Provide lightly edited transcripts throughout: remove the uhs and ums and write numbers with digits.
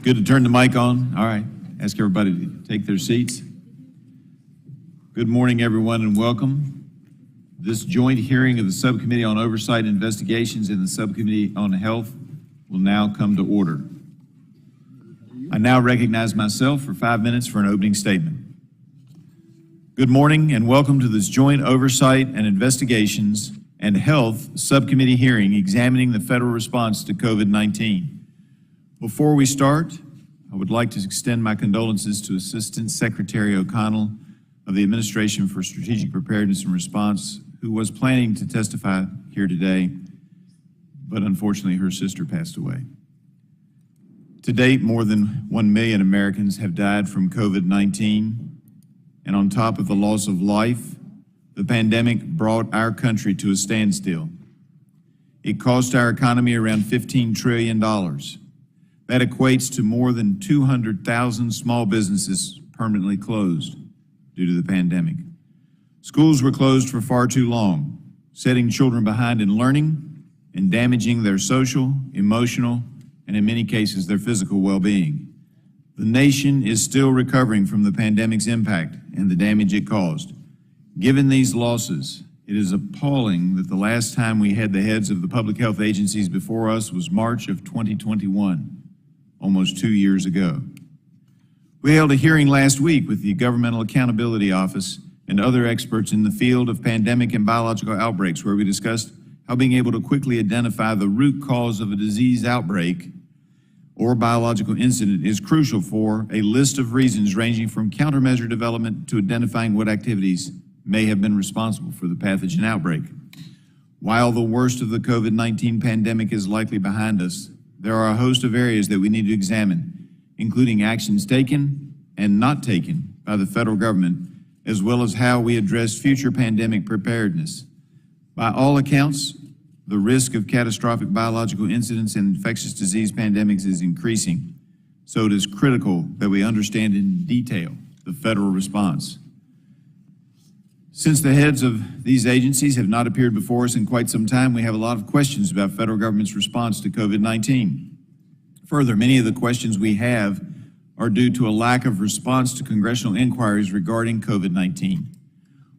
Good to turn the mic on. All right. Ask everybody to take their seats. Good morning, everyone, and welcome. This joint hearing of the Subcommittee on Oversight and Investigations and the Subcommittee on Health will now come to order. I now recognize myself for 5 minutes for an opening statement. Good morning and welcome to this joint Oversight and Investigations and Health Subcommittee hearing examining the federal response to COVID-19. Before we start, I would like to extend my condolences to Assistant Secretary O'Connell of the Administration for Strategic Preparedness and Response, who was planning to testify here today, but unfortunately her sister passed away. To date, more than 1 million Americans have died from COVID-19, and on top of the loss of life, the pandemic brought our country to a standstill. It cost our economy around $15 trillion. That equates to more than 200,000 small businesses permanently closed due to the pandemic. Schools were closed for far too long, setting children behind in learning and damaging their social, emotional, and in many cases, their physical well-being. The nation is still recovering from the pandemic's impact and the damage it caused. Given these losses, it is appalling that the last time we had the heads of the public health agencies before us was March of 2021, almost 2 years ago. We held a hearing last week with the Governmental Accountability Office and other experts in the field of pandemic and biological outbreaks, where we discussed how being able to quickly identify the root cause of a disease outbreak or biological incident is crucial for a list of reasons ranging from countermeasure development to identifying what activities may have been responsible for the pathogen outbreak. While the worst of the COVID-19 pandemic is likely behind us, there are a host of areas that we need to examine, including actions taken and not taken by the federal government, as well as how we address future pandemic preparedness. By all accounts, the risk of catastrophic biological incidents and infectious disease pandemics is increasing, so it is critical that we understand in detail the federal response. Since the heads of these agencies have not appeared before us in quite some time, we have a lot of questions about federal government's response to COVID-19. Further, many of the questions we have are due to a lack of response to congressional inquiries regarding COVID-19.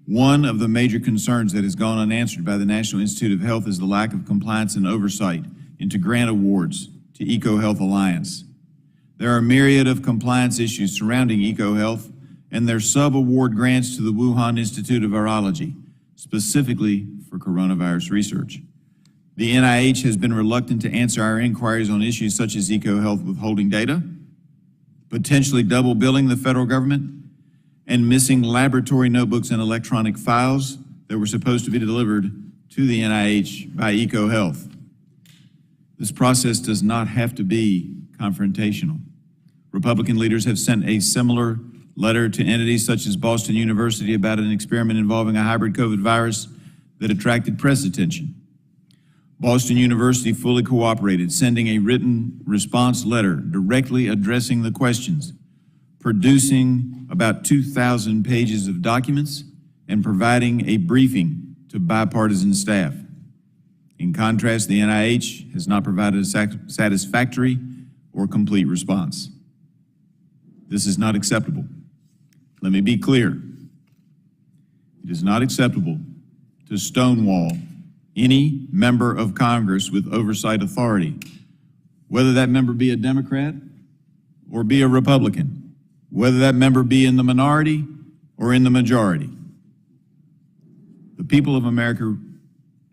One of the major concerns that has gone unanswered by the National Institute of Health is the lack of compliance and oversight into grant awards to EcoHealth Alliance. There are a myriad of compliance issues surrounding EcoHealth and their sub-award grants to the Wuhan Institute of Virology, specifically for coronavirus research. The NIH has been reluctant to answer our inquiries on issues such as EcoHealth withholding data, potentially double billing the federal government, and missing laboratory notebooks and electronic files that were supposed to be delivered to the NIH by EcoHealth. This process does not have to be confrontational. Republican leaders have sent a similar letter to entities such as Boston University about an experiment involving a hybrid COVID virus that attracted press attention. Boston University fully cooperated, sending a written response letter directly addressing the questions, producing about 2,000 pages of documents, and providing a briefing to bipartisan staff. In contrast, the NIH has not provided a satisfactory or complete response. This is not acceptable. Let me be clear. It is not acceptable to stonewall any member of Congress with oversight authority, whether that member be a Democrat or be a Republican, whether that member be in the minority or in the majority. The people of America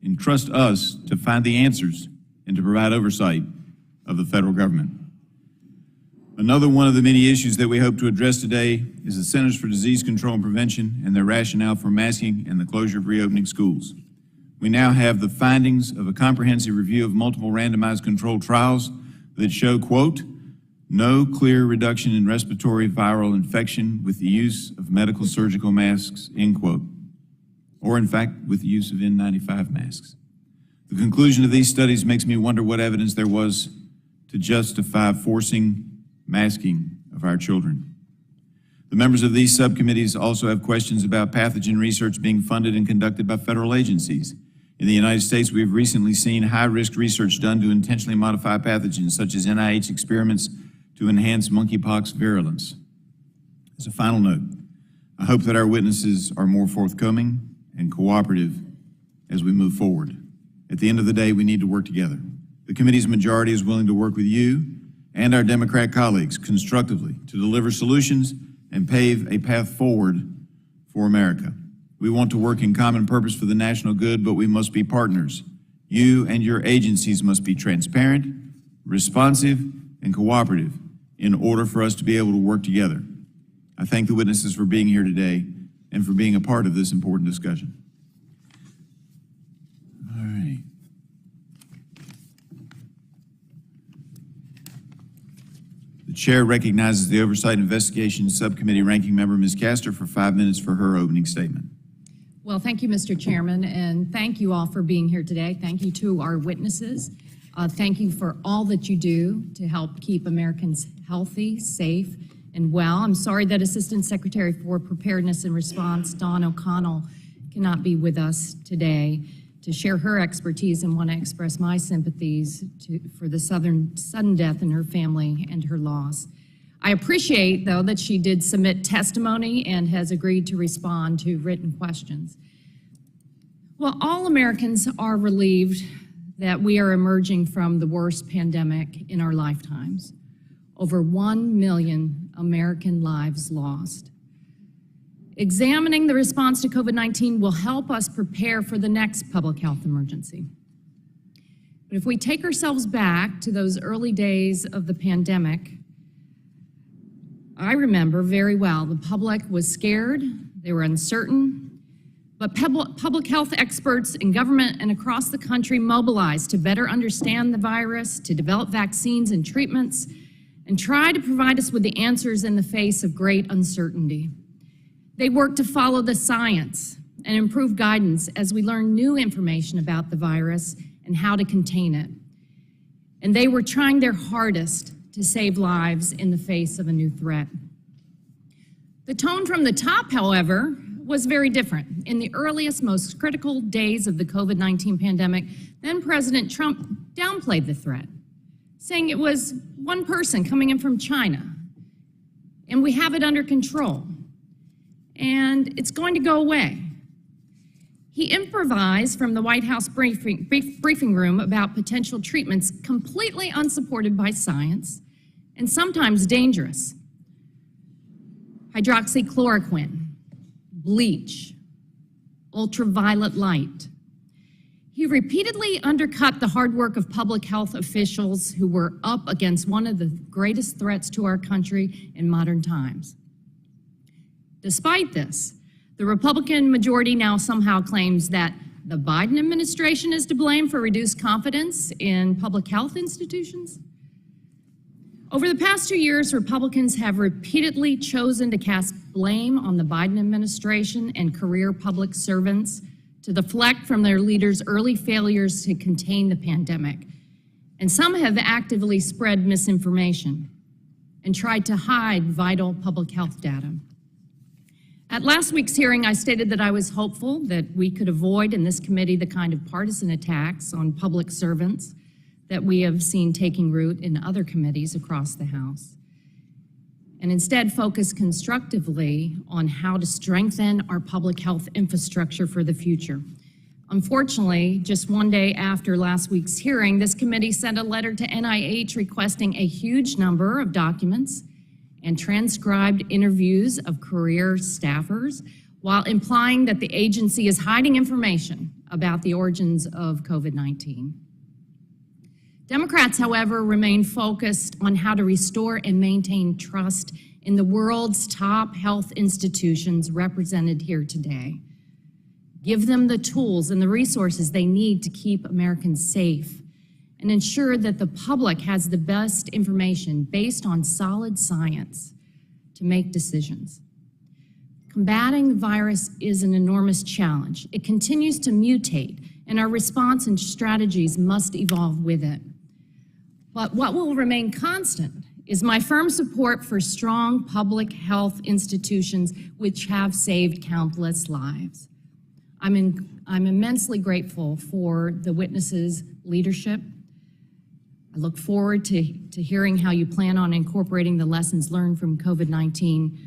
entrust us to find the answers and to provide oversight of the federal government. Another one of the many issues that we hope to address today is the Centers for Disease Control and Prevention and their rationale for masking and the closure of reopening schools. We now have the findings of a comprehensive review of multiple randomized controlled trials that show, quote, no clear reduction in respiratory viral infection with the use of medical surgical masks, end quote, or in fact, with the use of N95 masks. The conclusion of these studies makes me wonder what evidence there was to justify forcing masking of our children. The members of these subcommittees also have questions about pathogen research being funded and conducted by federal agencies. In the United States, we've recently seen high-risk research done to intentionally modify pathogens, such as NIH experiments to enhance monkeypox virulence. As a final note, I hope that our witnesses are more forthcoming and cooperative as we move forward. At the end of the day, we need to work together. The committee's majority is willing to work with you and our Democrat colleagues constructively to deliver solutions and pave a path forward for America. We want to work in common purpose for the national good, but we must be partners. You and your agencies must be transparent, responsive, and cooperative in order for us to be able to work together. I thank the witnesses for being here today and for being a part of this important discussion. All right. The chair recognizes the Oversight Investigation Subcommittee Ranking Member, Ms. Castor, for 5 minutes for her opening statement. Well, thank you, Mr. Chairman, and thank you all for being here today. Thank you to our witnesses. Thank you for all that you do to help keep Americans healthy, safe, and well. I'm sorry that Assistant Secretary for Preparedness and Response, Dawn O'Connell, cannot be with us today to share her expertise, and want to express my sympathies for the sudden death in her family and her loss. I appreciate, though, that she did submit testimony and has agreed to respond to written questions. Well, all Americans are relieved that we are emerging from the worst pandemic in our lifetimes. Over 1 million American lives lost. Examining the response to COVID-19 will help us prepare for the next public health emergency. But if we take ourselves back to those early days of the pandemic, I remember very well the public was scared, they were uncertain, but public health experts in government and across the country mobilized to better understand the virus, to develop vaccines and treatments, and try to provide us with the answers in the face of great uncertainty. They worked to follow the science and improve guidance as we learn new information about the virus and how to contain it. And they were trying their hardest to save lives in the face of a new threat. The tone from the top, however, was very different. In the earliest, most critical days of the COVID-19 pandemic, then President Trump downplayed the threat, saying it was one person coming in from China, and we have it under control, and it's going to go away. He improvised from the White House briefing room about potential treatments completely unsupported by science and sometimes dangerous. Hydroxychloroquine, bleach, ultraviolet light. He repeatedly undercut the hard work of public health officials who were up against one of the greatest threats to our country in modern times. Despite this, the Republican majority now somehow claims that the Biden administration is to blame for reduced confidence in public health institutions. Over the past 2 years, Republicans have repeatedly chosen to cast blame on the Biden administration and career public servants to deflect from their leaders' early failures to contain the pandemic. And some have actively spread misinformation and tried to hide vital public health data. At last week's hearing, I stated that I was hopeful that we could avoid in this committee the kind of partisan attacks on public servants that we have seen taking root in other committees across the House, and instead focus constructively on how to strengthen our public health infrastructure for the future. Unfortunately, just one day after last week's hearing, this committee sent a letter to NIH requesting a huge number of documents and transcribed interviews of career staffers, while implying that the agency is hiding information about the origins of COVID-19. Democrats, however, remain focused on how to restore and maintain trust in the world's top health institutions represented here today. Give them the tools and the resources they need to keep Americans safe, and ensure that the public has the best information based on solid science to make decisions. Combating the virus is an enormous challenge. It continues to mutate, and our response and strategies must evolve with it. But what will remain constant is my firm support for strong public health institutions which have saved countless lives. I'm immensely grateful for the witnesses' leadership, I look forward to hearing how you plan on incorporating the lessons learned from COVID-19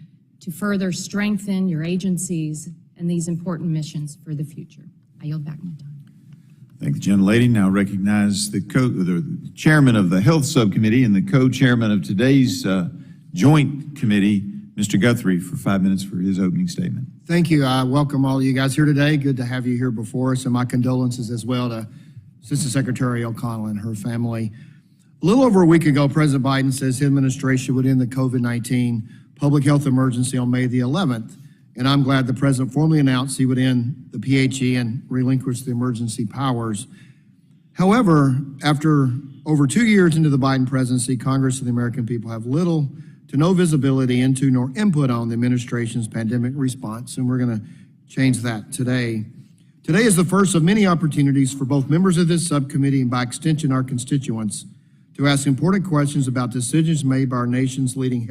to further strengthen your agencies and these important missions for the future. I yield back my time. Thank the gentlelady. Now recognize the chairman of the Health Subcommittee and the co-chairman of today's joint committee, Mr. Guthrie, for 5 minutes for his opening statement. Thank you. I welcome all of you guys here today. Good to have you here before us, and my condolences as well to Assistant Secretary O'Connell and her family. A little over a week ago, President Biden says his administration would end the COVID-19 public health emergency on May the 11th, and I'm glad the president formally announced he would end the PHE and relinquish the emergency powers. However, after over 2 years into the Biden presidency, Congress and the American people have little to no visibility into nor input on the administration's pandemic response, and we're going to change that today. Today is the first of many opportunities for both members of this subcommittee and by extension our constituents to ask important questions about decisions made by our nation's leading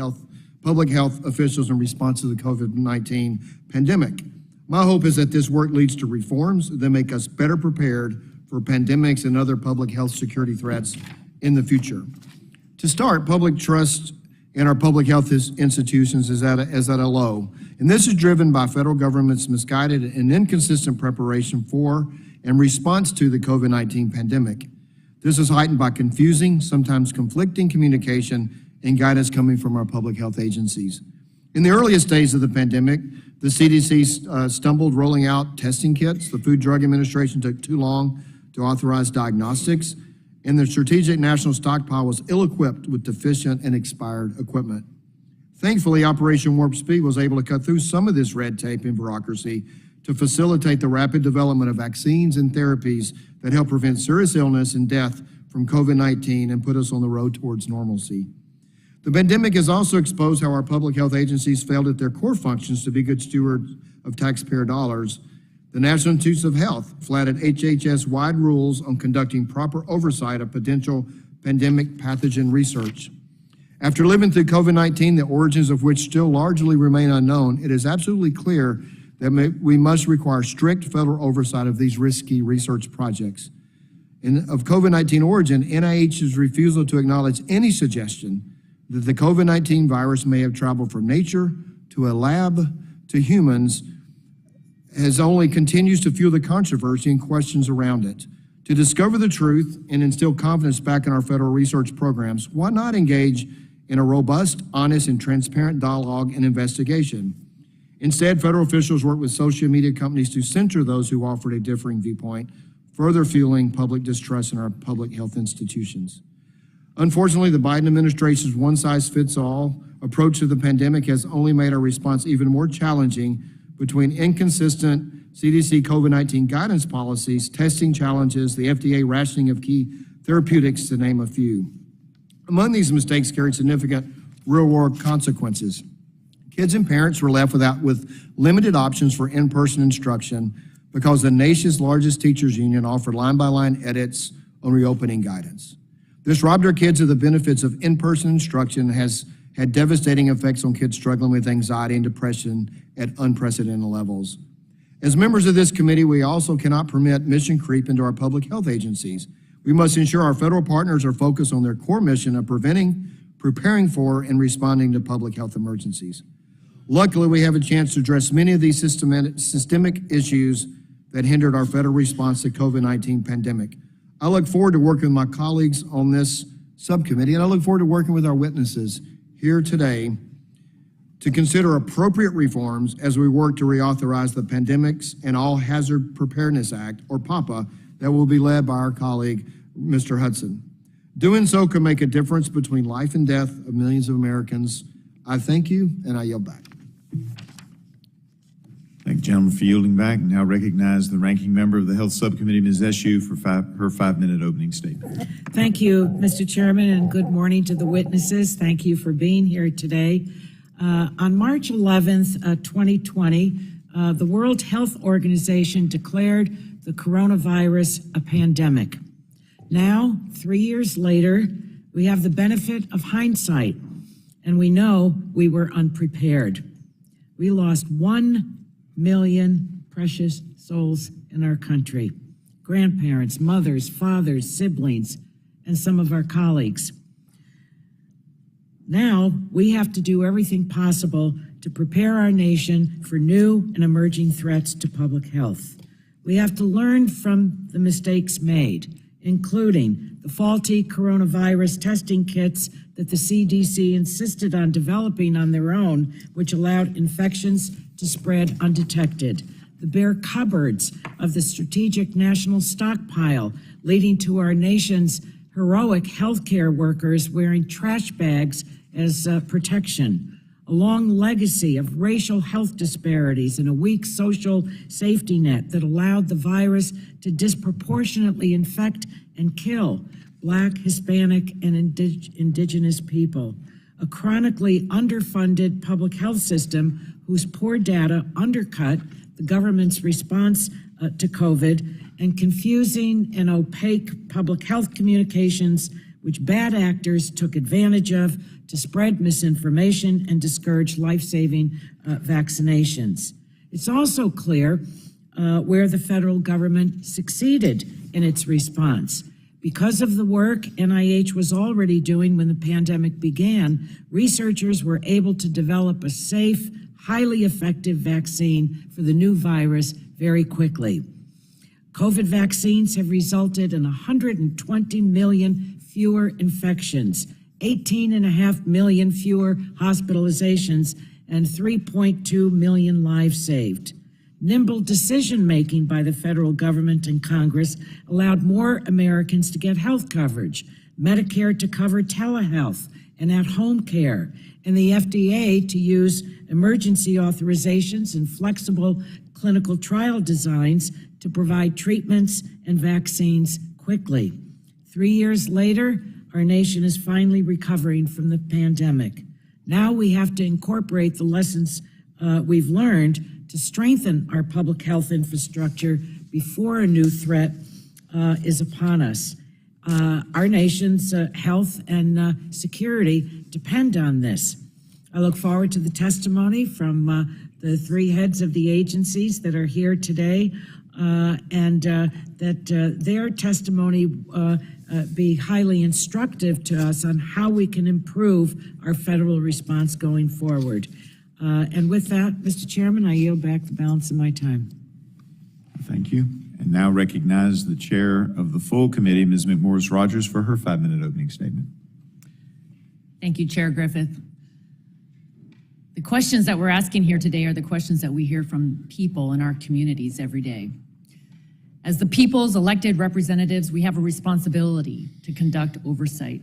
public health officials in response to the COVID-19 pandemic. My hope is that this work leads to reforms that make us better prepared for pandemics and other public health security threats in the future. To start, public trust in our public health institutions is at a low, and this is driven by federal government's misguided and inconsistent preparation for and response to the COVID-19 pandemic. This is heightened by confusing, sometimes conflicting communication and guidance coming from our public health agencies. In the earliest days of the pandemic, the CDC stumbled rolling out testing kits, the Food Drug Administration took too long to authorize diagnostics, and the Strategic National Stockpile was ill-equipped with deficient and expired equipment. Thankfully, Operation Warp Speed was able to cut through some of this red tape and bureaucracy to facilitate the rapid development of vaccines and therapies that help prevent serious illness and death from COVID-19 and put us on the road towards normalcy. The pandemic has also exposed how our public health agencies failed at their core functions to be good stewards of taxpayer dollars. The National Institutes of Health flouted HHS-wide rules on conducting proper oversight of potential pandemic pathogen research. After living through COVID-19, the origins of which still largely remain unknown, it is absolutely clear that we must require strict federal oversight of these risky research projects. Of COVID-19 origin, NIH's refusal to acknowledge any suggestion that the COVID-19 virus may have traveled from nature to a lab to humans only continues to fuel the controversy and questions around it. To discover the truth and instill confidence back in our federal research programs, why not engage in a robust, honest, and transparent dialogue and investigation? Instead, federal officials work with social media companies to censor those who offered a differing viewpoint, further fueling public distrust in our public health institutions. Unfortunately, the Biden administration's one-size-fits-all approach to the pandemic has only made our response even more challenging between inconsistent CDC COVID-19 guidance policies, testing challenges, the FDA rationing of key therapeutics, to name a few. Among these mistakes carried significant real-world consequences. Kids and parents were left with limited options for in-person instruction because the nation's largest teachers union offered line-by-line edits on reopening guidance. This robbed our kids of the benefits of in-person instruction and has had devastating effects on kids struggling with anxiety and depression at unprecedented levels. As members of this committee, we also cannot permit mission creep into our public health agencies. We must ensure our federal partners are focused on their core mission of preventing, preparing for, and responding to public health emergencies. Luckily, we have a chance to address many of these systemic issues that hindered our federal response to COVID-19 pandemic. I look forward to working with my colleagues on this subcommittee, and I look forward to working with our witnesses here today to consider appropriate reforms as we work to reauthorize the Pandemics and All Hazard Preparedness Act, or PAPA, that will be led by our colleague, Mr. Hudson. Doing so could make a difference between life and death of millions of Americans. I thank you, and I yield back. Thank you, gentlemen, for yielding back. Now recognize the ranking member of the Health Subcommittee, Ms. Eshu, for her 5-minute opening statement. Thank you, Mr. Chairman, and good morning to the witnesses. Thank you for being here today. On March 11th, 2020, the World Health Organization declared the coronavirus a pandemic. Now, 3 years later, we have the benefit of hindsight, and we know we were unprepared. We lost 1 million precious souls in our country. Grandparents, mothers, fathers, siblings, and some of our colleagues. Now, we have to do everything possible to prepare our nation for new and emerging threats to public health. We have to learn from the mistakes made, including the faulty coronavirus testing kits that the CDC insisted on developing on their own, which allowed infections to spread undetected, the bare cupboards of the strategic national stockpile, leading to our nation's heroic healthcare workers wearing trash bags as protection, a long legacy of racial health disparities and a weak social safety net that allowed the virus to disproportionately infect and kill Black, Hispanic, and indigenous people, a chronically underfunded public health system whose poor data undercut the government's response to COVID, and confusing and opaque public health communications which bad actors took advantage of to spread misinformation and discourage life-saving vaccinations. It's also clear where the federal government succeeded in its response. Because of the work NIH was already doing when the pandemic began, researchers were able to develop a safe, highly effective vaccine for the new virus very quickly. COVID vaccines have resulted in 120 million fewer infections, 18.5 million fewer hospitalizations, and 3.2 million lives saved. Nimble decision-making by the federal government and Congress allowed more Americans to get health coverage, Medicare to cover telehealth and at-home care, and the FDA to use emergency authorizations and flexible clinical trial designs to provide treatments and vaccines quickly. 3 years later, our nation is finally recovering from the pandemic. Now we have to incorporate the lessons we've learned to strengthen our public health infrastructure before a new threat is upon us. Our nation's health and security depend on this. I look forward to the testimony from the three heads of the agencies that are here today, and that their testimony be highly instructive to us on how we can improve our federal response going forward. And with that, Mr. Chairman, I yield back the balance of my time. Thank you. And now recognize the chair of the full committee, Ms. McMorris Rogers, for her 5-minute opening statement. Thank you, Chair Griffith. The questions that we're asking here today are the questions that we hear from people in our communities every day. As the people's elected representatives, we have a responsibility to conduct oversight.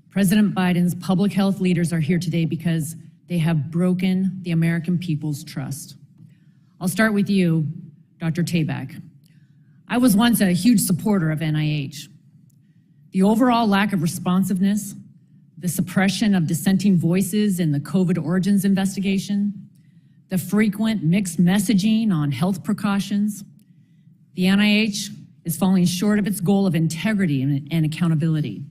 President Biden's public health leaders are here today because they have broken the American people's trust. I'll start with you, Dr. Tabak. I was once a huge supporter of NIH. The overall lack of responsiveness, the suppression of dissenting voices in the COVID origins investigation, the frequent mixed messaging on health precautions, the NIH is falling short of its goal of integrity and accountability.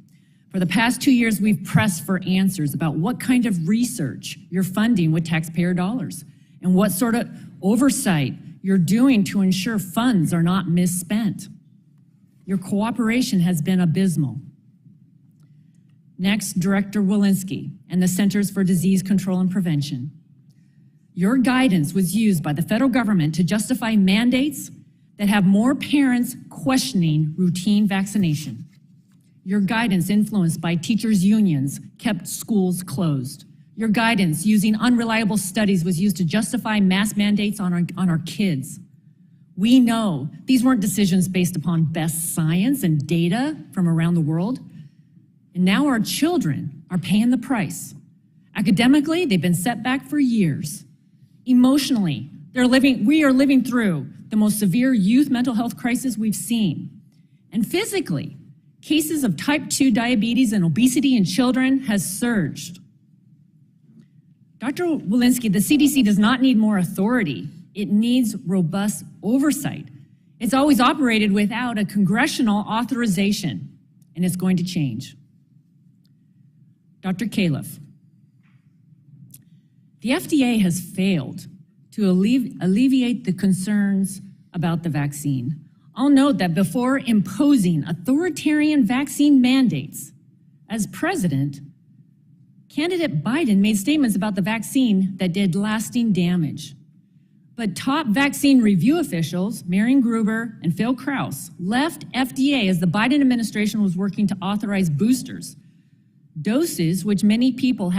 For the past 2 years, we've pressed for answers about what kind of research you're funding with taxpayer dollars and what sort of oversight you're doing to ensure funds are not misspent. Your cooperation has been abysmal. Next, Director Walensky and the Centers for Disease Control and Prevention. Your guidance was used by the federal government to justify mandates that have more parents questioning routine vaccination. Your guidance, influenced by teachers' unions, kept schools closed. Your guidance, using unreliable studies, was used to justify mask mandates on our kids. We know these weren't decisions based upon best science and data from around the world. And now our children are paying the price. Academically, they've been set back for years. Emotionally, we are living through the most severe youth mental health crisis we've seen. And physically, cases of type 2 diabetes and obesity in children has surged. Dr. Walensky, the CDC does not need more authority. It needs robust oversight. It's always operated without a congressional authorization, and it's going to change. Dr. Califf, the FDA has failed to alleviate the concerns about the vaccine. I'll note that before imposing authoritarian vaccine mandates, as president, candidate Biden made statements about the vaccine that did lasting damage. But top vaccine review officials, Marion Gruber and Phil Krause, left FDA as the Biden administration was working to authorize boosters, doses which many people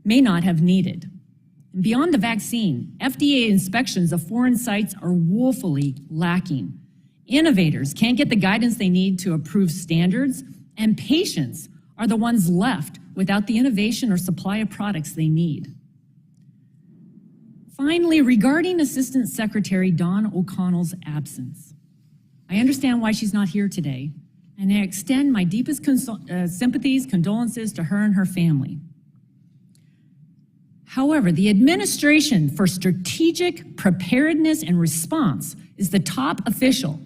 may not have needed. And beyond the vaccine, FDA inspections of foreign sites are woefully lacking. Innovators can't get the guidance they need to approve standards, and patients are the ones left without the innovation or supply of products they need. Finally, regarding Assistant Secretary Dawn O'Connell's absence, I understand why she's not here today, and I extend my deepest sympathies, condolences to her and her family. However, the Administration for Strategic Preparedness and Response is the top official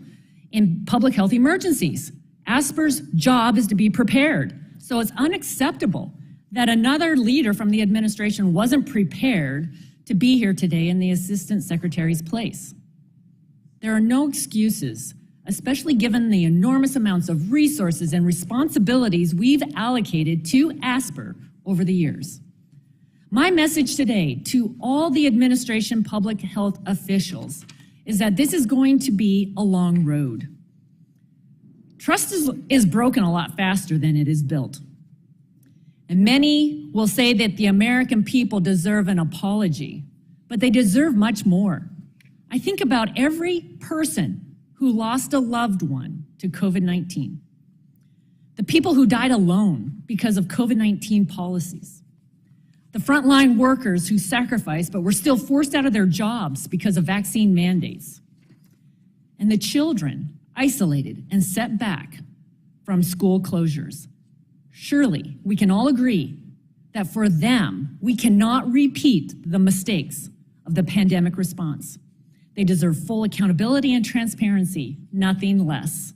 in public health emergencies. ASPR's job is to be prepared, so it's unacceptable that another leader from the administration wasn't prepared to be here today in the Assistant Secretary's place. There are no excuses, especially given the enormous amounts of resources and responsibilities we've allocated to ASPR over the years. My message today to all the administration public health officials is that this is going to be a long road. Trust is broken a lot faster than it is built. And many will say that the American people deserve an apology, but they deserve much more. I think about every person who lost a loved one to COVID-19, the people who died alone because of COVID-19 policies, the frontline workers who sacrificed but were still forced out of their jobs because of vaccine mandates, and the children isolated and set back from school closures. Surely we can all agree that for them, we cannot repeat the mistakes of the pandemic response. They deserve full accountability and transparency, nothing less.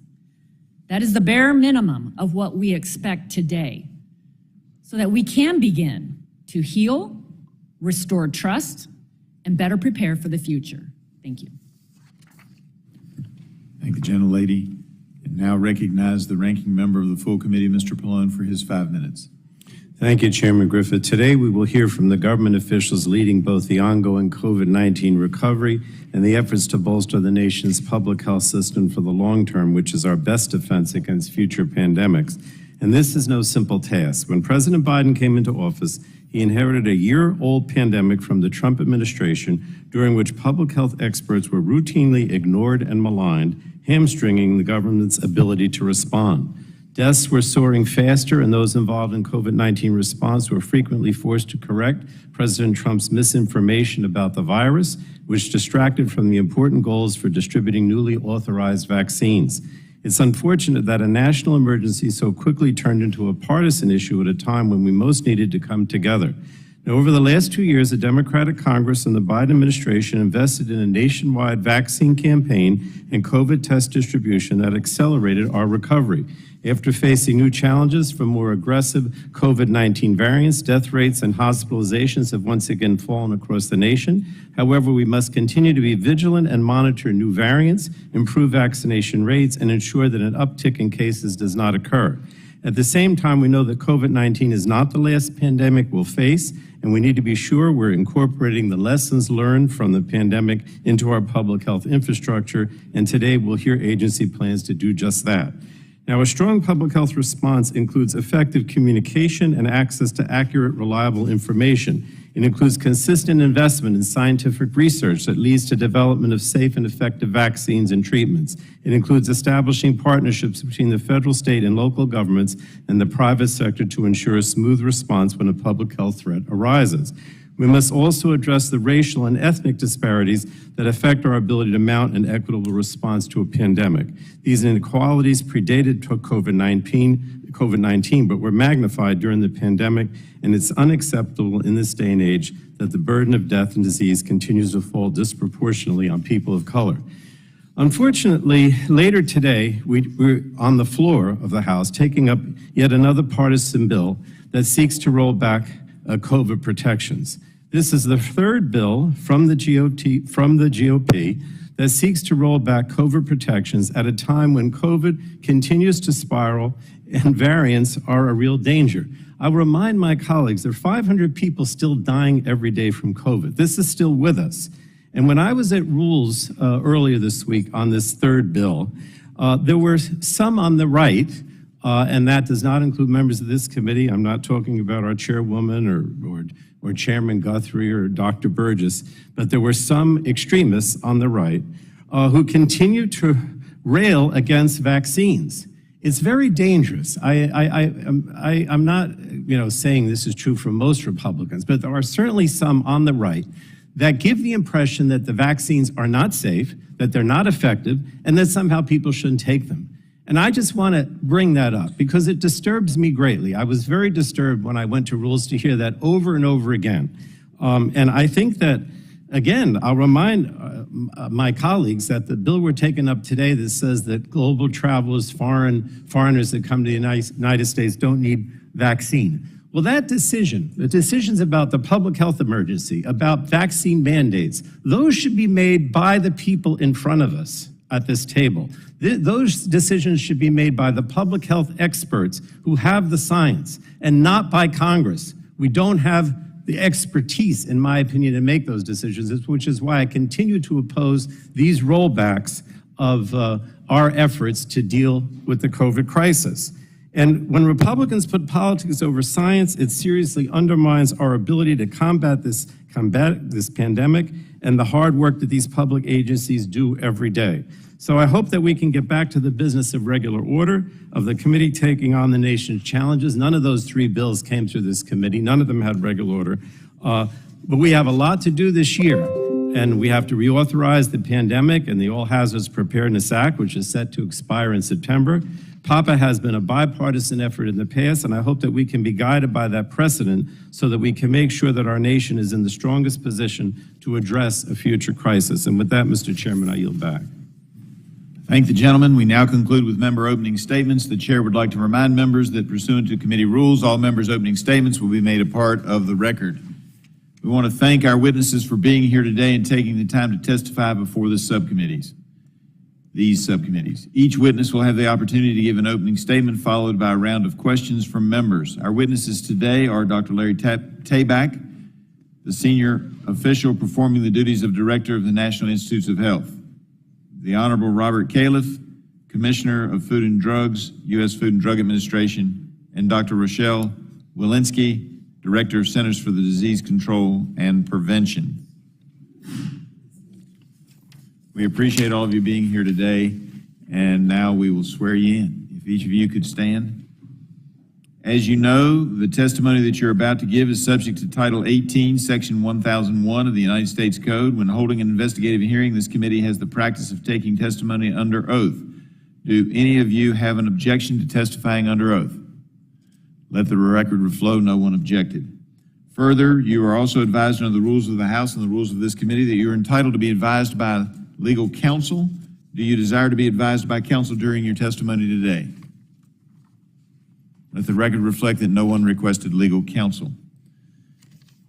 That is the bare minimum of what we expect today, so that we can begin to heal, restore trust, and better prepare for the future. Thank you. Thank the gentlelady. And now recognize the ranking member of the full committee, Mr. Pallone, for his 5 minutes. Thank you, Chairman Griffith. Today we will hear from the government officials leading both the ongoing COVID-19 recovery and the efforts to bolster the nation's public health system for the long term, which is our best defense against future pandemics. And this is no simple task. When President Biden came into office, he inherited a year-old pandemic from the Trump administration, during which public health experts were routinely ignored and maligned, hamstringing the government's ability to respond. Deaths were soaring faster, and those involved in COVID-19 response were frequently forced to correct President Trump's misinformation about the virus, which distracted from the important goals for distributing newly authorized vaccines. It's unfortunate that a national emergency so quickly turned into a partisan issue at a time when we most needed to come together. Now, over the last 2 years, the Democratic Congress and the Biden administration invested in a nationwide vaccine campaign and COVID test distribution that accelerated our recovery. After facing new challenges from more aggressive COVID-19 variants, death rates and hospitalizations have once again fallen across the nation. However, we must continue to be vigilant and monitor new variants, improve vaccination rates, and ensure that an uptick in cases does not occur. At the same time, we know that COVID-19 is not the last pandemic we'll face, and we need to be sure we're incorporating the lessons learned from the pandemic into our public health infrastructure, and today we'll hear agency plans to do just that. Now, a strong public health response includes effective communication and access to accurate, reliable information. It includes consistent investment in scientific research that leads to development of safe and effective vaccines and treatments. It includes establishing partnerships between the federal, state, and local governments and the private sector to ensure a smooth response when a public health threat arises. We must also address the racial and ethnic disparities that affect our ability to mount an equitable response to a pandemic. These inequalities predated COVID-19, but were magnified during the pandemic, and it's unacceptable in this day and age that the burden of death and disease continues to fall disproportionately on people of color. Unfortunately, later today, we're on the floor of the House taking up yet another partisan bill that seeks to roll back COVID protections. This is the third bill from the GOP that seeks to roll back COVID protections at a time when COVID continues to spiral and variants are a real danger. I'll remind my colleagues, there are 500 people still dying every day from COVID. This is still with us. And when I was at Rules earlier this week on this third bill, there were some on the right, and that does not include members of this committee. I'm not talking about our chairwoman or Chairman Guthrie or Dr. Burgess, but there were some extremists on the right who continue to rail against vaccines. It's very dangerous. I'm not, saying this is true for most Republicans, but there are certainly some on the right that give the impression that the vaccines are not safe, that they're not effective, and that somehow people shouldn't take them. And I just want to bring that up because it disturbs me greatly. I was very disturbed when I went to Rules to hear that over and over again. And I think that, again, I'll remind my colleagues that the bill we're taking up today that says that global travelers, foreigners that come to the United States don't need vaccine. Well, that decision, the decisions about the public health emergency, about vaccine mandates, those should be made by the people in front of us at this table. Those decisions should be made by the public health experts who have the science and not by Congress. We don't have the expertise, in my opinion, to make those decisions, which is why I continue to oppose these rollbacks of our efforts to deal with the COVID crisis. And when Republicans put politics over science, it seriously undermines our ability to combat this pandemic and the hard work that these public agencies do every day. So I hope that we can get back to the business of regular order, of the committee taking on the nation's challenges. None of those three bills came through this committee. None of them had regular order. But we have a lot to do this year. And we have to reauthorize the pandemic and the All Hazards Preparedness Act, which is set to expire in September. PAPA has been a bipartisan effort in the past, and I hope that we can be guided by that precedent so that we can make sure that our nation is in the strongest position to address a future crisis. And with that, Mr. Chairman, I yield back. Thank the gentleman. We now conclude with member opening statements. The chair would like to remind members that pursuant to committee rules, all members' opening statements will be made a part of the record. We want to thank our witnesses for being here today and taking the time to testify before these subcommittees. Each witness will have the opportunity to give an opening statement followed by a round of questions from members. Our witnesses today are Dr. Larry Tabak, the senior official performing the duties of Director of the National Institutes of Health, the Honorable Robert Califf, Commissioner of Food and Drugs, U.S. Food and Drug Administration, and Dr. Rochelle Walensky, Director of Centers for the Disease Control and Prevention. We appreciate all of you being here today, and now we will swear you in. If each of you could stand. As you know, the testimony that you're about to give is subject to Title 18, Section 1001 of the United States Code. When holding an investigative hearing, this committee has the practice of taking testimony under oath. Do any of you have an objection to testifying under oath? Let the record reflect no one objected. Further, you are also advised under the rules of the House and the rules of this committee that you're entitled to be advised by legal counsel. Do you desire to be advised by counsel during your testimony today? Let the record reflect that no one requested legal counsel.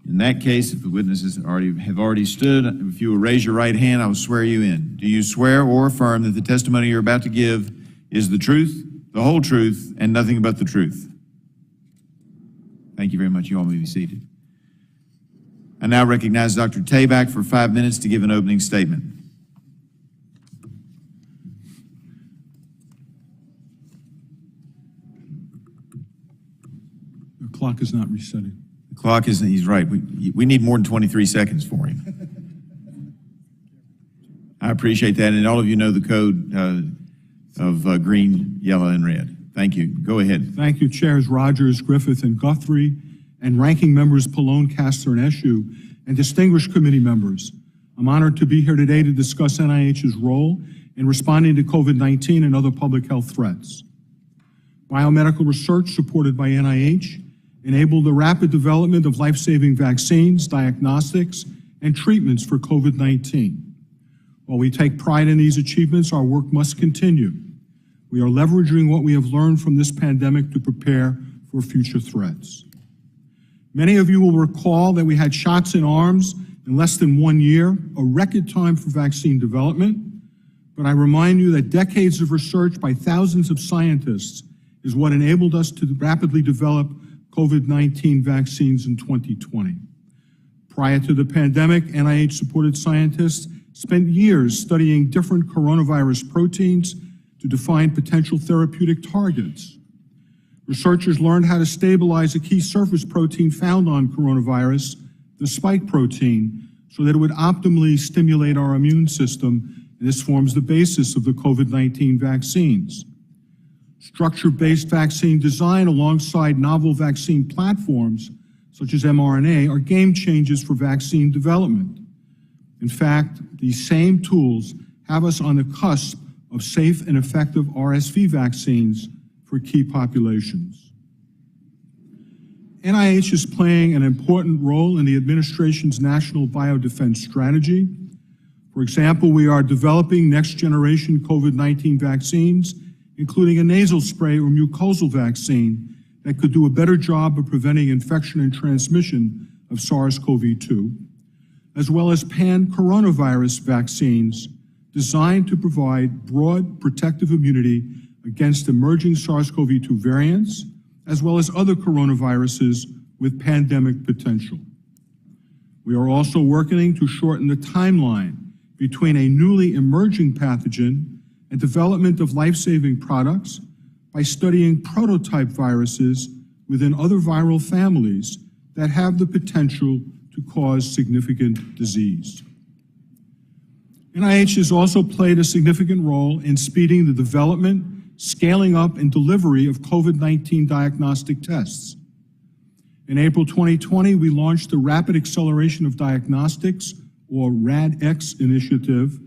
In that case, if the witnesses have already stood, if you will raise your right hand, I will swear you in. Do you swear or affirm that the testimony you're about to give is the truth, the whole truth, and nothing but the truth? Thank you very much. You all may be seated. I now recognize Dr. Tabak for 5 minutes to give an opening statement. The clock is not resetting. The clock isn't, he's right. We need more than 23 seconds for him. I appreciate that, and all of you know the code of green, yellow, and red. Thank you. Go ahead. Thank you, Chairs Rogers, Griffith, and Guthrie, and Ranking Members Pallone, Castor, and Eshoo, and distinguished committee members. I'm honored to be here today to discuss NIH's role in responding to COVID-19 and other public health threats. Biomedical research supported by NIH enabled the rapid development of life-saving vaccines, diagnostics, and treatments for COVID-19. While we take pride in these achievements, our work must continue. We are leveraging what we have learned from this pandemic to prepare for future threats. Many of you will recall that we had shots in arms In less than 1 year, a record time for vaccine development, but I remind you that decades of research by thousands of scientists is what enabled us to rapidly develop COVID-19 vaccines in 2020. Prior to the pandemic, NIH-supported scientists spent years studying different coronavirus proteins to define potential therapeutic targets. Researchers learned how to stabilize a key surface protein found on coronavirus, the spike protein, so that it would optimally stimulate our immune system, and this forms the basis of the COVID-19 vaccines. Structure-based vaccine design alongside novel vaccine platforms, such as mRNA, are game changers for vaccine development. In fact, these same tools have us on the cusp of safe and effective RSV vaccines for key populations. NIH is playing an important role in the administration's national biodefense strategy. For example, we are developing next-generation COVID-19 vaccines, including a nasal spray or mucosal vaccine that could do a better job of preventing infection and transmission of SARS-CoV-2, as well as pan-coronavirus vaccines designed to provide broad protective immunity against emerging SARS-CoV-2 variants, as well as other coronaviruses with pandemic potential. We are also working to shorten the timeline between a newly emerging pathogen and development of life-saving products by studying prototype viruses within other viral families that have the potential to cause significant disease. NIH has also played a significant role in speeding the development, scaling up, and delivery of COVID-19 diagnostic tests. In April 2020, we launched the Rapid Acceleration of Diagnostics, or RADx initiative,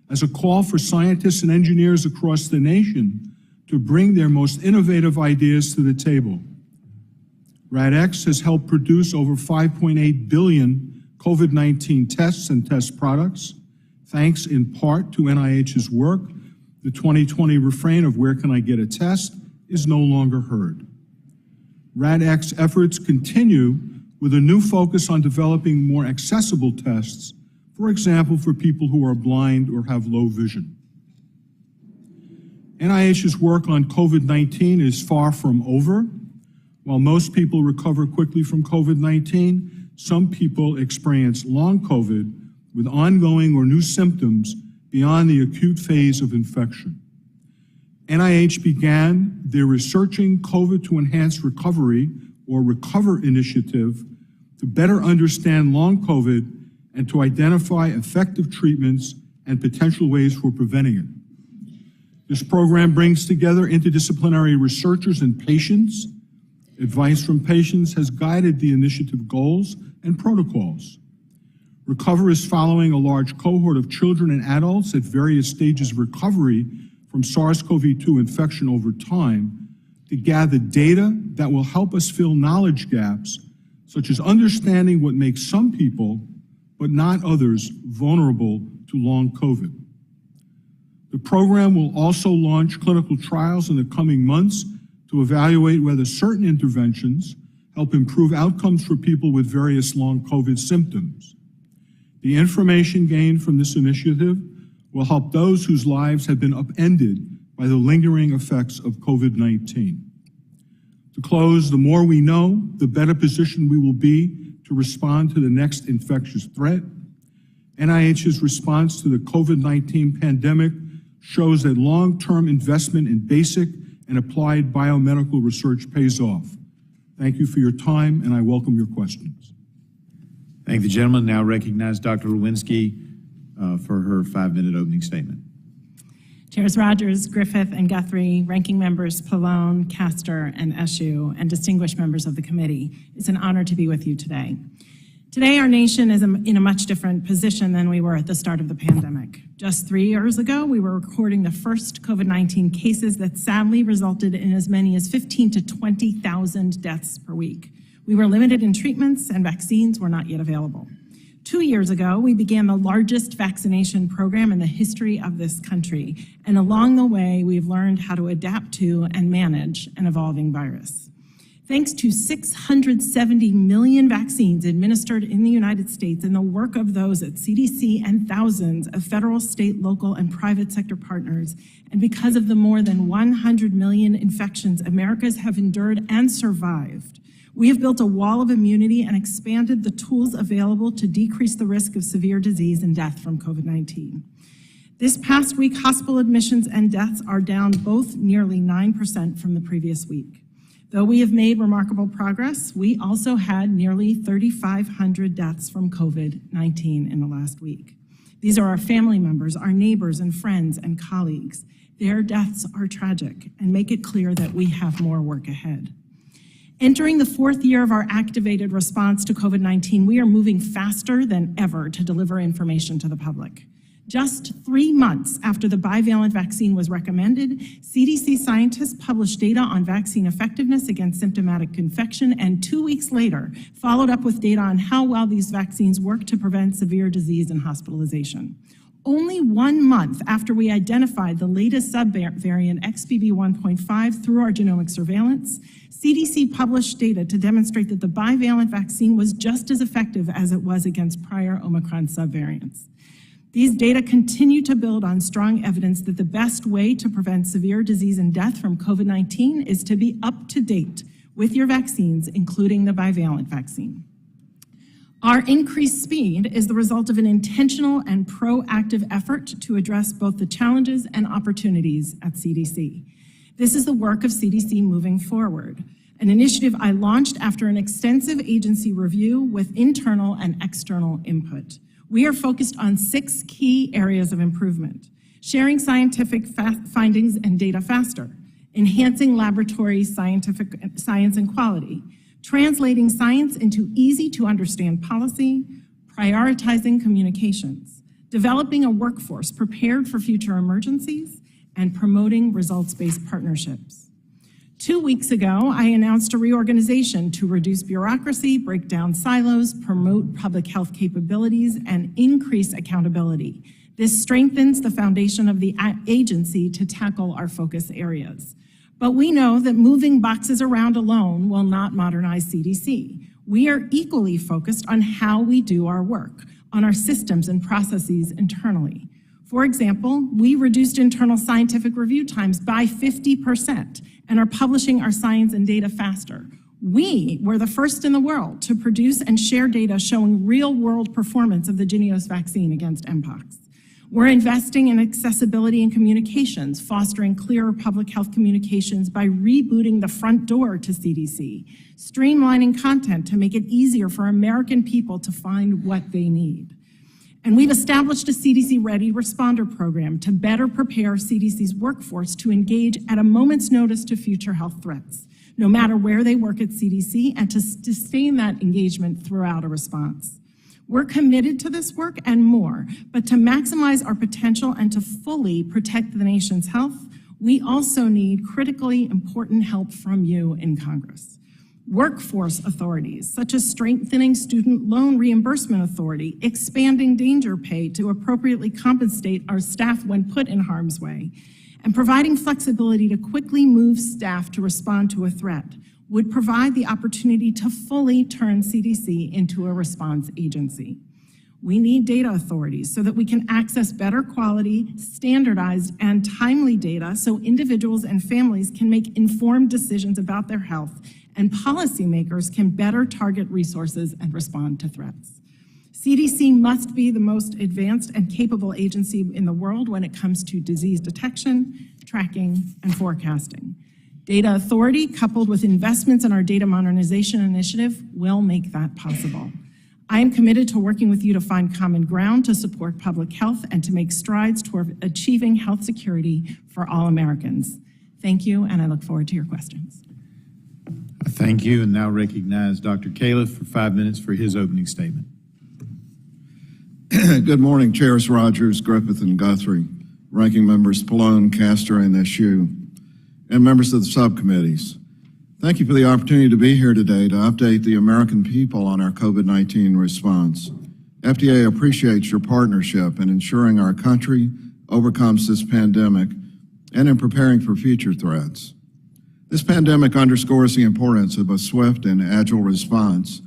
as a call for scientists and engineers across the nation to bring their most innovative ideas to the table. RADx has helped produce over 5.8 billion COVID-19 tests and test products, thanks in part to NIH's work. The 2020 refrain of "Where can I get a test?" is no longer heard. RADx efforts continue with a new focus on developing more accessible tests, for example, for people who are blind or have low vision. NIH's work on COVID-19 is far from over. While most people recover quickly from COVID-19, some people experience long COVID with ongoing or new symptoms beyond the acute phase of infection. NIH began their Researching COVID to Enhance Recovery, or RECOVER initiative, to better understand long COVID and to identify effective treatments and potential ways for preventing it. This program brings together interdisciplinary researchers and patients. Advice from patients has guided the initiative goals and protocols. RECOVER is following a large cohort of children and adults at various stages of recovery from SARS-CoV-2 infection over time to gather data that will help us fill knowledge gaps, such as understanding what makes some people, but not others, vulnerable to long COVID. The program will also launch clinical trials in the coming months to evaluate whether certain interventions help improve outcomes for people with various long COVID symptoms. The information gained from this initiative will help those whose lives have been upended by the lingering effects of COVID-19. To close, the more we know, the better positioned we will be to respond to the next infectious threat. NIH's response to the COVID-19 pandemic shows that long-term investment in basic and applied biomedical research pays off. Thank you for your time, and I welcome your questions. Thank the gentleman. Now recognize Dr. Lewinsky for her 5-minute opening statement. Chairs Rogers, Griffith, and Guthrie, ranking members Pallone, Castor, and Eshoo, and distinguished members of the committee, it's an honor to be with you today. Today, our nation is in a much different position than we were at the start of the pandemic. Just 3 years ago, we were recording the first COVID-19 cases that sadly resulted in as many as 15,000 to 20,000 deaths per week. We were limited in treatments, and vaccines were not yet available. 2 years ago, we began the largest vaccination program in the history of this country, and along the way, we've learned how to adapt to and manage an evolving virus. Thanks to 670 million vaccines administered in the United States and the work of those at CDC and thousands of federal, state, local, and private sector partners, and because of the more than 100 million infections Americans have endured and survived, we have built a wall of immunity and expanded the tools available to decrease the risk of severe disease and death from COVID-19. This past week, hospital admissions and deaths are down both nearly 9% from the previous week. Though we have made remarkable progress, we also had nearly 3,500 deaths from COVID-19 in the last week. These are our family members, our neighbors and friends and colleagues. Their deaths are tragic and make it clear that we have more work ahead. Entering the fourth year of our activated response to COVID-19, we are moving faster than ever to deliver information to the public. Just 3 months after the bivalent vaccine was recommended, CDC scientists published data on vaccine effectiveness against symptomatic infection, and 2 weeks later, followed up with data on how well these vaccines work to prevent severe disease and hospitalization. Only 1 month after we identified the latest subvariant XBB.1.5 through our genomic surveillance, CDC published data to demonstrate that the bivalent vaccine was just as effective as it was against prior Omicron subvariants. These data continue to build on strong evidence that the best way to prevent severe disease and death from COVID-19 is to be up to date with your vaccines, including the bivalent vaccine. Our increased speed is the result of an intentional and proactive effort to address both the challenges and opportunities at CDC. This is the work of CDC moving forward, an initiative I launched after an extensive agency review with internal and external input. We are focused on 6 key areas of improvement: sharing scientific findings and data faster, enhancing laboratory science and quality, translating science into easy-to-understand policy, prioritizing communications, developing a workforce prepared for future emergencies, and promoting results-based partnerships. 2 weeks ago, I announced a reorganization to reduce bureaucracy, break down silos, promote public health capabilities, and increase accountability. This strengthens the foundation of the agency to tackle our focus areas. But we know that moving boxes around alone will not modernize CDC. We are equally focused on how we do our work, on our systems and processes internally. For example, we reduced internal scientific review times by 50% and are publishing our science and data faster. We were the first in the world to produce and share data showing real-world performance of the Jynneos vaccine against Mpox. We're investing in accessibility and communications, fostering clearer public health communications by rebooting the front door to CDC, streamlining content to make it easier for American people to find what they need. And we've established a CDC Ready Responder program to better prepare CDC's workforce to engage at a moment's notice to future health threats, no matter where they work at CDC, and to sustain that engagement throughout a response. We're committed to this work and more, but to maximize our potential and to fully protect the nation's health, we also need critically important help from you in Congress. Workforce authorities, such as strengthening student loan reimbursement authority, expanding danger pay to appropriately compensate our staff when put in harm's way, and providing flexibility to quickly move staff to respond to a threat, would provide the opportunity to fully turn CDC into a response agency. We need data authorities so that we can access better quality, standardized, and timely data so individuals and families can make informed decisions about their health and policymakers can better target resources and respond to threats. CDC must be the most advanced and capable agency in the world when it comes to disease detection, tracking, and forecasting. Data authority, coupled with investments in our data modernization initiative, will make that possible. I am committed to working with you to find common ground to support public health and to make strides toward achieving health security for all Americans. Thank you, and I look forward to your questions. Thank you, and now recognize Dr. Califf for 5 minutes for his opening statement. Good morning, Chairs Rogers, Griffith, and Guthrie, Ranking Members Pallone, Castor, and Eshoo, and members of the subcommittees. Thank you for the opportunity to be here today to update the American people on our COVID-19 response. FDA appreciates your partnership in ensuring our country overcomes this pandemic and in preparing for future threats. This pandemic underscores the importance of a swift and agile response,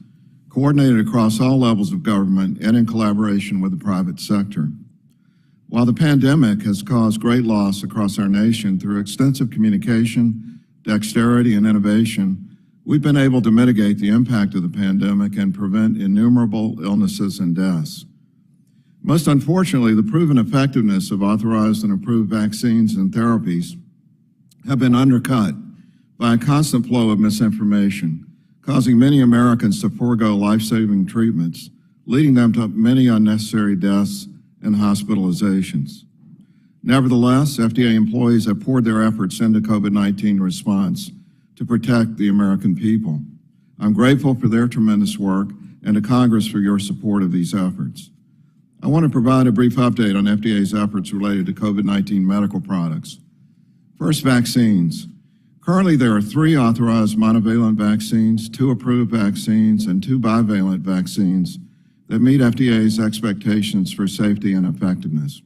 coordinated across all levels of government and in collaboration with the private sector. While the pandemic has caused great loss across our nation through extensive communication, dexterity, and innovation, we've been able to mitigate the impact of the pandemic and prevent innumerable illnesses and deaths. Most unfortunately, the proven effectiveness of authorized and approved vaccines and therapies have been undercut by a constant flow of misinformation, causing many Americans to forego life-saving treatments, leading them to many unnecessary deaths and hospitalizations. Nevertheless, FDA employees have poured their efforts into COVID-19 response to protect the American people. I'm grateful for their tremendous work and to Congress for your support of these efforts. I want to provide a brief update on FDA's efforts related to COVID-19 medical products. First, vaccines. Currently, there are 3 authorized monovalent vaccines, 2 approved vaccines, and 2 bivalent vaccines that meet FDA's expectations for safety and effectiveness.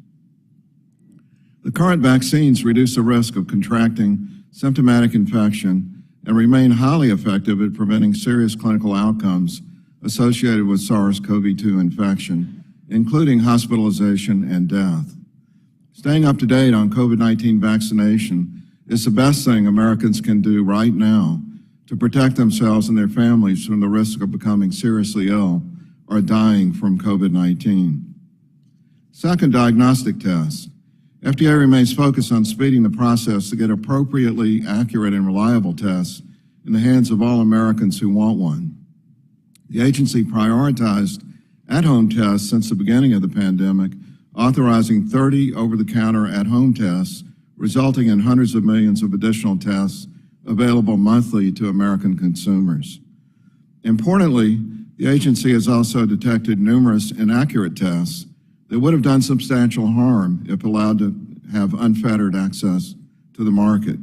The current vaccines reduce the risk of contracting symptomatic infection and remain highly effective at preventing serious clinical outcomes associated with SARS-CoV-2 infection, including hospitalization and death. Staying up to date on COVID-19 vaccination is the best thing Americans can do right now to protect themselves and their families from the risk of becoming seriously ill or dying from COVID-19. Second, diagnostic tests. FDA remains focused on speeding the process to get appropriately accurate and reliable tests in the hands of all Americans who want one. The agency prioritized at-home tests since the beginning of the pandemic, authorizing 30 over-the-counter at-home tests, resulting in hundreds of millions of additional tests available monthly to American consumers. Importantly, the agency has also detected numerous inaccurate tests that would have done substantial harm if allowed to have unfettered access to the market.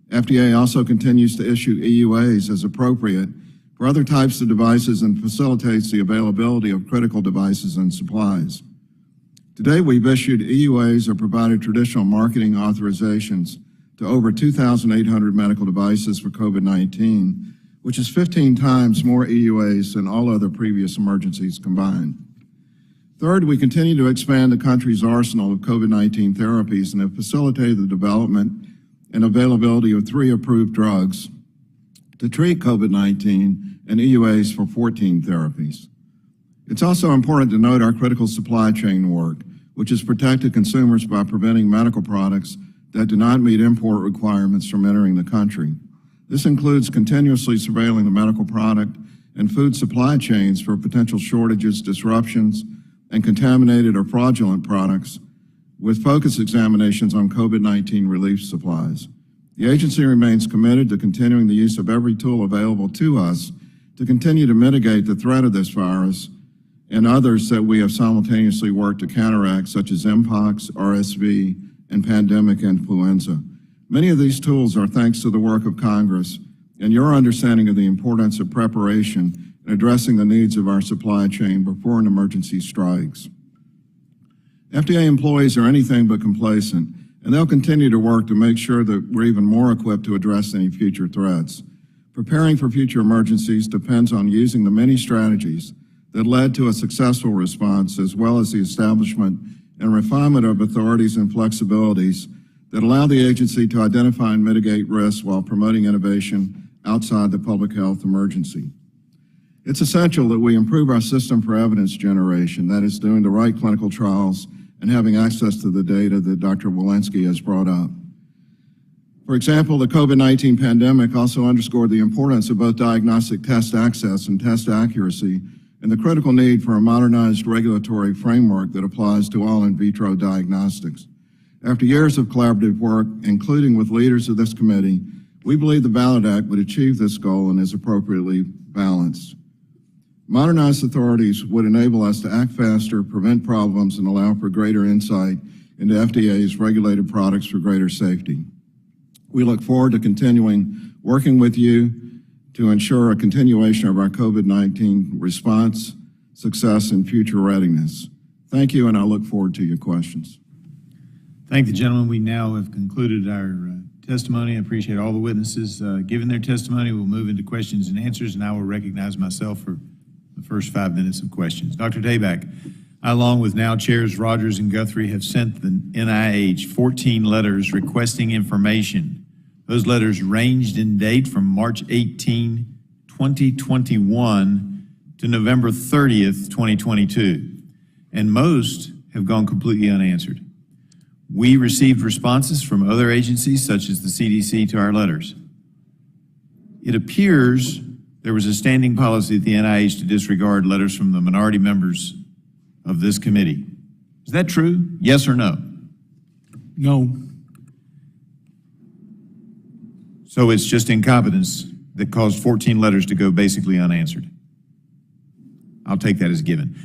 FDA also continues to issue EUAs as appropriate for other types of devices and facilitates the availability of critical devices and supplies. Today, we've issued EUAs or provided traditional marketing authorizations to over 2,800 medical devices for COVID-19, which is 15 times more EUAs than all other previous emergencies combined. Third, we continue to expand the country's arsenal of COVID-19 therapies and have facilitated the development and availability of 3 approved drugs to treat COVID-19 and EUAs for 14 therapies. It's also important to note our critical supply chain work, which has protected consumers by preventing medical products that do not meet import requirements from entering the country. This includes continuously surveilling the medical product and food supply chains for potential shortages, disruptions, and contaminated or fraudulent products, with focus examinations on COVID-19 relief supplies. The agency remains committed to continuing the use of every tool available to us to continue to mitigate the threat of this virus and others that we have simultaneously worked to counteract, such as Mpox, RSV, and pandemic influenza. Many of these tools are thanks to the work of Congress and your understanding of the importance of preparation and addressing the needs of our supply chain before an emergency strikes. FDA employees are anything but complacent, and they'll continue to work to make sure that we're even more equipped to address any future threats. Preparing for future emergencies depends on using the many strategies that led to a successful response, as well as the establishment and refinement of authorities and flexibilities that allow the agency to identify and mitigate risks while promoting innovation outside the public health emergency. It's essential that we improve our system for evidence generation, that is, doing the right clinical trials and having access to the data that Dr. Walensky has brought up. For example, the COVID-19 pandemic also underscored the importance of both diagnostic test access and test accuracy, and the critical need for a modernized regulatory framework that applies to all in vitro diagnostics. After years of collaborative work, including with leaders of this committee, we believe the Ballot Act would achieve this goal and is appropriately balanced. Modernized authorities would enable us to act faster, prevent problems, and allow for greater insight into FDA's regulated products for greater safety. We look forward to continuing working with you to ensure a continuation of our COVID-19 response, success, and future readiness. Thank you, and I look forward to your questions. Thank the gentleman. We now have concluded our testimony. I appreciate all the witnesses giving their testimony. We'll move into questions and answers, and I will recognize myself for the first 5 minutes of questions. Dr. Tabak, I, along with now chairs Rogers and Guthrie, have sent the NIH 14 letters requesting information. Those letters ranged in date from March 18, 2021 to November 30th, 2022, and most have gone completely unanswered. We received responses from other agencies, such as the CDC, to our letters. It appears there was a standing policy at the NIH to disregard letters from the minority members of this committee. Is that true? Yes or no? No. So it's just incompetence that caused 14 letters to go basically unanswered. I'll take that as given.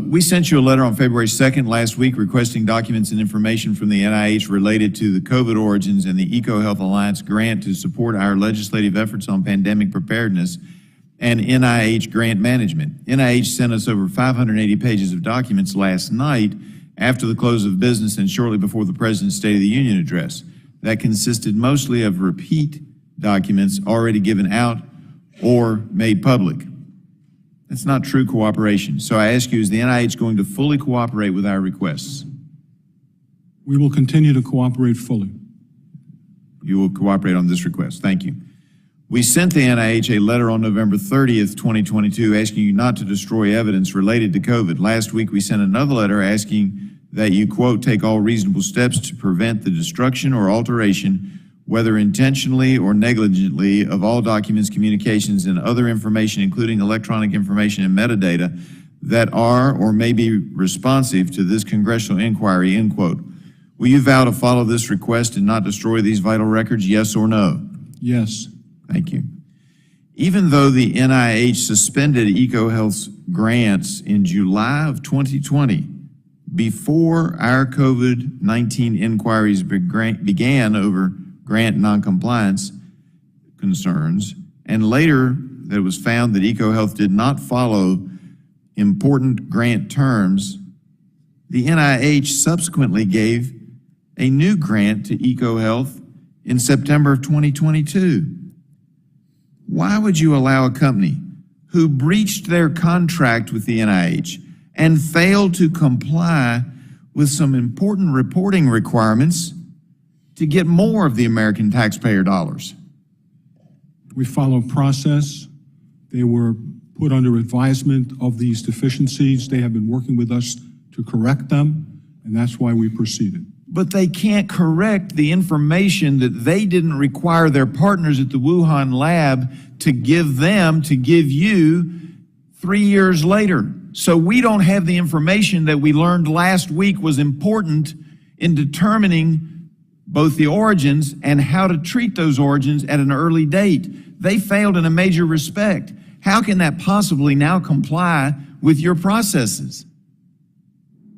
We sent you a letter on February 2nd last week requesting documents and information from the NIH related to the COVID origins and the EcoHealth Alliance grant to support our legislative efforts on pandemic preparedness and NIH grant management. NIH sent us over 580 pages of documents last night after the close of business and shortly before the President's State of the Union address. That consisted mostly of repeat documents already given out or made public. That's not true cooperation. So I ask you, is the NIH going to fully cooperate with our requests? We will continue to cooperate fully. You will cooperate on this request. Thank you. We sent the NIH a letter on November 30th, 2022, asking you not to destroy evidence related to COVID. Last week, we sent another letter asking that you, quote, take all reasonable steps to prevent the destruction or alteration, whether intentionally or negligently, of all documents, communications, and other information, including electronic information and metadata, that are or may be responsive to this congressional inquiry, end quote. Will you vow to follow this request and not destroy these vital records, yes or no? Yes. Thank you. Even though the NIH suspended EcoHealth's grants in July of 2020, before our COVID-19 inquiries began over grant noncompliance concerns, and later that it was found that EcoHealth did not follow important grant terms, the NIH subsequently gave a new grant to EcoHealth in September of 2022. Why would you allow a company who breached their contract with the NIH and failed to comply with some important reporting requirements to get more of the American taxpayer dollars? We follow process. They were put under advisement of these deficiencies. They have been working with us to correct them, and that's why we proceeded. But they can't correct the information that they didn't require their partners at the Wuhan lab to give them, to give you 3 years later. So we don't have the information that we learned last week was important in determining both the origins and how to treat those origins at an early date. They failed in a major respect. How can that possibly now comply with your processes?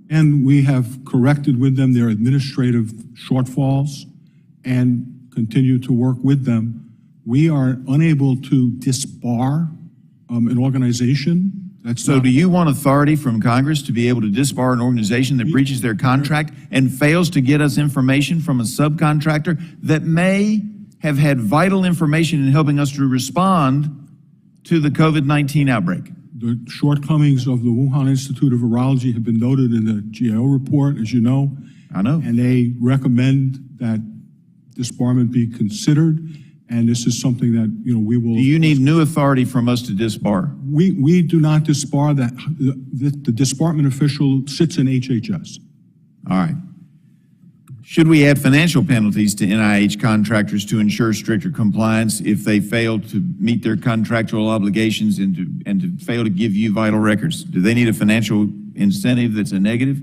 And we have corrected with them their administrative shortfalls and continue to work with them. We are unable to disbar an organization. So do you want authority from Congress to be able to disbar an organization that breaches their contract and fails to get us information from a subcontractor that may have had vital information in helping us to respond to the COVID-19 outbreak? The shortcomings of the Wuhan Institute of Virology have been noted in the GAO report, as you know. I know. And they recommend that disbarment be considered. And this is something that, we will. Do you need new authority from us to disbar? We do not disbar that. The disbarment official sits in HHS. All right. Should we add financial penalties to NIH contractors to ensure stricter compliance if they fail to meet their contractual obligations and to fail to give you vital records? Do they need a financial incentive that's a negative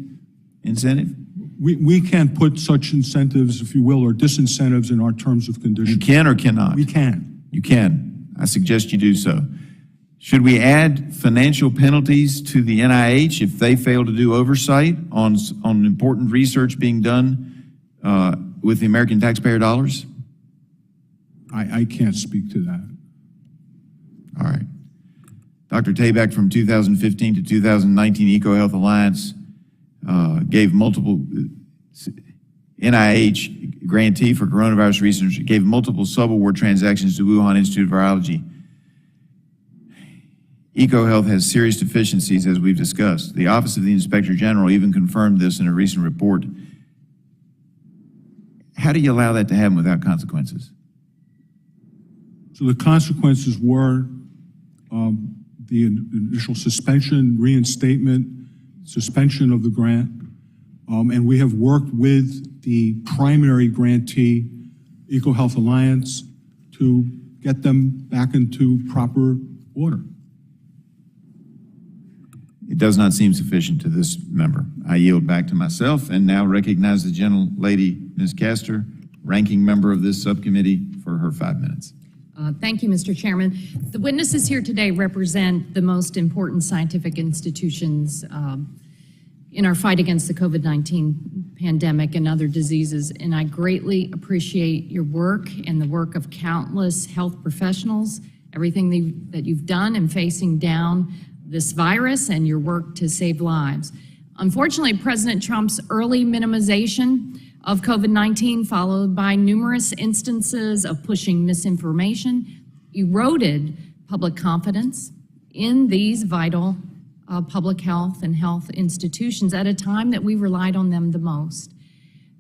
incentive? We can't put such incentives, if you will, or disincentives in our terms of conditions. You can or cannot? We can. You can. I suggest you do so. Should we add financial penalties to the NIH if they fail to do oversight on important research being done with the American taxpayer dollars? I can't speak to that. All right. Dr. Tabak, from 2015 to 2019, EcoHealth Alliance gave multiple, NIH grantee for coronavirus research gave multiple sub-award transactions to Wuhan Institute of Virology. EcoHealth has serious deficiencies, as we've discussed. The Office of the Inspector General even confirmed this in a recent report. How do you allow that to happen without consequences? So the consequences were the initial suspension, reinstatement, suspension of the grant, and we have worked with the primary grantee, EcoHealth Alliance, to get them back into proper order. It does not seem sufficient to this member. I yield back to myself and now recognize the gentlelady, Ms. Castor, ranking member of this subcommittee, for her 5 minutes. Thank you, Mr. Chairman. The witnesses here today represent the most important scientific institutions in our fight against the COVID-19 pandemic and other diseases, and I greatly appreciate your work and the work of countless health professionals, everything that you've done in facing down this virus and your work to save lives. Unfortunately, President Trump's early minimization of COVID-19, followed by numerous instances of pushing misinformation, eroded public confidence in these vital public health and health institutions at a time that we relied on them the most.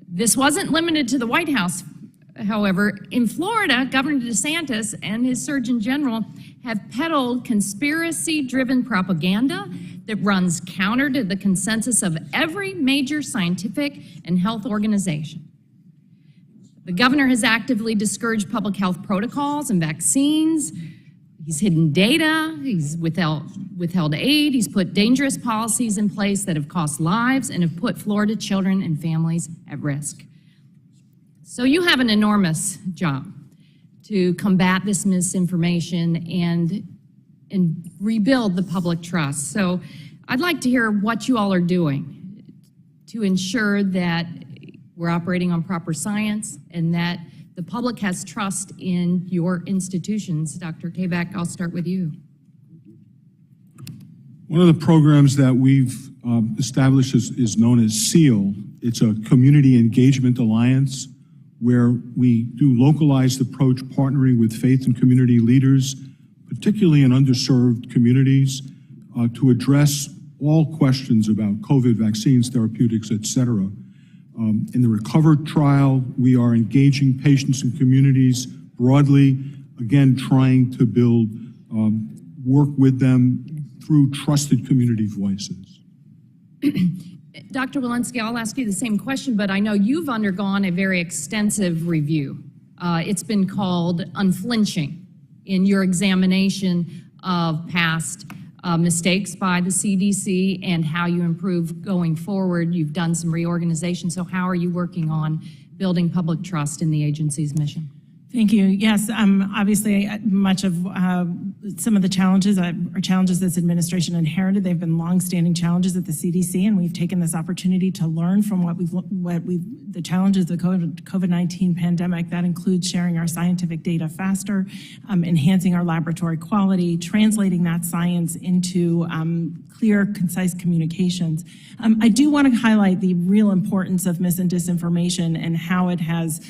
This wasn't limited to the White House, however. In Florida, Governor DeSantis and his Surgeon General have peddled conspiracy-driven propaganda that runs counter to the consensus of every major scientific and health organization. The governor has actively discouraged public health protocols and vaccines. He's hidden data, he's withheld aid, he's put dangerous policies in place that have cost lives and have put Florida children and families at risk. So you have an enormous job to combat this misinformation and rebuild the public trust. So I'd like to hear what you all are doing to ensure that we're operating on proper science and that the public has trust in your institutions. Dr. Kabak, I'll start with you. One of the programs that we've established is known as SEAL. It's a community engagement alliance where we do localized approach, partnering with faith and community leaders, particularly in underserved communities, to address all questions about COVID vaccines, therapeutics, et cetera. In the RECOVER trial, we are engaging patients and communities broadly, again, trying to build, work with them through trusted community voices. Dr. Walensky, I'll ask you the same question, but I know you've undergone a very extensive review. It's been called unflinching in your examination of past mistakes by the CDC and how you improve going forward. You've done some reorganization, so how are you working on building public trust in the agency's mission? Thank you. Yes, obviously, much of some of the challenges are challenges this administration inherited. They've been longstanding challenges at the CDC, and we've taken this opportunity to learn from the challenges of the COVID-19 pandemic. That includes sharing our scientific data faster, enhancing our laboratory quality, translating that science into clear, concise communications. I do want to highlight the real importance of mis and disinformation and how it has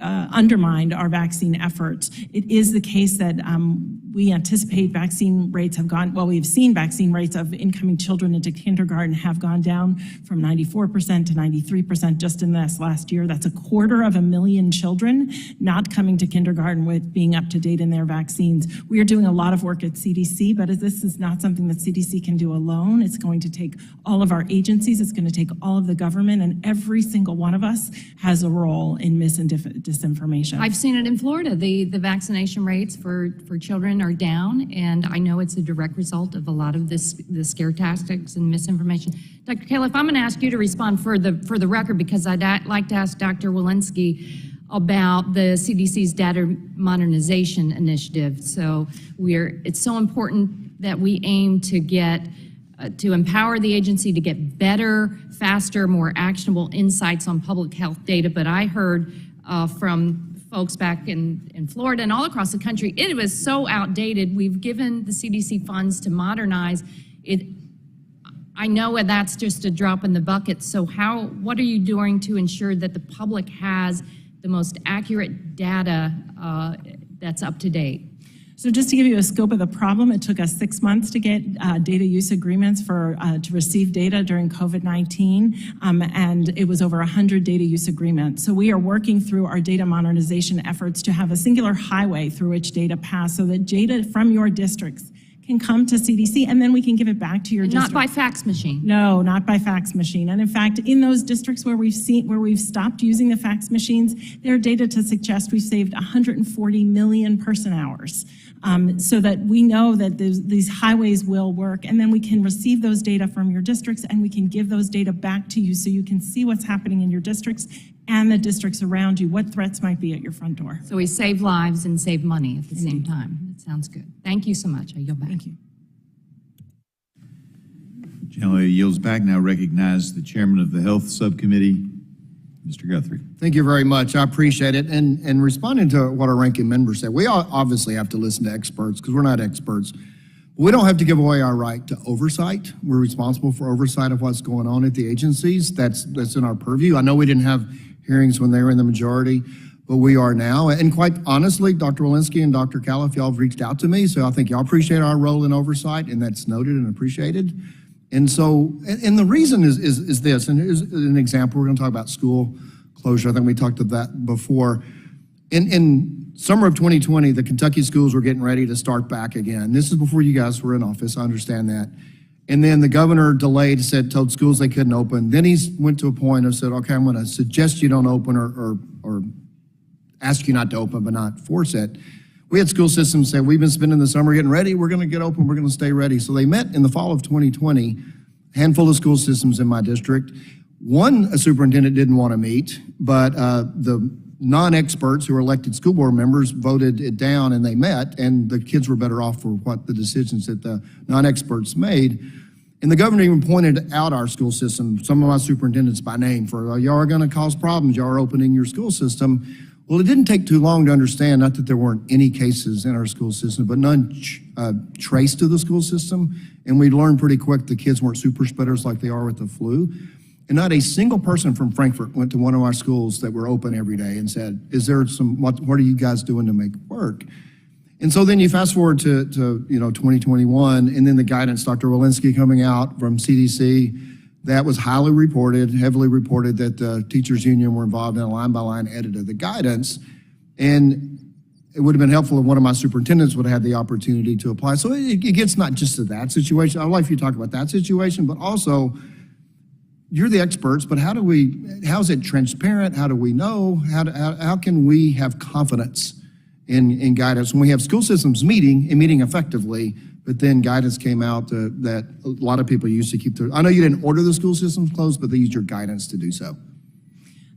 undermined our vaccine efforts. It is the case that we anticipate vaccine rates have gone, well, we've seen vaccine rates of incoming children into kindergarten have gone down from 94% to 93% just in this last year. That's 250,000 children not coming to kindergarten with being up to date in their vaccines. We are doing a lot of work at CDC, but this is not something that CDC can do alone. It's going to take all of our agencies, it's going to take all of the government, and every single one of us has a role in mis and disinformation. I've seen it in Florida. The vaccination rates for children are down, and I know it's a direct result of a lot of the scare tactics and misinformation. Dr. Califf, I'm going to ask you to respond for the record, because I'd like to ask Dr. Walensky about the CDC's data modernization initiative. So it's so important that we aim to get to empower the agency to get better, faster, more actionable insights on public health data. But I heard from folks back in Florida and all across the country, it was so outdated. We've given the CDC funds to modernize it. I know that's just a drop in the bucket, so what are you doing to ensure that the public has the most accurate data that's up to date? So just to give you a scope of the problem, it took us 6 months to get data use agreements to receive data during COVID-19, and it was over 100 data use agreements. So we are working through our data modernization efforts to have a singular highway through which data pass so that data from your districts can come to CDC, and then we can give it back to your district. Not by fax machine? No, not by fax machine. And in fact, in those districts where we've stopped using the fax machines, there are data to suggest we've saved 140 million person hours. So that we know that these highways will work, and then we can receive those data from your districts, and we can give those data back to you so you can see what's happening in your districts and the districts around you, what threats might be at your front door. So we save lives and save money at the same time. That sounds good. Thank you so much. I yield back. Thank you. Gentleman yields back. Now recognize the chairman of the Health Subcommittee, Mr. Guthrie. Thank you very much. I appreciate it. And responding to what our ranking member said, we obviously have to listen to experts because we're not experts. We don't have to give away our right to oversight. We're responsible for oversight of what's going on at the agencies. That's in our purview. I know we didn't have hearings when they were in the majority, but we are now. And quite honestly, Dr. Walensky and Dr. Califf, y'all have reached out to me, so I think y'all appreciate our role in oversight, and that's noted and appreciated. And so, and the reason is this, and here's an example. We're going to talk about school closure. I think we talked about that before. In summer of 2020, the Kentucky schools were getting ready to start back again. This is before you guys were in office, I understand that. And then the governor delayed, told schools they couldn't open. Then he went to a point and said, okay, I'm going to suggest you don't open or ask you not to open, but not force it. We had school systems say, we've been spending the summer getting ready, we're going to get open, we're going to stay ready. So they met in the fall of 2020, a handful of school systems in my district. One superintendent didn't want to meet, but the non-experts who were elected school board members voted it down, and they met, and the kids were better off for what the decisions that the non-experts made. And the governor even pointed out our school system, some of my superintendents by name, for y'all are going to cause problems, y'all are opening your school system. Well, it didn't take too long to understand, not that there weren't any cases in our school system, but none traced to the school system. And we learned pretty quick the kids weren't super spreaders like they are with the flu. And not a single person from Frankfurt went to one of our schools that were open every day and said, is there what are you guys doing to make it work? And so then you fast forward to 2021, and then the guidance, Dr. Walensky coming out from CDC, that was highly reported, heavily reported, that the teachers union were involved in a line-by-line edit of the guidance. And it would have been helpful if one of my superintendents would have had the opportunity to apply. So it gets not just to that situation. I'd like for you to talk about that situation, but also you're the experts, but how's it transparent? How do we know? How can we have confidence in guidance when we have school systems meeting and meeting effectively, but then guidance came out that a lot of people used to keep I know you didn't order the school systems closed, but they used your guidance to do so.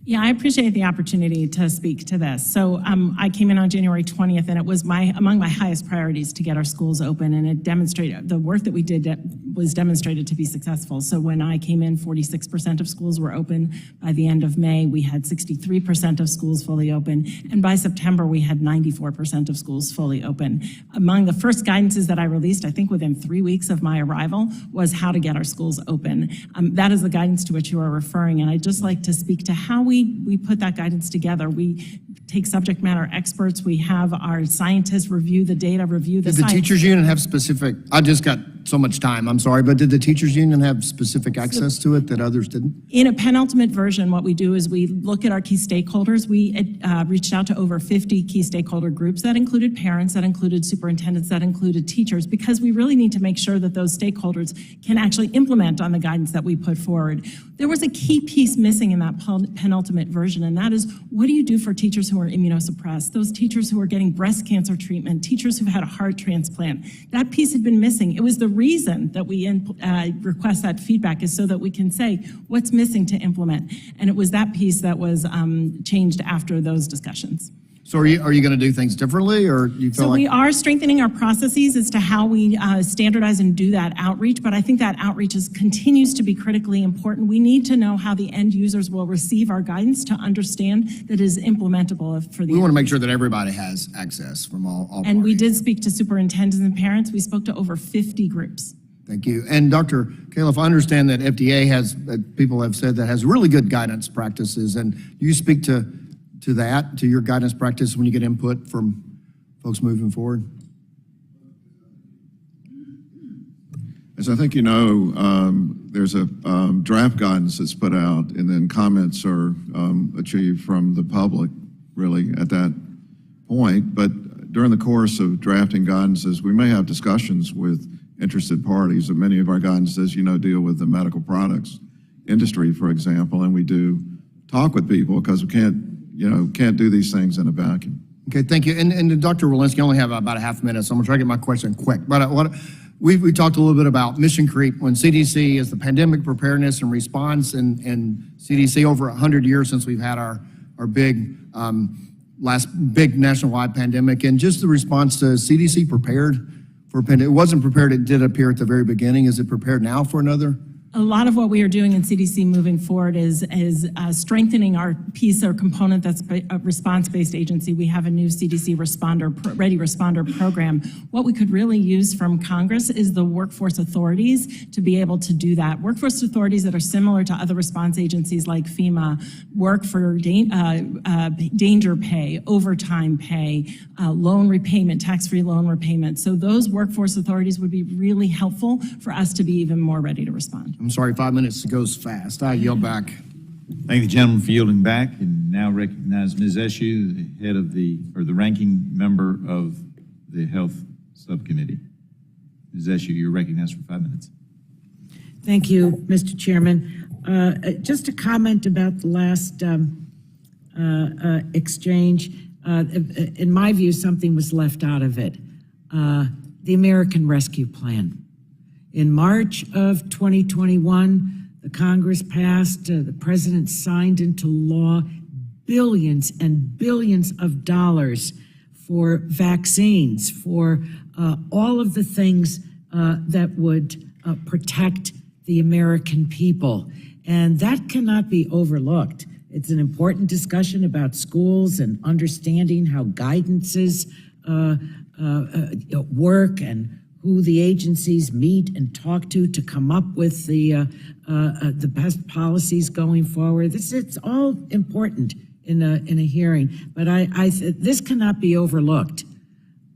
Yeah, I appreciate the opportunity to speak to this. So I came in on January 20th, and it was among my highest priorities to get our schools open, and it demonstrated, the work that we did was demonstrated to be successful. So when I came in, 46% of schools were open. By the end of May, we had 63% of schools fully open, and by September, we had 94% of schools fully open. Among the first guidances that I released, I think within 3 weeks of my arrival, was how to get our schools open. That is the guidance to which you are referring, and I'd just like to speak to how we put that guidance together. We take subject matter experts. We have our scientists review the data, review the science. Did the teachers union have specific, I just got so much time, I'm sorry, but did the teachers union have specific access to it that others didn't? In a penultimate version, what we do is we look at our key stakeholders. We reached out to over 50 key stakeholder groups. That included parents, that included superintendents, that included teachers, because we really need to make sure that those stakeholders can actually implement on the guidance that we put forward. There was a key piece missing in that penultimate version, and that is, what do you do for teachers who are immunosuppressed, those teachers who are getting breast cancer treatment, teachers who've had a heart transplant? That piece had been missing. It was the reason that we request that feedback, is so that we can say what's missing to implement. And it was that piece that was changed after those discussions. So are you going to do things differently, or you feel like? So we are strengthening our processes as to how we standardize and do that outreach, but I think that outreach continues to be critically important. We need to know how the end users will receive our guidance to understand that it is implementable for the. We want to make sure that everybody has access from all And we parties. did speak to superintendents and parents. We spoke to over 50 groups. Thank you. And Dr. Califf, I understand that FDA has, people have said that has really good guidance practices. And you speak to that, to your guidance practice when you get input from folks moving forward? As I think you know, there's a draft guidance that's put out, and then comments are achieved from the public, really, at that point. But during the course of drafting guidances, we may have discussions with interested parties. And many of our guidances, you know, deal with the medical products industry, for example, and we do talk with people because we can't do these things in a vacuum. Okay, thank you. And Dr. Walensky, I only have about a half minute, so I'm gonna try to get my question quick. But we talked a little bit about mission creep when CDC is the pandemic preparedness and response, and CDC over 100 years since we've had our big last big nationwide pandemic, and just the response to CDC prepared for a pandemic. It wasn't prepared, it did appear at the very beginning. Is it prepared now for another? A lot of what we are doing in CDC moving forward is strengthening our piece or component that's a response-based agency. We have a new CDC Ready Responder program. What we could really use from Congress is the workforce authorities to be able to do that. Workforce authorities that are similar to other response agencies like FEMA, work for danger pay, overtime pay, loan repayment, tax-free loan repayment. So those workforce authorities would be really helpful for us to be even more ready to respond. I'm sorry, 5 minutes goes fast. I yield back. Thank the gentleman for yielding back, and now recognize Ms. Eshu, the head of the ranking member of the Health Subcommittee. Ms. Eshu, you're recognized for 5 minutes. Thank you, Mr. Chairman. Just a comment about the last exchange. In my view, something was left out of it. The American Rescue Plan. In March of 2021, the Congress passed, the president signed into law billions and billions of dollars for vaccines, for all of the things that would protect the American people. And that cannot be overlooked. It's an important discussion about schools and understanding how guidances work and who the agencies meet and talk to come up with the best policies going forward. It's all important in a hearing, but this cannot be overlooked.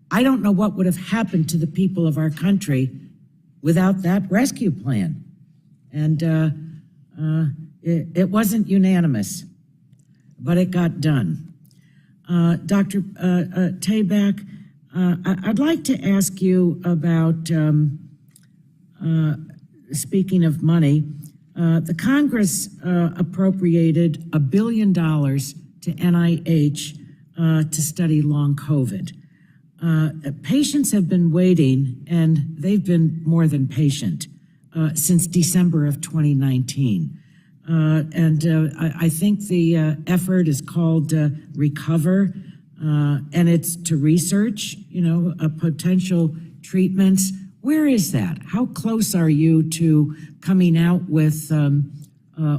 I don't know what would have happened to the people of our country without that rescue plan. And it wasn't unanimous, but it got done. Dr. Tabak, I'd like to ask you about, speaking of money, the Congress appropriated $1 billion to NIH to study long COVID. Patients have been waiting, and they've been more than patient since December of 2019. I think the effort is called Recover, and it's to research, potential treatments. Where is that? How close are you to coming out with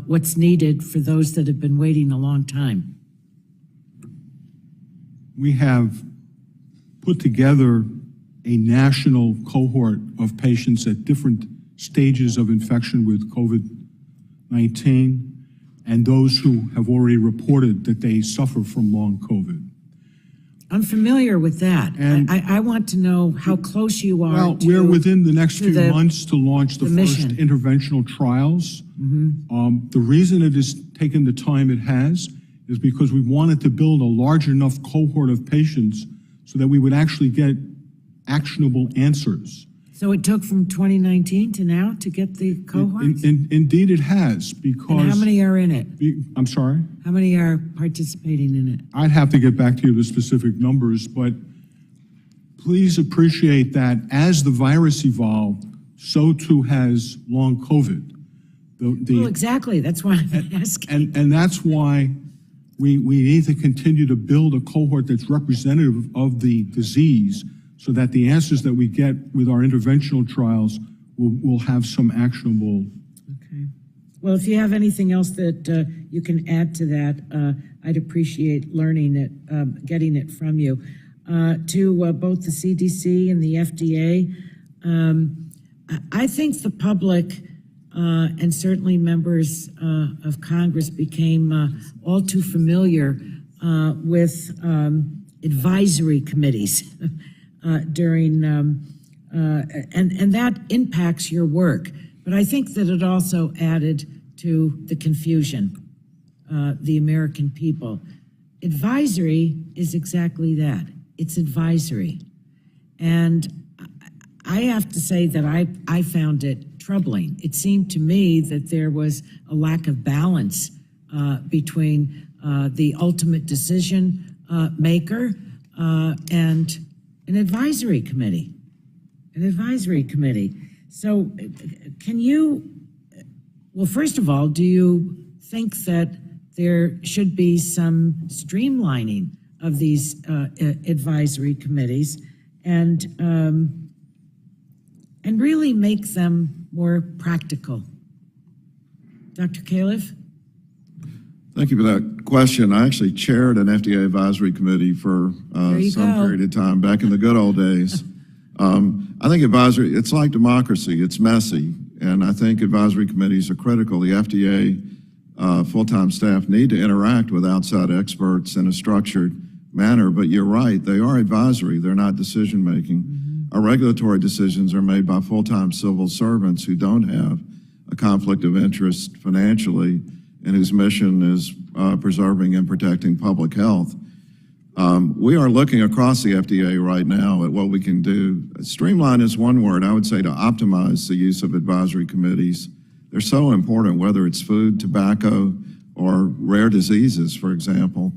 what's needed for those that have been waiting a long time? We have put together a national cohort of patients at different stages of infection with COVID-19 and those who have already reported that they suffer from long COVID. I'm familiar with that. And I want to know how close you are. Well, we're within the next few months to launch the first interventional trials. The reason it has taken the time it has is because we wanted to build a large enough cohort of patients so that we would actually get actionable answers. So it took from 2019 to now to get the cohorts? Indeed it has, because... And how many are in it? I'm sorry? How many are participating in it? I'd have to get back to you with specific numbers, but please appreciate that as the virus evolved, so too has long COVID. Well, exactly. That's why I'm asking. And that's why we need to continue to build a cohort that's representative of the disease, so that the answers that we get with our interventional trials will have some actionable. Okay. Well, if you have anything else that you can add to that, I'd appreciate learning it, getting it from you. To both the CDC and the FDA, I think the public and certainly members of Congress became all too familiar with advisory committees during, and that impacts your work. But I think that it also added to the confusion, the American people. Advisory is exactly that. It's advisory. And I have to say that I found it troubling. It seemed to me that there was a lack of balance between the ultimate decision maker and an advisory committee. So can you, well, first of all, do you think that there should be some streamlining of these advisory committees and really make them more practical? Dr. Califf? Thank you for that question. I actually chaired an FDA advisory committee for some period of time back in the good old days. I think advisory, it's like democracy, it's messy, and I think advisory committees are critical. The FDA full-time staff need to interact with outside experts in a structured manner, but you're right, they are advisory, they're not decision-making. Mm-hmm. Our regulatory decisions are made by full-time civil servants who don't have a conflict of interest financially and whose mission is preserving and protecting public health. We are looking across the FDA right now at what we can do. Streamline is one word. I would say to optimize the use of advisory committees. They're so important, whether it's food, tobacco, or rare diseases, for example.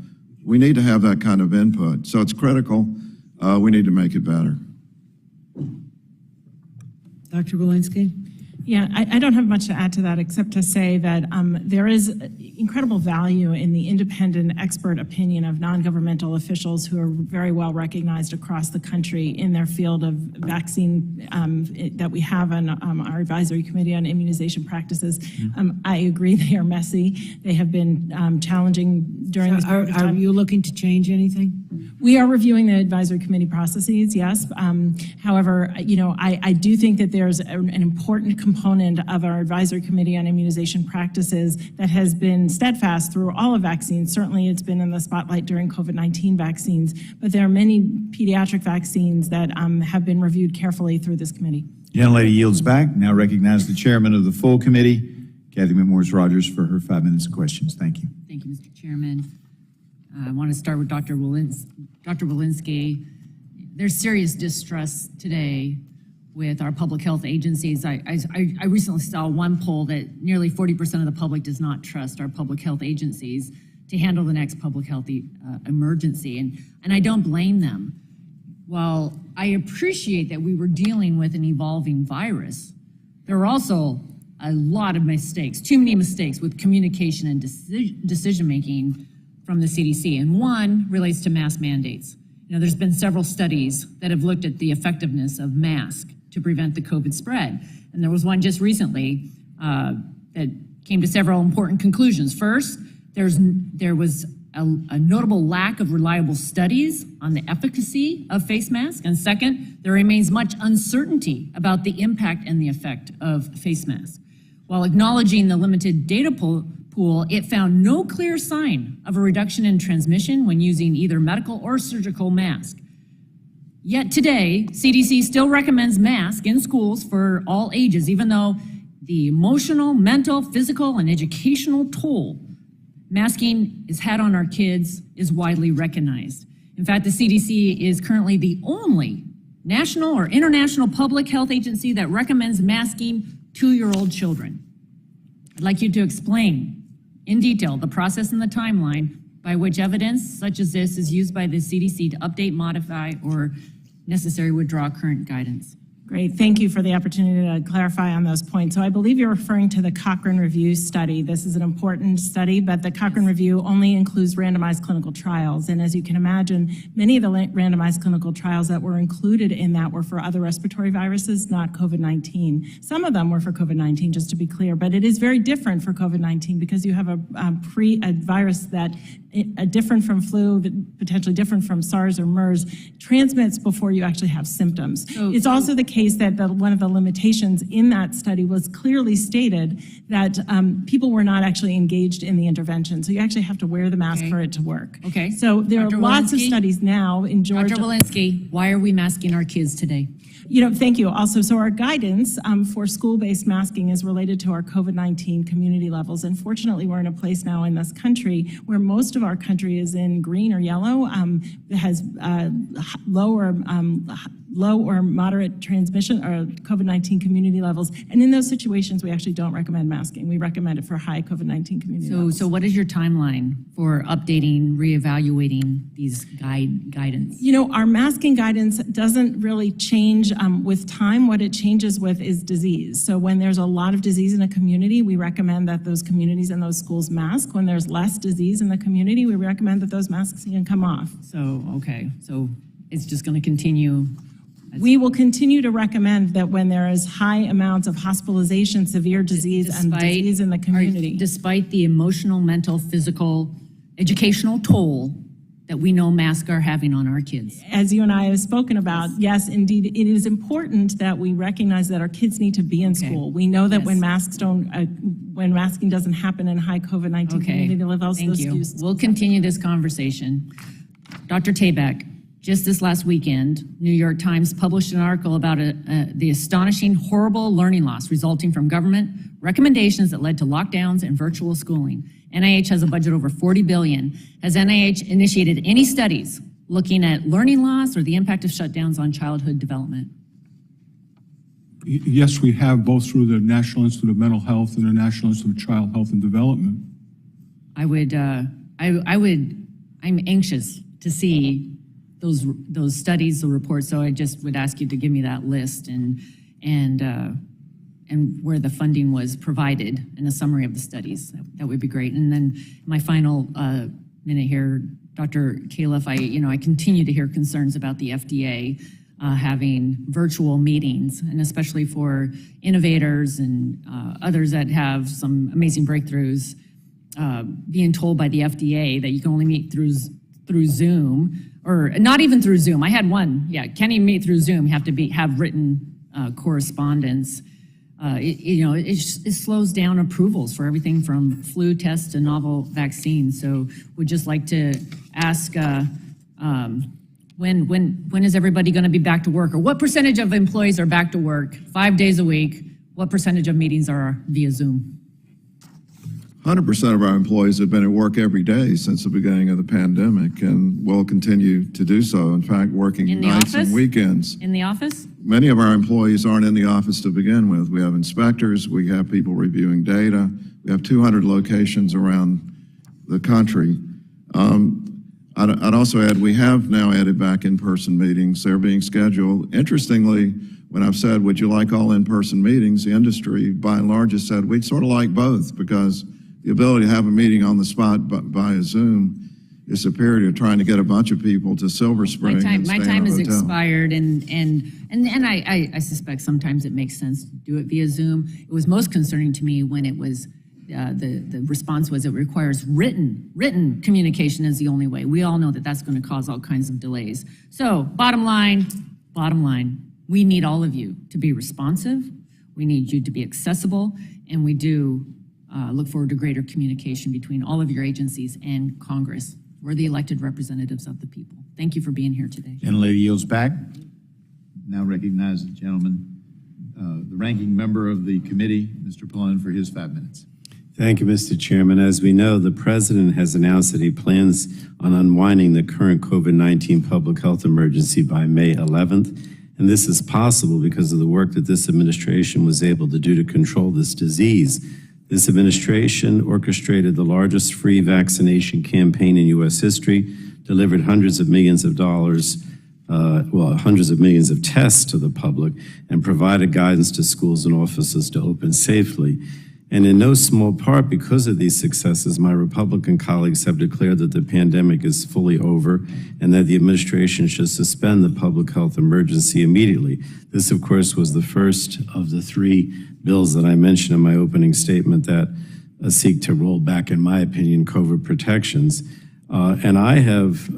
We need to have that kind of input. So it's critical. We need to make it better. Dr. Walensky? Yeah, I don't have much to add to that except to say that there is incredible value in the independent expert opinion of non-governmental officials who are very well recognized across the country in their field of vaccine that we have on our advisory committee on immunization practices. I agree they are messy. They have been challenging during this period of time. Are you looking to change anything? We are reviewing the advisory committee processes, yes. However, I do think that there's an important component of our advisory committee on immunization practices that has been steadfast through all of vaccines. Certainly it's been in the spotlight during COVID-19 vaccines, but there are many pediatric vaccines that have been reviewed carefully through this committee. Gentlelady yields back. Now recognize the chairman of the full committee, Kathy McMorris-Rogers, for her 5 minutes of questions. Thank you. Thank you, Mr. Chairman. I want to start with Dr. Walensky. There's serious distrust today with our public health agencies. I recently saw one poll that nearly 40% of the public does not trust our public health agencies to handle the next public health emergency, and I don't blame them. While I appreciate that we were dealing with an evolving virus, there are also a lot of mistakes, too many mistakes with communication and decision-making from the CDC, and one relates to mask mandates. There's been several studies that have looked at the effectiveness of masks to prevent the COVID spread, and there was one just recently that came to several important conclusions. First, there was a notable lack of reliable studies on the efficacy of face masks, and second, there remains much uncertainty about the impact and the effect of face masks. While acknowledging the limited data pool, it found no clear sign of a reduction in transmission when using either medical or surgical mask. Yet today, CDC still recommends masks in schools for all ages, even though the emotional, mental, physical, and educational toll masking is had on our kids is widely recognized. In fact, the CDC is currently the only national or international public health agency that recommends masking 2-year-old children. I'd like you to explain in detail the process and the timeline by which evidence such as this is used by the CDC to update, modify, or necessary withdraw current guidance. Great, thank you for the opportunity to clarify on those points. So I believe you're referring to the Cochrane Review study. This is an important study, but the Cochrane Review only includes randomized clinical trials. And as you can imagine, many of the randomized clinical trials that were included in that were for other respiratory viruses, not COVID-19. Some of them were for COVID-19, just to be clear, but it is very different for COVID-19 because you have a virus that different from flu, potentially different from SARS or MERS, transmits before you actually have symptoms. It's also the case that one of the limitations in that study was clearly stated that people were not actually engaged in the intervention. So you actually have to wear the mask for it to work. Okay. So there Dr. are lots of Walensky? studies now in Georgia. Dr. Walensky, why are we masking our kids today? Thank you. Also, so our guidance for school-based masking is related to our COVID-19 community levels. And fortunately, we're in a place now in this country where most of our country is in green or yellow, has low or moderate transmission or COVID-19 community levels. And in those situations, we actually don't recommend masking. We recommend it for high COVID-19 community levels. So what is your timeline for updating, reevaluating these guidance? Our masking guidance doesn't really change with time. What it changes with is disease. So when there's a lot of disease in a community, we recommend that those communities and those schools mask. When there's less disease in the community, we recommend that those masks can come off. So, okay, so it's just going to continue. We will continue to recommend that when there is high amounts of hospitalization, severe disease, and disease in the community. Despite the emotional, mental, physical, educational toll that we know masks are having on our kids. As you and I have spoken about, yes, indeed, it is important that we recognize that our kids need to be in school. We know that when masking doesn't happen in high COVID-19 community levels, thank you. We'll continue this conversation. Dr. Tabak, just this last weekend, New York Times published an article about the astonishing, horrible learning loss resulting from government recommendations that led to lockdowns and virtual schooling. NIH has a budget over $40 billion. Has NIH initiated any studies looking at learning loss or the impact of shutdowns on childhood development? Yes, we have, both through the National Institute of Mental Health and the National Institute of Child Health and Development. I'm anxious to see those studies, the reports. So I just would ask you to give me that list and where the funding was provided and a summary of the studies. That would be great. And then my final minute here, Dr. Califf, I continue to hear concerns about the FDA having virtual meetings, and especially for innovators and others that have some amazing breakthroughs, being told by the FDA that you can only meet through Zoom, or not even through Zoom. I had one, can't even meet through Zoom. You have to have written correspondence. It slows down approvals for everything from flu tests to novel vaccines. So would just like to ask, when is everybody going to be back to work? Or what percentage of employees are back to work 5 days a week? What percentage of meetings are via Zoom? 100% of our employees have been at work every day since the beginning of the pandemic and will continue to do so. In fact, working nights and weekends. In the office? Many of our employees aren't in the office to begin with. We have inspectors, we have people reviewing data. We have 200 locations around the country. I'd also add, we have now added back in-person meetings. They're being scheduled. Interestingly, when I've said, would you like all in-person meetings, the industry by and large has said, we'd sort of like both, because the ability to have a meeting on the spot via Zoom is superior to trying to get a bunch of people to Silver Spring. My time is expired, and I suspect sometimes it makes sense to do it via Zoom. It was most concerning to me when it was the response was it requires written communication is the only way. We all know that that's going to cause all kinds of delays. So bottom line, we need all of you to be responsive. We need you to be accessible, and we do look forward to greater communication between all of your agencies and Congress. We're the elected representatives of the people. Thank you for being here today. Gentlelady yields back. Now recognize the gentleman, the ranking member of the committee, Mr. Pallone, for his 5 minutes. Thank you, Mr. Chairman. As we know, the President has announced that he plans on unwinding the current COVID-19 public health emergency by May 11th. And this is possible because of the work that this administration was able to do to control this disease. This administration orchestrated the largest free vaccination campaign in U.S. history, delivered hundreds of millions of dollars, hundreds of millions of tests to the public, and provided guidance to schools and offices to open safely. And in no small part because of these successes, my Republican colleagues have declared that the pandemic is fully over and that the administration should suspend the public health emergency immediately. This, of course, was the first of the 3 bills that I mentioned in my opening statement that seek to roll back, in my opinion, COVID protections. And I have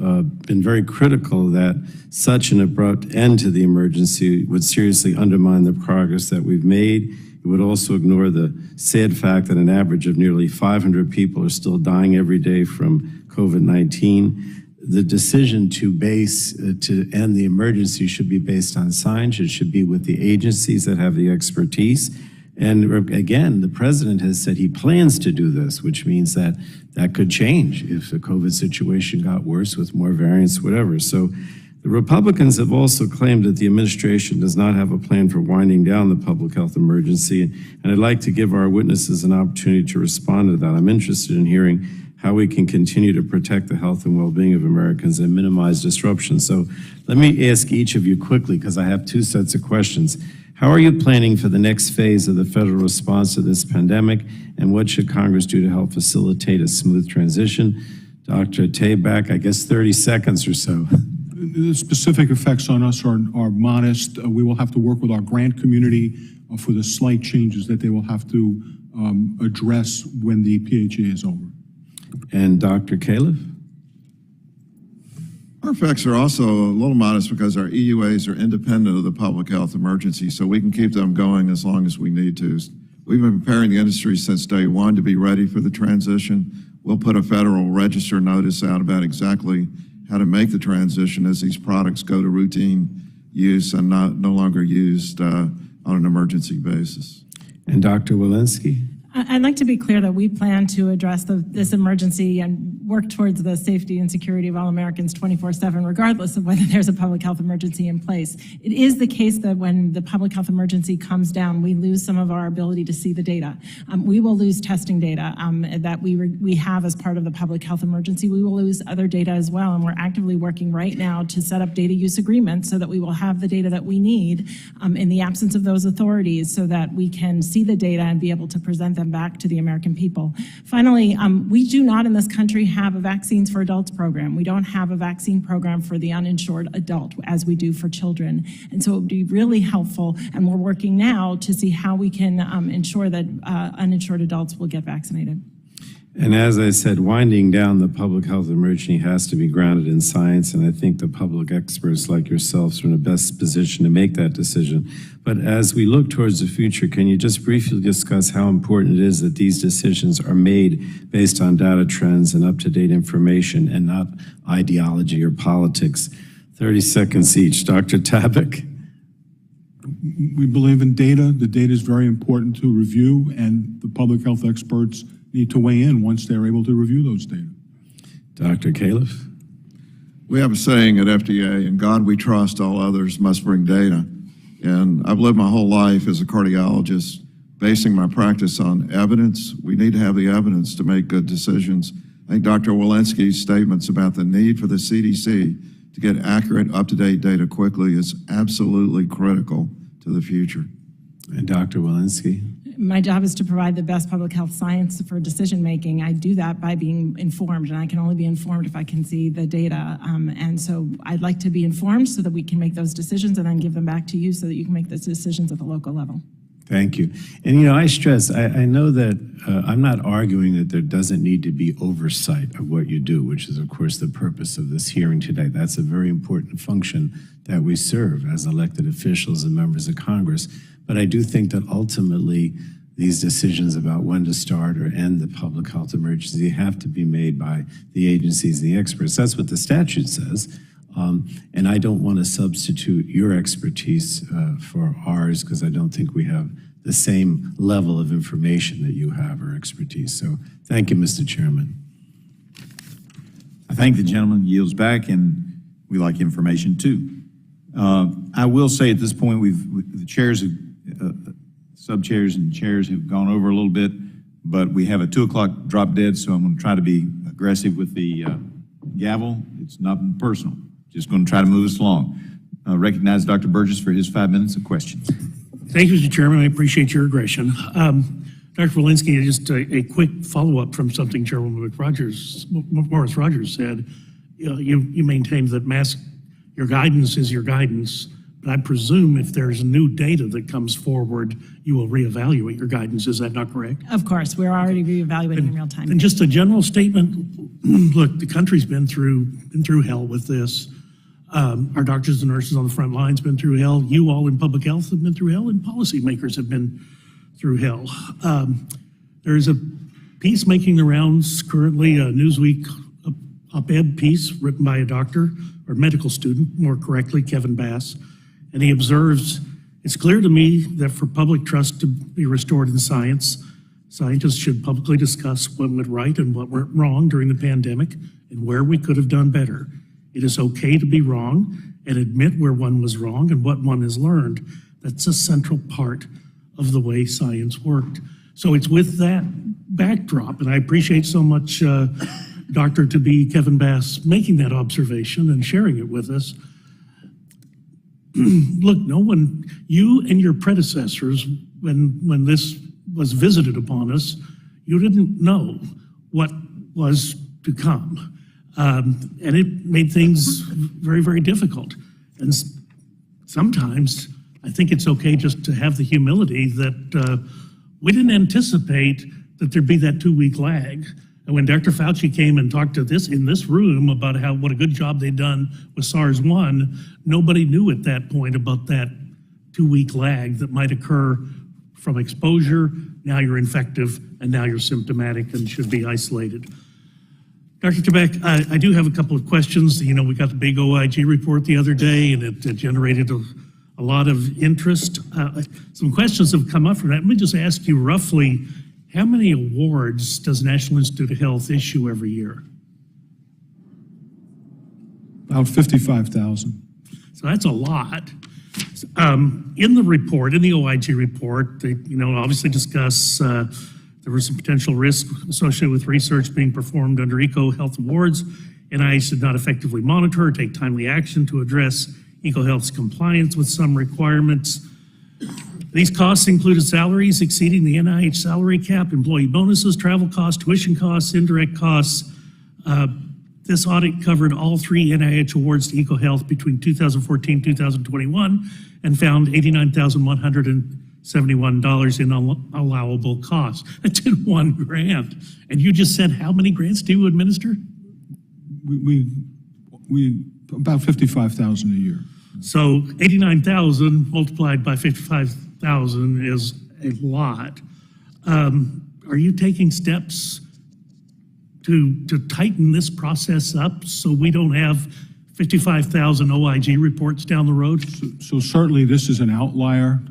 been very critical that such an abrupt end to the emergency would seriously undermine the progress that we've made. It would also ignore the sad fact that an average of nearly 500 people are still dying every day from COVID-19. The decision to end the emergency should be based on science. It should be with the agencies that have the expertise. And again, the president has said he plans to do this, which means that that could change if the COVID situation got worse with more variants, whatever. So the Republicans have also claimed that the administration does not have a plan for winding down the public health emergency. And I'd like to give our witnesses an opportunity to respond to that. I'm interested in hearing how we can continue to protect the health and well-being of Americans and minimize disruption. So let me ask each of you quickly, because I have two sets of questions. How are you planning for the next phase of the federal response to this pandemic, and what should Congress do to help facilitate a smooth transition? Dr. Tabak, I guess 30 seconds or so. The specific effects on us are modest. We will have to work with our grant community for the slight changes that they will have to address when the PHA is over. And Dr. Califf? Our effects are also a little modest because our EUAs are independent of the public health emergency, so we can keep them going as long as we need to. We've been preparing the industry since day one to be ready for the transition. We'll put a Federal Register notice out about exactly how to make the transition as these products go to routine use and no longer used on an emergency basis. And Dr. Walensky? I'd like to be clear that we plan to address this emergency and work towards the safety and security of all Americans 24/7, regardless of whether there's a public health emergency in place. It is the case that when the public health emergency comes down, we lose some of our ability to see the data. We will lose testing data that we have as part of the public health emergency. We will lose other data as well, and we're actively working right now to set up data use agreements so that we will have the data that we need in the absence of those authorities, so that we can see the data and be able to present them back to the American people. Finally, we do not in this country have a vaccines for adults program. We don't have a vaccine program for the uninsured adult as we do for children. And so it would be really helpful, and we're working now to see how we can ensure that uninsured adults will get vaccinated. And as I said, winding down the public health emergency has to be grounded in science, and I think the public experts like yourselves are in the best position to make that decision. But as we look towards the future, can you just briefly discuss how important it is that these decisions are made based on data trends and up-to-date information and not ideology or politics? 30 seconds each. Dr. Tabak? We believe in data. The data is very important to review, and the public health experts need to weigh in once they're able to review those data. Dr. Califf? We have a saying at FDA, "In God we trust, all others must bring data." And I've lived my whole life as a cardiologist, basing my practice on evidence. We need to have the evidence to make good decisions. I think Dr. Walensky's statements about the need for the CDC to get accurate, up-to-date data quickly is absolutely critical to the future. And Dr. Walensky? My job is to provide the best public health science for decision-making. I do that by being informed, and I can only be informed if I can see the data. And so I'd like to be informed so that we can make those decisions and then give them back to you so that you can make those decisions at the local level. Thank you. And, you know, I stress, I know that I'm not arguing that there doesn't need to be oversight of what you do, which is, of course, the purpose of this hearing today. That's a very important function that we serve as elected officials and members of Congress. But I do think that ultimately these decisions about when to start or end the public health emergency have to be made by the agencies and the experts. That's what the statute says. And I don't want to substitute your expertise for ours, because I don't think we have the same level of information that you have or expertise. So thank you, Mr. Chairman. I thank the gentleman, yields back, and we like information too. I will say at this point, the chairs, sub-chairs and chairs have gone over a little bit, but we have a 2 o'clock drop dead, so I'm going to try to be aggressive with the gavel. It's nothing personal. Just going to try to move us along. Recognize Dr. Burgess for his 5 minutes of questions. Thank you, Mr. Chairman. I appreciate your aggression. Dr. Walensky, just a quick follow-up from something Chairwoman Morris Rogers said. You maintained that your guidance is your guidance, But I presume if there's new data that comes forward, you will reevaluate your guidance. Is that not correct? Of course, we're already reevaluating in real time. And just a general statement, look, the country's been through hell with this. Our doctors and nurses on the front lines been through hell. You all in public health have been through hell, and policymakers have been through hell. There's a piece making the rounds currently, a Newsweek op-ed piece written by a doctor, or medical student, more correctly, Kevin Bass, and he observes, "It's clear to me that for public trust to be restored in science, scientists should publicly discuss what went right and what went wrong during the pandemic and where we could have done better. It is okay to be wrong and admit where one was wrong and what one has learned. That's a central part of the way science worked." So it's with that backdrop, and I appreciate so much Dr. to be Kevin Bass making that observation and sharing it with us. Look, no one, you and your predecessors, when this was visited upon us, you didn't know what was to come. And it made things very, very difficult. And sometimes I think it's okay just to have the humility that we didn't anticipate that there'd be that 2-week lag. And when Dr. Fauci came and talked to this in this room about what a good job they'd done with SARS-1, nobody knew at that point about that 2-week lag that might occur from exposure. Now you're infective, and now you're symptomatic and should be isolated. Dr. Trebek, I do have a couple of questions. You know, we got the big OIG report the other day, and it generated a lot of interest. Some questions have come up from that. Let me just ask you roughly, how many awards does National Institute of Health issue every year? About 55,000. So that's a lot. In the report, in the OIG report, they, obviously discuss there were some potential risks associated with research being performed under EcoHealth Awards. NIH did not effectively monitor or take timely action to address EcoHealth's compliance with some requirements. These costs included salaries exceeding the NIH salary cap, employee bonuses, travel costs, tuition costs, indirect costs. This audit covered all 3 NIH awards to EcoHealth between 2014 and 2021 and found $89,171 in allowable costs. That's in 1 grant. And you just said, how many grants do you administer? We about 55,000 a year. So 89,000 multiplied by 55,000 is a lot. Are you taking steps to tighten this process up so we don't have 55,000 OIG reports down the road? So certainly this is an outlier,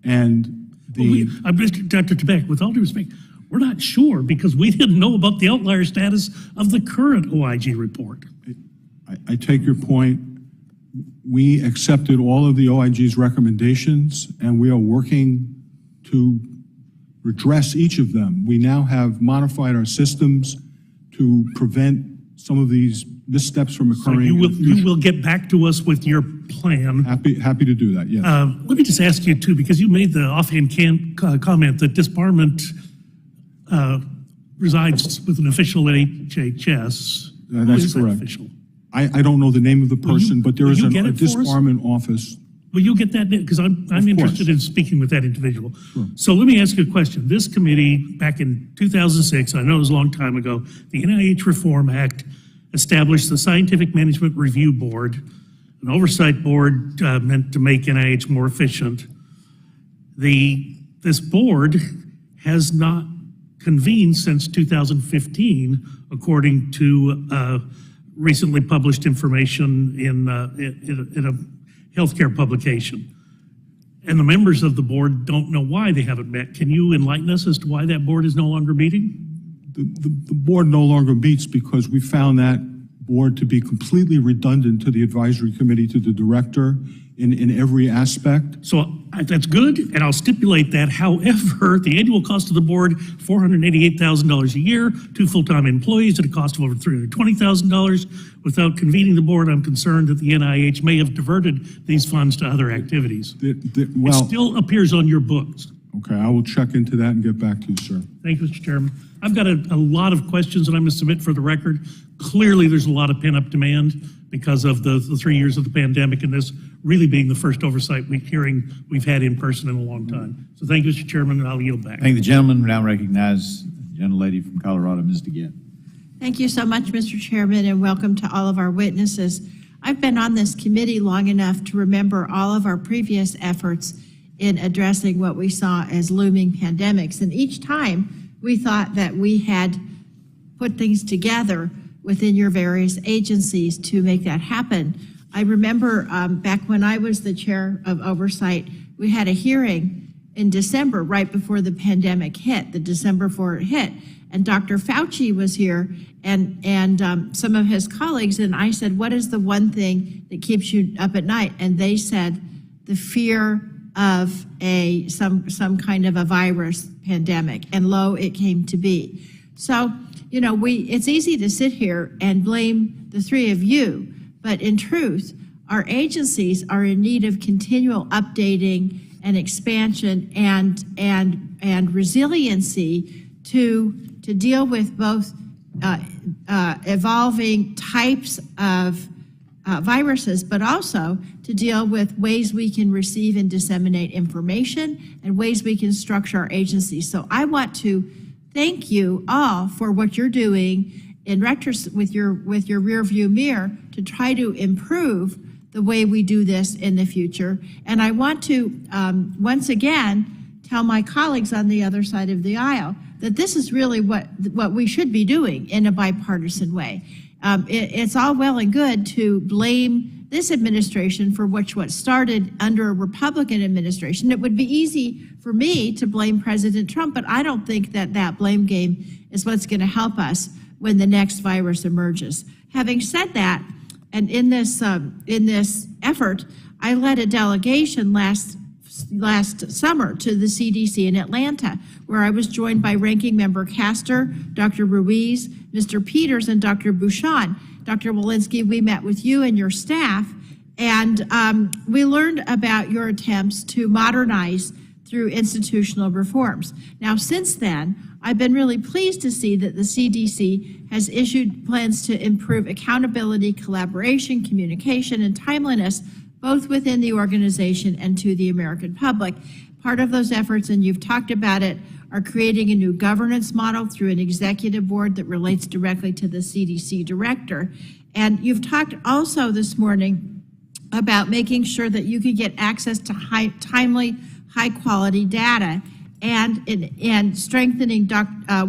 and Dr. Trebek, with all due respect, we're not sure because we didn't know about the outlier status of the current OIG report. I take your point. We accepted all of the OIG's recommendations, and we are working to redress each of them. We now have modified our systems to prevent some of these missteps from occurring. So you will get back to us with your plan. Happy to do that, yes. Let me just ask you too, because you made the offhand comment that disbarment resides with an official at HHS. That's correct. Official? I don't know the name of the person, but there is a disbarment office. Will you get that? Because I'm interested in speaking with that individual. Sure. So let me ask you a question. This committee, back in 2006, I know it was a long time ago, the NIH Reform Act established the Scientific Management Review Board, an oversight board meant to make NIH more efficient. This board has not convened since 2015, according to recently published information in a healthcare publication. And the members of the board don't know why they haven't met. Can you enlighten us as to why that board is no longer meeting? The board no longer meets because we found that board to be completely redundant to the advisory committee, to the director in every aspect. So that's good, and I'll stipulate that. However, the annual cost of the board, $488,000 a year, 2 full-time employees at a cost of over $320,000. Without convening the board, I'm concerned that the NIH may have diverted these funds to other activities. It still appears on your books. Okay, I will check into that and get back to you, sir. Thank you, Mr. Chairman. I've got a lot of questions that I'm going to submit for the record. Clearly, there's a lot of pent-up demand because of the 3 years of the pandemic and this really being the first oversight hearing we've had in person in a long time. So thank you, Mr. Chairman, and I'll yield back. Thank the gentleman. Now recognize the gentlelady from Colorado, Ms. DeGette. Thank you so much, Mr. Chairman, and welcome to all of our witnesses. I've been on this committee long enough to remember all of our previous efforts in addressing what we saw as looming pandemics. And each time we thought that we had put things together within your various agencies to make that happen. I remember back when I was the chair of Oversight, we had a hearing in December, right before the pandemic hit, the December before it hit. And Dr. Fauci was here and some of his colleagues, and I said, what is the one thing that keeps you up at night? And they said, the fear of some kind of a virus pandemic, and lo, it came to be. So, you know, it's easy to sit here and blame the three of you, but in truth, our agencies are in need of continual updating and expansion and resiliency to deal with both evolving types of viruses, but also to deal with ways we can receive and disseminate information and ways we can structure our agencies. So I want to thank you all for what you're doing in with your rear view mirror to try to improve the way we do this in the future. And I want to once again tell my colleagues on the other side of the aisle that this is really what we should be doing in a bipartisan way. It's all well and good to blame this administration for what started under a Republican administration. It would be easy for me to blame President Trump, but I don't think that blame game is what's going to help us when the next virus emerges. Having said that, and in this effort, I led a delegation last summer to the CDC in Atlanta, where I was joined by Ranking Member Castor, Dr. Ruiz, Mr. Peters, and Dr. Bouchon. Dr. Walensky, we met with you and your staff, and we learned about your attempts to modernize through institutional reforms. Now, since then, I've been really pleased to see that the CDC has issued plans to improve accountability, collaboration, communication, and timeliness, both within the organization and to the American public. Part of those efforts, and you've talked about it, are creating a new governance model through an executive board that relates directly to the CDC director. And you've talked also this morning about making sure that you can get access to timely, high-quality data and strengthening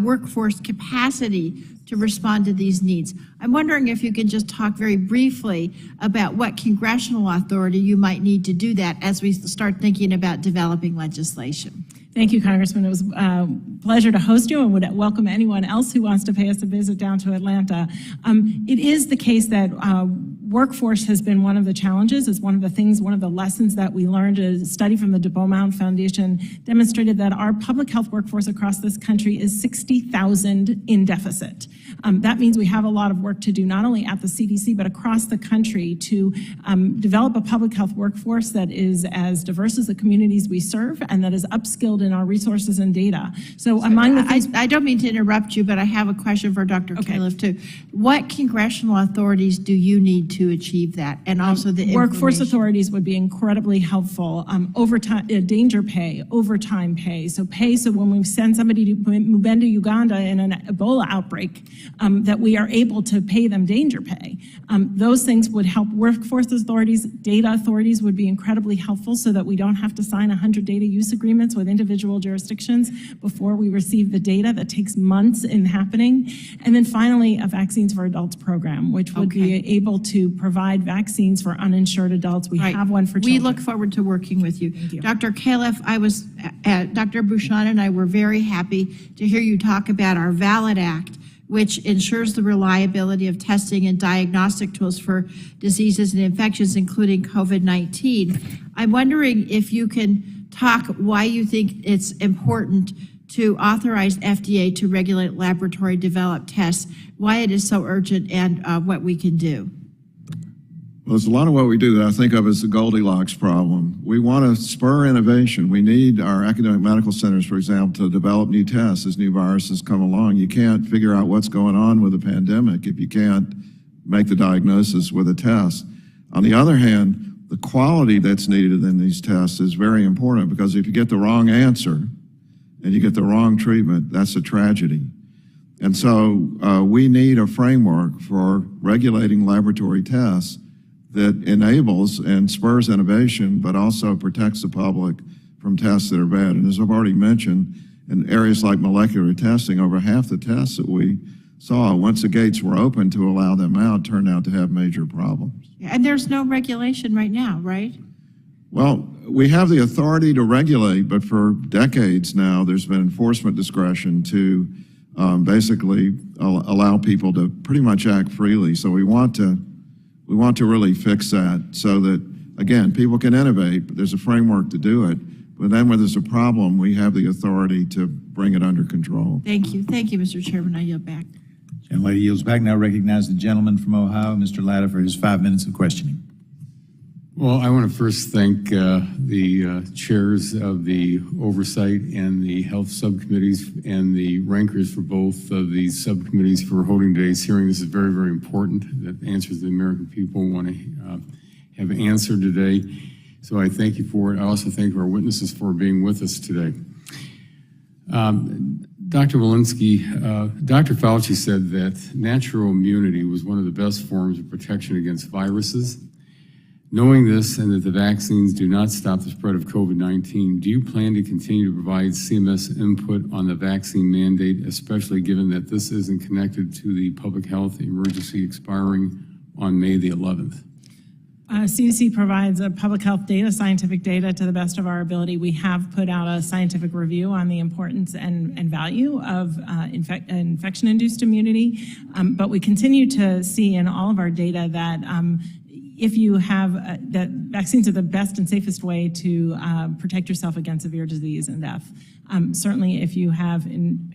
workforce capacity to respond to these needs. I'm wondering if you can just talk very briefly about what congressional authority you might need to do that as we start thinking about developing legislation. Thank you, Congressman. It was a pleasure to host you and would welcome anyone else who wants to pay us a visit down to Atlanta. It is the case that workforce has been one of the challenges. It's one of the lessons that we learned. A study from the de Beaumont Foundation demonstrated that our public health workforce across this country is 60,000 in deficit. That means we have a lot of work to do, not only at the CDC, but across the country to develop a public health workforce that is as diverse as the communities we serve and that is upskilled in our resources and data. So among the things— I don't mean to interrupt you, but I have a question for Dr. Califf too. What congressional authorities do you need to achieve that? And also the workforce authorities would be incredibly helpful. Overtime, danger pay, overtime pay. So when we send somebody to Mubende, Uganda in an Ebola outbreak, that we are able to pay them danger pay. Those things would help workforce authorities. Data authorities would be incredibly helpful so that we don't have to sign 100 data use agreements with individual jurisdictions before we receive the data. That takes months in happening. And then finally, a Vaccines for Adults program, which would be able to provide vaccines for uninsured adults. We have one for children. We look forward to working with you. Thank you. Dr. Califf, Dr. Bouchon and I were very happy to hear you talk about our VALID Act, which ensures the reliability of testing and diagnostic tools for diseases and infections, including COVID-19. I'm wondering if you can talk why you think it's important to authorize FDA to regulate laboratory-developed tests, why it is so urgent, and what we can do. Well, there's a lot of what we do that I think of as the Goldilocks problem. We want to spur innovation. We need our academic medical centers, for example, to develop new tests as new viruses come along. You can't figure out what's going on with the pandemic if you can't make the diagnosis with a test. On the other hand, the quality that's needed in these tests is very important, because if you get the wrong answer and you get the wrong treatment, that's a tragedy. And so we need a framework for regulating laboratory tests that enables and spurs innovation, but also protects the public from tests that are bad. And as I've already mentioned, in areas like molecular testing, over half the tests that we saw, once the gates were open to allow them out, turned out to have major problems. And there's no regulation right now, right? Well, we have the authority to regulate, but for decades now, there's been enforcement discretion to basically allow people to pretty much act freely. So we want to really fix that so that, again, people can innovate, but there's a framework to do it. But then when there's a problem, we have the authority to bring it under control. Thank you. Thank you, Mr. Chairman. I yield back. Gentlelady yields back. Now recognize the gentleman from Ohio, Mr. Latta, for his 5 minutes of questioning. Well, I want to first thank the chairs of the Oversight and the Health Subcommittees and the rankers for both of these subcommittees for holding today's hearing. This is very, very important. That answers the American people want to have answered today. So I thank you for it. I also thank our witnesses for being with us today. Dr. Walensky, Dr. Fauci said that natural immunity was one of the best forms of protection against viruses. Knowing this and that the vaccines do not stop the spread of COVID-19, do you plan to continue to provide CMS input on the vaccine mandate, especially given that this isn't connected to the public health emergency expiring on May the 11th? CDC provides a public health data, scientific data, to the best of our ability. We have put out a scientific review on the importance and value of infection-induced immunity, but we continue to see in all of our data that if you have, that vaccines are the best and safest way to protect yourself against severe disease and death. Certainly if you have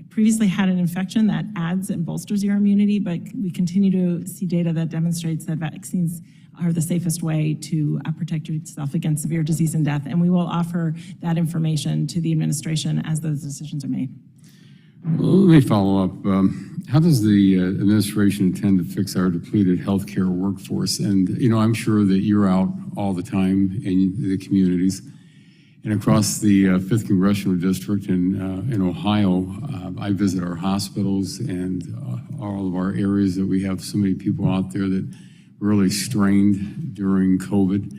previously had an infection, that adds and bolsters your immunity, but we continue to see data that demonstrates that vaccines are the safest way to protect yourself against severe disease and death. And we will offer that information to the administration as those decisions are made. Well, let me follow up. How does the administration intend to fix our depleted healthcare workforce? And, you know, I'm sure that you're out all the time in the communities. And across the 5th Congressional District in Ohio, I visit our hospitals and all of our areas that we have so many people out there that really strained during COVID,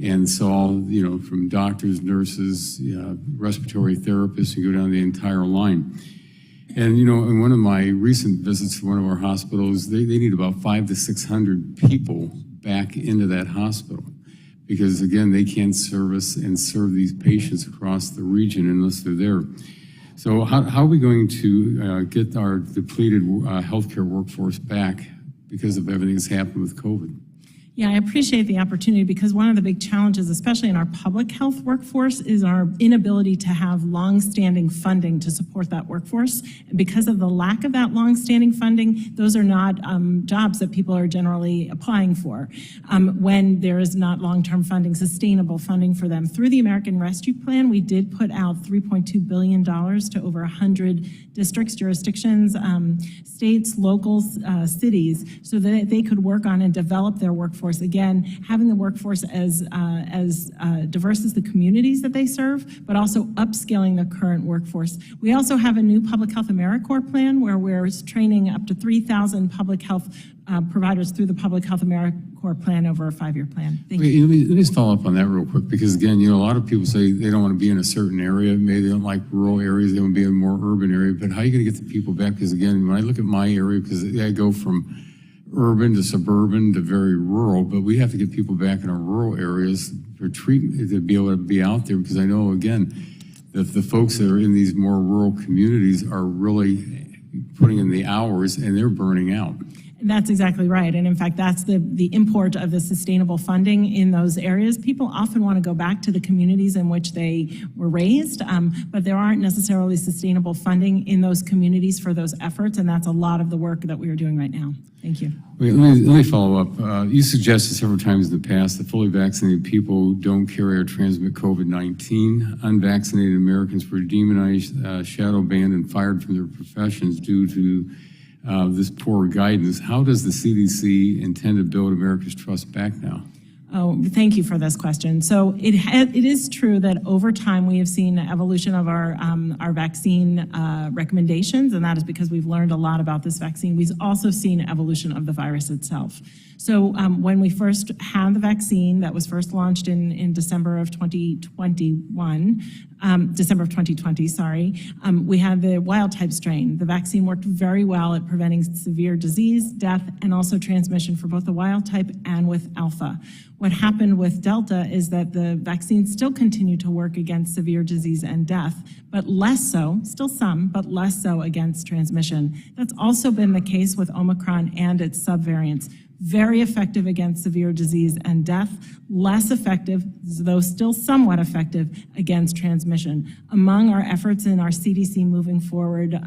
and saw, you know, from doctors, nurses, respiratory therapists, you go down the entire line. And, you know, in one of my recent visits to one of our hospitals, they need about 500 to 600 people back into that hospital, because again, they can't service and serve these patients across the region unless they're there. So how are we going to get our depleted healthcare workforce back because of everything that's happened with COVID? Yeah, I appreciate the opportunity, because one of the big challenges, especially in our public health workforce, is our inability to have long-standing funding to support that workforce. And because of the lack of that long-standing funding, those are not jobs that people are generally applying for. When there is not long-term funding, sustainable funding for them. Through the American Rescue Plan, we did put out $3.2 billion to over 100 districts, jurisdictions, states, locals, cities, so that they could work on and develop their workforce. Again, having the workforce as diverse as the communities that they serve, but also upskilling the current workforce. We also have a new Public Health AmeriCorps plan where we're training up to 3,000 public health providers through the Public Health AmeriCorps plan over a 5-year plan. Thank you. Let me just follow up on that real quick, because again, you know, a lot of people say they don't want to be in a certain area. Maybe they don't like rural areas. They want to be in a more urban area. But how are you going to get the people back? Because again, when I look at my area, because I go from urban to suburban to very rural, but we have to get people back in our rural areas for treatment to be able to be out there, because I know, again, that the folks that are in these more rural communities are really putting in the hours and they're burning out. That's exactly right. And in fact, that's the import of the sustainable funding in those areas. People often want to go back to the communities in which they were raised, but there aren't necessarily sustainable funding in those communities for those efforts, and that's a lot of the work that we are doing right now. Thank you. Wait, let me follow up. You suggested several times in the past that fully vaccinated people don't carry or transmit COVID-19. Unvaccinated Americans were demonized, shadow banned, and fired from their professions due to this poor guidance, how does the CDC intend to build America's trust back now? Oh, thank you for this question. So it is true that over time we have seen evolution of our vaccine recommendations, and that is because we've learned a lot about this vaccine. We've also seen evolution of the virus itself. So when we first had the vaccine that was first launched in December of 2021, December of 2020, sorry, we had the wild type strain. The vaccine worked very well at preventing severe disease, death, and also transmission for both the wild type and with alpha. What happened with Delta is that the vaccine still continued to work against severe disease and death, but less so, still some, but less so against transmission. That's also been the case with Omicron and its subvariants. Very effective against severe disease and death, less effective, though still somewhat effective, against transmission. Among our efforts in our CDC Moving Forward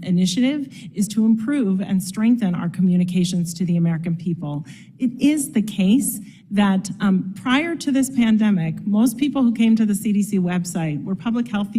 initiative is to improve and strengthen our communications to the American people. It is the case that prior to this pandemic, most people who came to the CDC website were public health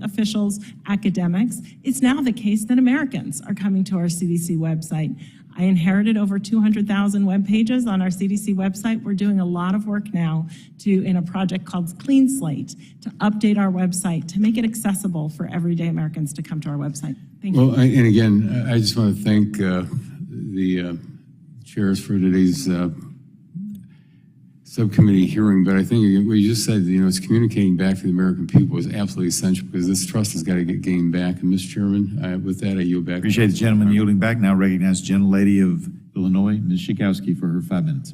officials, academics. It's now the case that Americans are coming to our CDC website. I inherited over 200,000 web pages on our CDC website. We're doing a lot of work now in a project called Clean Slate to update our website to make it accessible for everyday Americans to come to our website. Thank you. Well, and again, I just want to thank the chairs for today's subcommittee hearing, but I think what you just said, it's communicating back to the American people is absolutely essential because this trust has got to get gained back. And Mr. Chairman, with that, I yield back. Appreciate the gentleman yielding back. Now recognize the gentlelady of Illinois, Ms. Schikowsky, for her 5 minutes.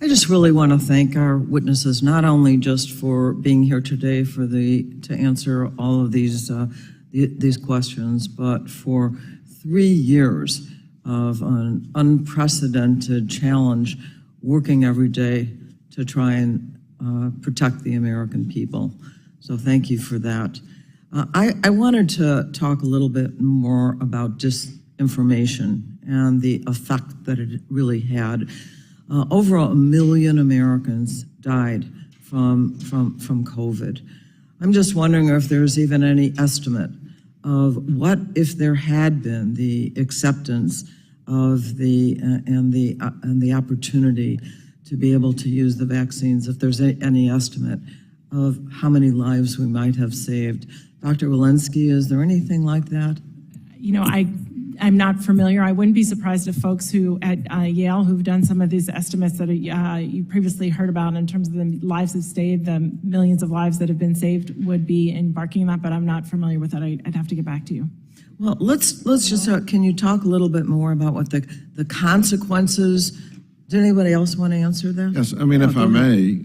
I just really want to thank our witnesses, not only just for being here today to answer all of these questions, but for 3 years of an unprecedented challenge, working every day to try and protect the American people. So thank you for that. I wanted to talk a little bit more about disinformation and the effect that it really had. Over 1 million Americans died from COVID. I'm just wondering if there's even any estimate of what if there had been the acceptance of the opportunity to be able to use the vaccines, if there's any estimate of how many lives we might have saved. Dr. Walensky, is there anything like that? I'm not familiar. I wouldn't be surprised if folks who at Yale who've done some of these estimates that you previously heard about in terms of the lives that saved, the millions of lives that have been saved, would be embarking on that, but I'm not familiar with that. I'd have to get back to you. Well, let's just, can you talk a little bit more about what the consequences, does anybody else want to answer that? Yes, I mean, if I may,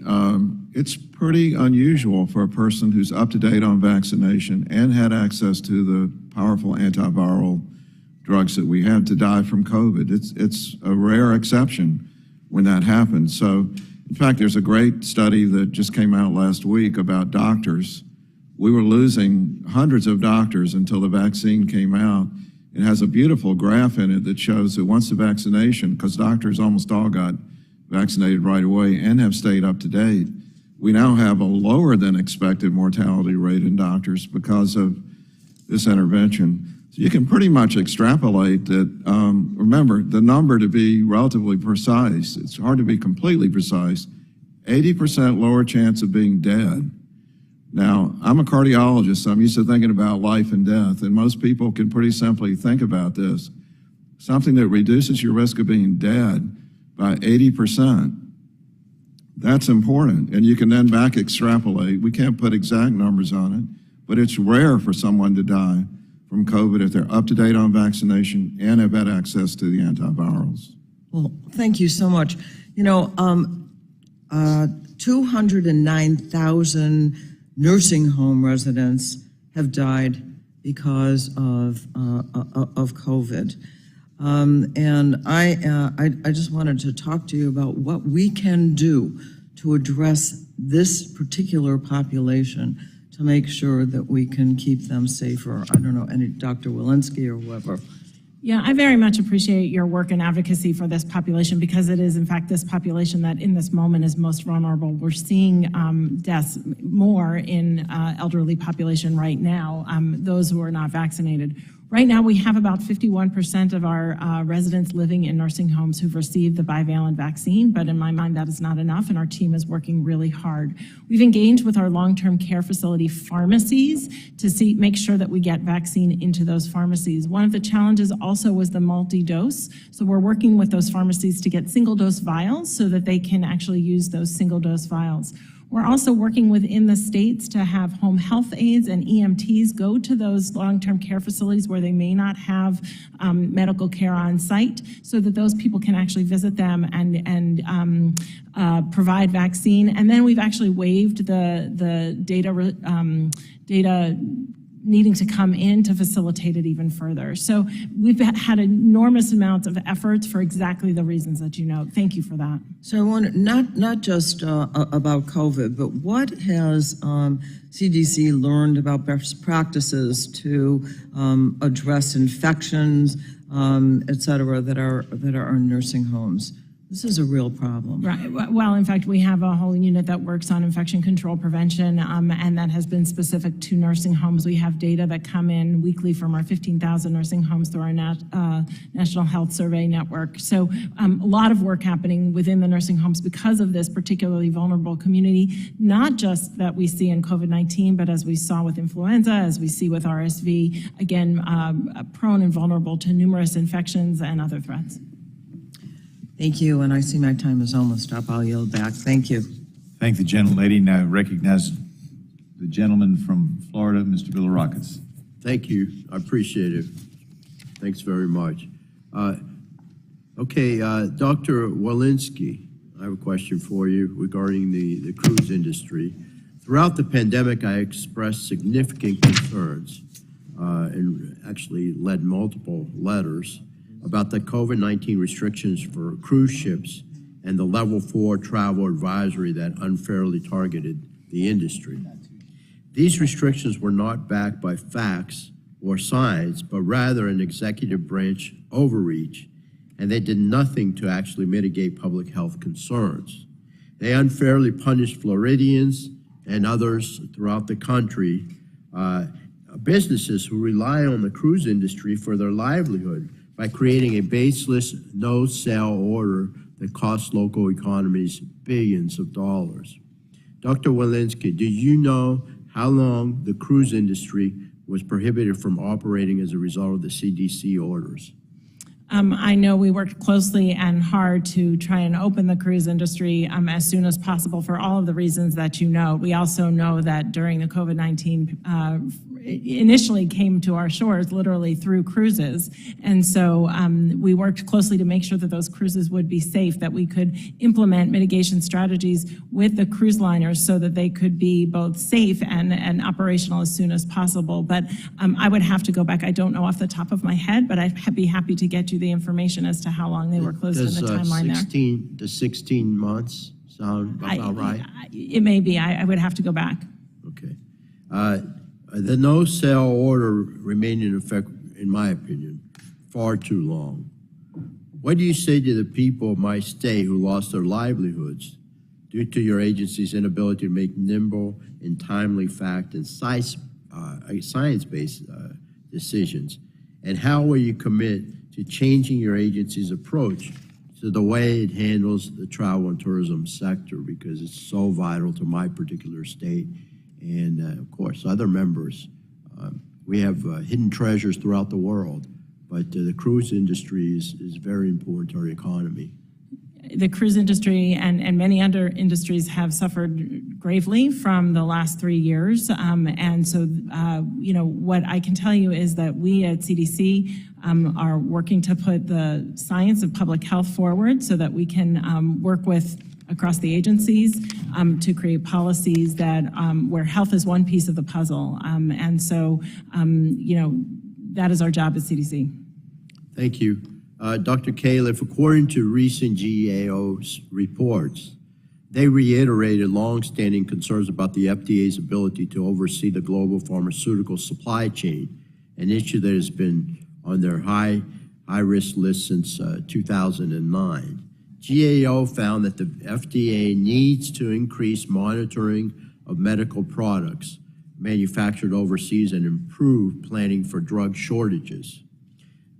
it's pretty unusual for a person who's up to date on vaccination and had access to the powerful antiviral drugs that we have to die from COVID. It's a rare exception when that happens. So, in fact, there's a great study that just came out last week about doctors. We were losing hundreds of doctors until the vaccine came out. It has a beautiful graph in it that shows that once the vaccination, because doctors almost all got vaccinated right away and have stayed up to date, we now have a lower than expected mortality rate in doctors because of this intervention. So you can pretty much extrapolate that, remember, the number to be relatively precise, it's hard to be completely precise, 80% lower chance of being dead. Now, I'm a cardiologist, so I'm used to thinking about life and death, and most people can pretty simply think about this. Something that reduces your risk of being dead by 80%. That's important, and you can then back extrapolate. We can't put exact numbers on it, but it's rare for someone to die from COVID if they're up to date on vaccination and have had access to the antivirals. Well, thank you so much. 209,000 nursing home residents have died because of COVID. And I just wanted to talk to you about what we can do to address this particular population to make sure that we can keep them safer. I don't know, any Dr. Walensky or whoever. Yeah, I very much appreciate your work and advocacy for this population because it is, in fact, this population that in this moment is most vulnerable. We're seeing deaths more in elderly population right now, those who are not vaccinated. Right now, we have about 51% of our residents living in nursing homes who've received the bivalent vaccine, but in my mind, that is not enough, and our team is working really hard. We've engaged with our long-term care facility pharmacies to make sure that we get vaccine into those pharmacies. One of the challenges also was the multi-dose, so we're working with those pharmacies to get single-dose vials so that they can actually use those single-dose vials. We're also working within the states to have home health aides and EMTs go to those long-term care facilities where they may not have medical care on site, so that those people can actually visit them and provide vaccine. And then we've actually waived the data needing to come in to facilitate it even further. So we've had enormous amounts of efforts for exactly the reasons that you know. Thank you for that. So I want not just about COVID, but what has CDC learned about best practices to address infections, et cetera, that are in nursing homes? This is a real problem. Right. Well, in fact, we have a whole unit that works on infection control prevention, and that has been specific to nursing homes. We have data that come in weekly from our 15,000 nursing homes through our National Health Survey Network. So a lot of work happening within the nursing homes because of this particularly vulnerable community, not just that we see in COVID-19, but as we saw with influenza, as we see with RSV, again, prone and vulnerable to numerous infections and other threats. Thank you, and I see my time is almost up. I'll yield back. Thank you. Thank the gentlelady. Now recognize the gentleman from Florida, Mr. Bilirakis. Thank you. I appreciate it. Thanks very much. Dr. Walensky, I have a question for you regarding the cruise industry. Throughout the pandemic, I expressed significant concerns and actually led multiple letters about the COVID-19 restrictions for cruise ships and the level 4 travel advisory that unfairly targeted the industry. These restrictions were not backed by facts or science, but rather an executive branch overreach, and they did nothing to actually mitigate public health concerns. They unfairly punished Floridians and others throughout the country, businesses who rely on the cruise industry for their livelihood, by creating a baseless no-sale order that costs local economies billions of dollars. Dr. Walensky, do you know how long the cruise industry was prohibited from operating as a result of the CDC orders? I know we worked closely and hard to try and open the cruise industry as soon as possible for all of the reasons that you know. We also know that during the COVID-19 initially came to our shores literally through cruises. And so we worked closely to make sure that those cruises would be safe, that we could implement mitigation strategies with the cruise liners so that they could be both safe and operational as soon as possible. But I would have to go back. I don't know off the top of my head, but I'd be happy to get you the information as to how long they were closed in the timeline there. Does 16 months sound about right? It may be. I would have to go back. Okay. The no-sale order remained in effect, in my opinion, far too long. What do you say to the people of my state who lost their livelihoods due to your agency's inability to make nimble and timely fact and science-based decisions? And how will you commit to changing your agency's approach to the way it handles the travel and tourism sector, because it's so vital to my particular state and, of course, other members. We have hidden treasures throughout the world, but the cruise industry is very important to our economy. The cruise industry and many other industries have suffered gravely from the last 3 years. And so, what I can tell you is that we at CDC are working to put the science of public health forward so that we can work with across the agencies to create policies that where health is one piece of the puzzle. And so, that is our job at CDC. Thank you. Dr. Califf, according to recent GAO's reports, they reiterated longstanding concerns about the FDA's ability to oversee the global pharmaceutical supply chain, an issue that has been on their high-risk list since 2009. GAO found that the FDA needs to increase monitoring of medical products, manufactured overseas and improve planning for drug shortages.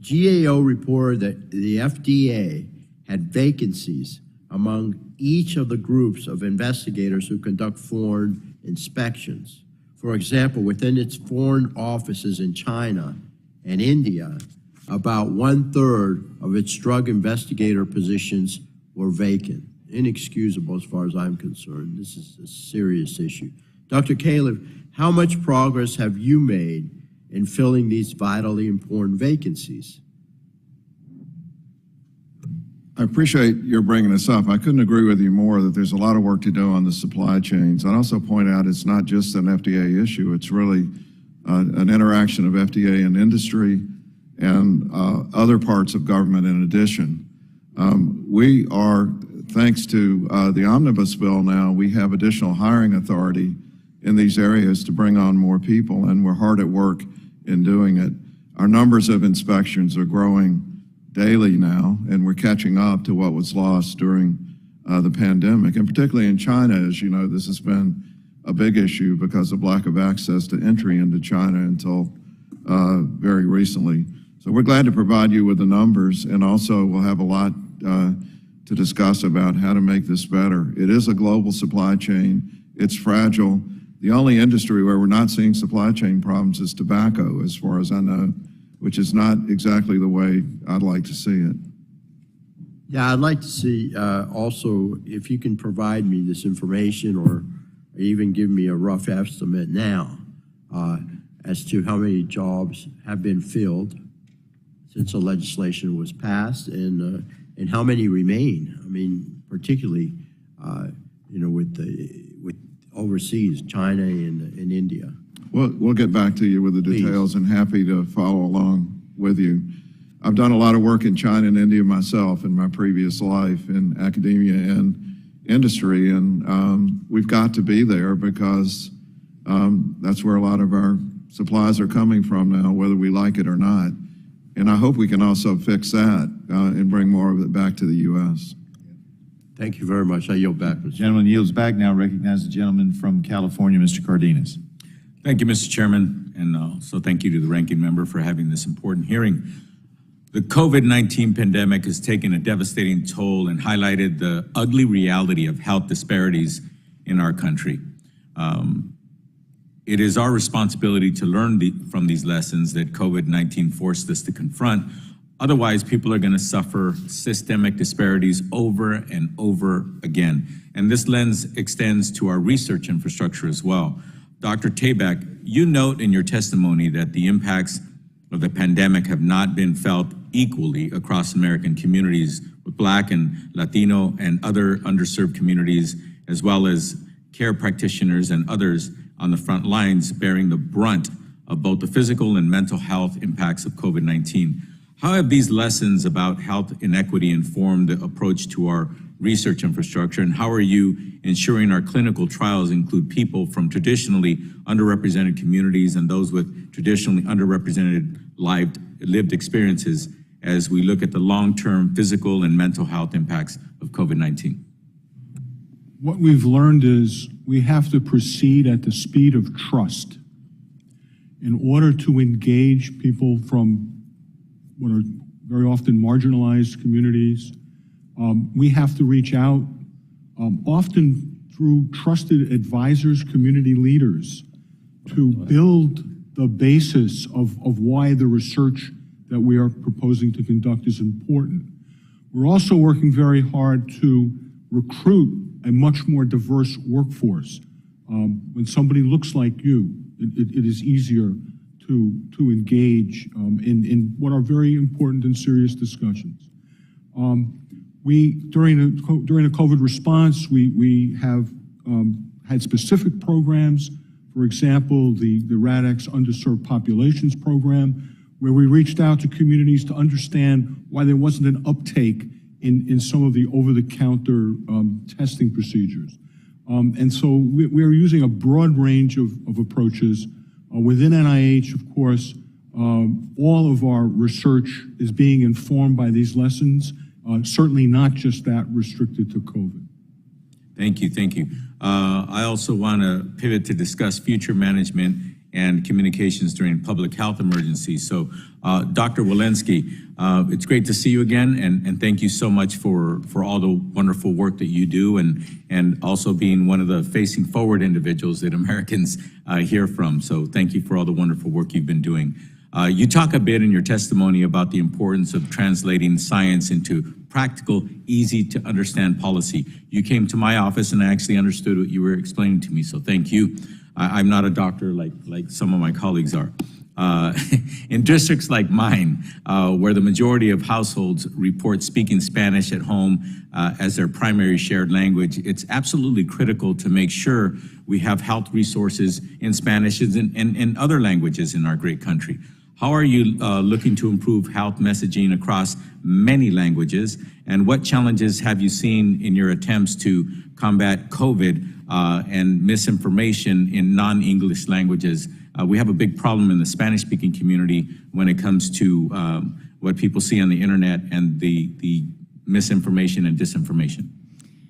GAO reported that the FDA had vacancies among each of the groups of investigators who conduct foreign inspections. For example, within its foreign offices in China and India, about 1/3 of its drug investigator positions were vacant. Inexcusable as far as I'm concerned. This is a serious issue. Dr. Califf, how much progress have you made in filling these vitally important vacancies? I appreciate your bringing this up. I couldn't agree with you more that there's a lot of work to do on the supply chains. I'd also point out it's not just an FDA issue. It's really an interaction of FDA and industry and other parts of government in addition. We are, thanks to the omnibus bill now, we have additional hiring authority in these areas to bring on more people, and we're hard at work in doing it. Our numbers of inspections are growing daily now, and we're catching up to what was lost during the pandemic. And particularly in China, as you know, this has been a big issue because of lack of access to entry into China until very recently. So we're glad to provide you with the numbers, and also we'll have a lot to discuss about how to make this better. It is a global supply chain. It's fragile. The only industry where we're not seeing supply chain problems is tobacco, as far as I know, which is not exactly the way I'd like to see it. Yeah, I'd like to see also if you can provide me this information or even give me a rough estimate now as to how many jobs have been filled since the legislation was passed and how many remain. I mean, particularly, with overseas, China and India. We'll get back to you with the details. Please. And happy to follow along with you. I've done a lot of work in China and India myself in my previous life in academia and industry, and we've got to be there because that's where a lot of our supplies are coming from now, whether we like it or not. And I hope we can also fix that and bring more of it back to the U.S. Thank you very much. I yield back. The gentleman yields back now. Recognize the gentleman from California, Mr. Cardenas. Thank you, Mr. Chairman, and also thank you to the ranking member for having this important hearing. The COVID-19 pandemic has taken a devastating toll and highlighted the ugly reality of health disparities in our country. It is our responsibility to learn from these lessons that COVID-19 forced us to confront. Otherwise, people are going to suffer systemic disparities over and over again. And this lens extends to our research infrastructure as well. Dr. Tabak, you note in your testimony that the impacts of the pandemic have not been felt equally across American communities, with Black and Latino and other underserved communities, as well as care practitioners and others on the front lines bearing the brunt of both the physical and mental health impacts of COVID-19. How have these lessons about health inequity informed the approach to our research infrastructure, and how are you ensuring our clinical trials include people from traditionally underrepresented communities and those with traditionally underrepresented lived experiences as we look at the long-term physical and mental health impacts of COVID-19? What we've learned is we have to proceed at the speed of trust in order to engage people from what are very often marginalized communities. We have to reach out, often through trusted advisors, community leaders, to build the basis of why the research that we are proposing to conduct is important. We're also working very hard to recruit a much more diverse workforce. When somebody looks like you, it is easier to engage in what are very important and serious discussions. During a COVID response, we have had specific programs. For example, the RADx Underserved Populations Program, where we reached out to communities to understand why there wasn't an uptake in some of the over-the-counter testing procedures. And so we're using a broad range of approaches. Within NIH, of course, all of our research is being informed by these lessons, certainly not just that restricted to COVID. Thank you, thank you. I also want to pivot to discuss future management and communications during public health emergencies. So, Dr. Walensky, it's great to see you again, and thank you so much for all the wonderful work that you do, and also being one of the facing forward individuals that Americans hear from. So thank you for all the wonderful work you've been doing. You talk a bit in your testimony about the importance of translating science into practical, easy to understand policy. You came to my office and I actually understood what you were explaining to me, so thank you. I'm not a doctor like some of my colleagues are. In districts like mine, where the majority of households report speaking Spanish at home as their primary shared language, it's absolutely critical to make sure we have health resources in Spanish and other languages in our great country. How are you looking to improve health messaging across many languages? And what challenges have you seen in your attempts to combat COVID and misinformation in non-English languages? We have a big problem in the Spanish-speaking community when it comes to what people see on the internet and the misinformation and disinformation.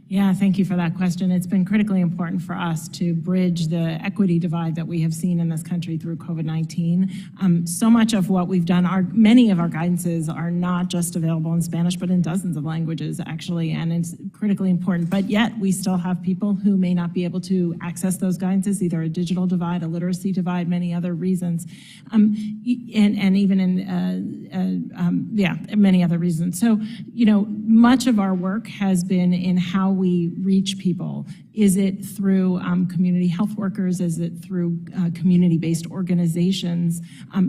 Yeah, thank you for that question. It's been critically important for us to bridge the equity divide that we have seen in this country through COVID-19. So much of what we've done, many of our guidances are not just available in Spanish, but in dozens of languages, actually, and it's critically important. But yet, we still have people who may not be able to access those guidances, either a digital divide, a literacy divide, many other reasons, and even in, many other reasons. So, much of our work has been in how we reach people. Is it through community health workers? Is it through community-based organizations?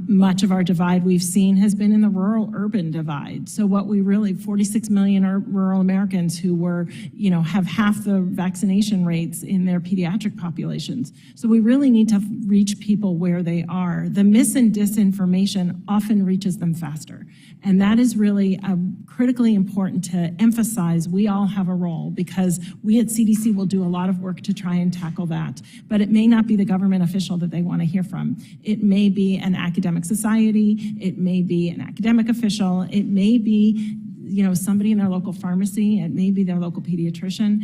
Much of our divide we've seen has been in the rural-urban divide. So what we really, 46 million are rural Americans who were, have half the vaccination rates in their pediatric populations. So we really need to reach people where they are. The mis and disinformation often reaches them faster. And that is really critically important to emphasize. We all have a role, because we at CDC will do a lot of work to try and tackle that. But it may not be the government official that they want to hear from. It may be an academic society. It may be an academic official. It may be somebody in their local pharmacy. It may be their local pediatrician.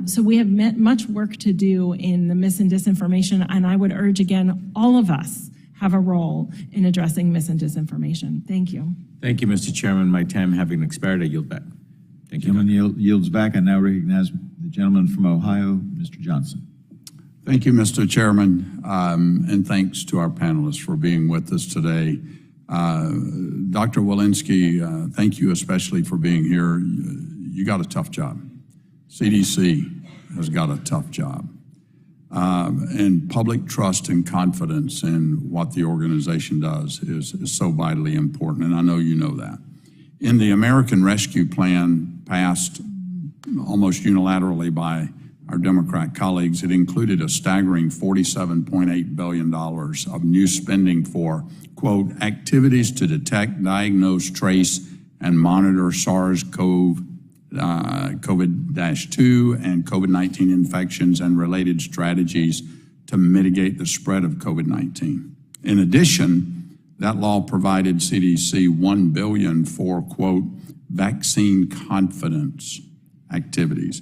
So we have much work to do in the mis and disinformation. And I would urge, again, all of us have a role in addressing mis and disinformation. Thank you. Thank you, Mr. Chairman. My time having expired, I yield back. Thank you. Gentleman yields back. I now recognize the gentleman from Ohio, Mr. Johnson. Thank you, Mr. Chairman, and thanks to our panelists for being with us today. Dr. Walensky, thank you especially for being here. You got a tough job. CDC has got a tough job. And public trust and confidence in what the organization does is so vitally important, and I know you know that. In the American Rescue Plan passed almost unilaterally by our Democrat colleagues, it included a staggering $47.8 billion of new spending for, quote, activities to detect, diagnose, trace, and monitor SARS-CoV-2 and COVID-19 infections and related strategies to mitigate the spread of COVID-19. In addition, that law provided CDC $1 billion for, quote, vaccine confidence activities.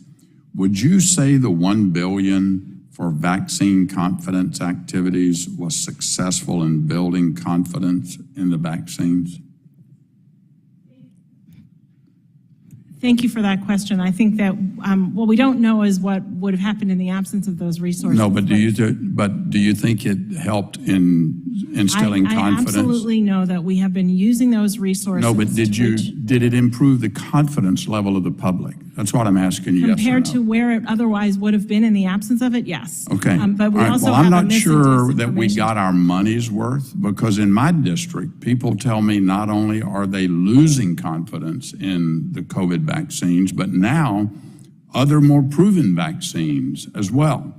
Would you say the $1 billion for vaccine confidence activities was successful in building confidence in the vaccines? Thank you for that question. I think that what we don't know is what would have happened in the absence of those resources. No, but do you think it helped in instilling confidence? I absolutely know that we have been using those resources. No, but did it improve the confidence level of the public? That's what I'm asking you. Compared to where it otherwise would have been in the absence of it, yes. Okay. But we also well, have I'm not sure that we got our money's worth, because in my district, people tell me not only are they losing confidence in the COVID vaccines, but now other more proven vaccines as well.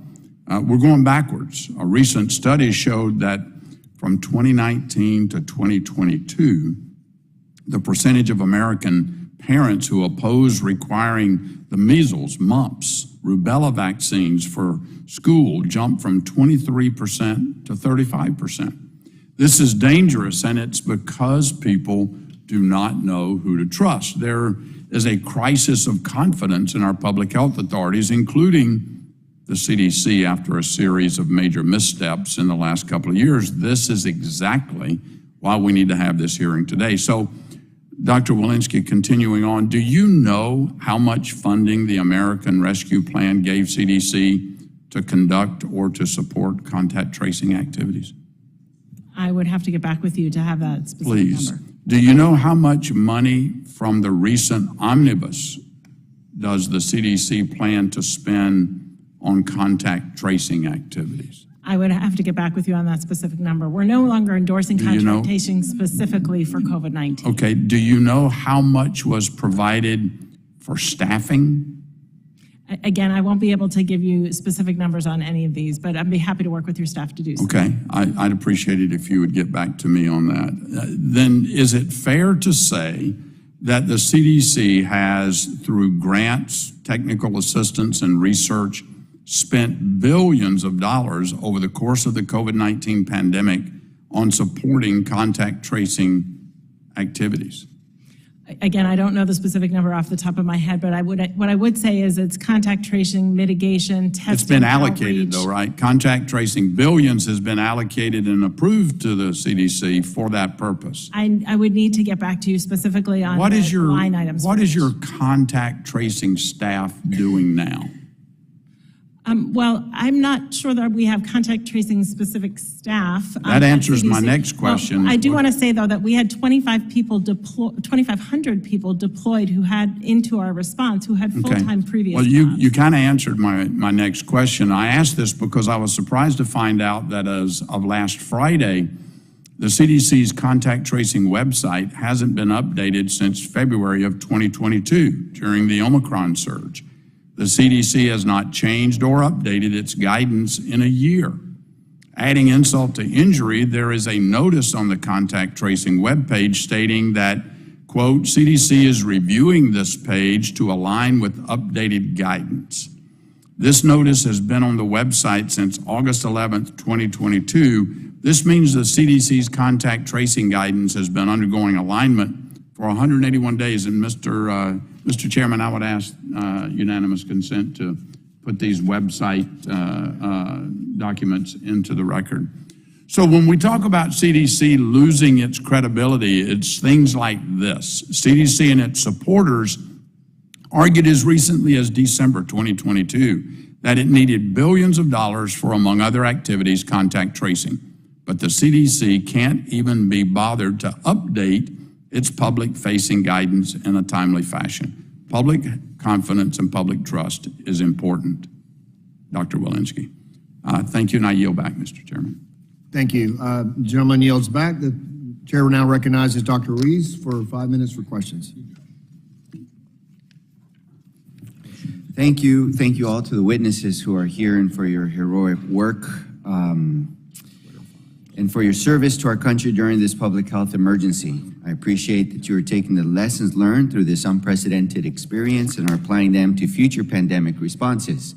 We're going backwards. A recent study showed that from 2019 to 2022, the percentage of American parents who oppose requiring the measles, mumps, rubella vaccines for school jumped from 23% to 35%. This is dangerous, and it's because people do not know who to trust. is a crisis of confidence in our public health authorities, including the CDC after a series of major missteps in the last couple of years. This is exactly why we need to have this hearing today. So, Dr. Walensky, continuing on, do you know how much funding the American Rescue Plan gave CDC to conduct or to support contact tracing activities? I would have to get back with you to have that specific Please. number. Do you know how much money from the recent omnibus does the CDC plan to spend on contact tracing activities? I would have to get back with you on that specific number. We're no longer endorsing Do you know? contact tracing specifically for COVID-19. Okay, do you know how much was provided for staffing? Again, I won't be able to give you specific numbers on any of these, but I'd be happy to work with your staff to do so. Okay, I'd appreciate it if you would get back to me on that. Then is it fair to say that the CDC has, through grants, technical assistance, and research, spent billions of dollars over the course of the COVID-19 pandemic on supporting contact tracing activities? Again, I don't know the specific number off the top of my head, but what I would say is it's contact tracing, mitigation, testing, It's been allocated outreach. though, right? Contact tracing, billions has been allocated and approved to the CDC for that purpose. I would need to get back to you specifically on What the is your line items. What is your contact tracing staff doing now? Well, I'm not sure that we have contact tracing specific staff. That at answers my CDC. next question. Well, I do want to say, though, that we had 2,500 people deployed who had, into our response, who had full-time previous Well, jobs. you kind of answered my next question. I asked this because I was surprised to find out that as of last Friday, the CDC's contact tracing website hasn't been updated since February of 2022 during the Omicron surge. The CDC has not changed or updated its guidance in a year. Adding insult to injury, there is a notice on the contact tracing webpage stating that, quote, CDC is reviewing this page to align with updated guidance. This notice has been on the website since August 11th, 2022. This means the CDC's contact tracing guidance has been undergoing alignment for 181 days. And Mr. Chairman, I would ask unanimous consent to put these website documents into the record. So when we talk about CDC losing its credibility, it's things like this. CDC and its supporters argued as recently as December 2022 that it needed billions of dollars for, among other activities, contact tracing. But the CDC can't even be bothered to update its public-facing guidance in a timely fashion. Public confidence and public trust is important. Dr. Walensky. Thank you, and I yield back, Mr. Chairman. Thank you. Gentleman yields back. The chair now recognizes Dr. Rees for 5 minutes for questions. Thank you. Thank you all to the witnesses who are here and for your heroic work and for your service to our country during this public health emergency. I appreciate that you are taking the lessons learned through this unprecedented experience and are applying them to future pandemic responses.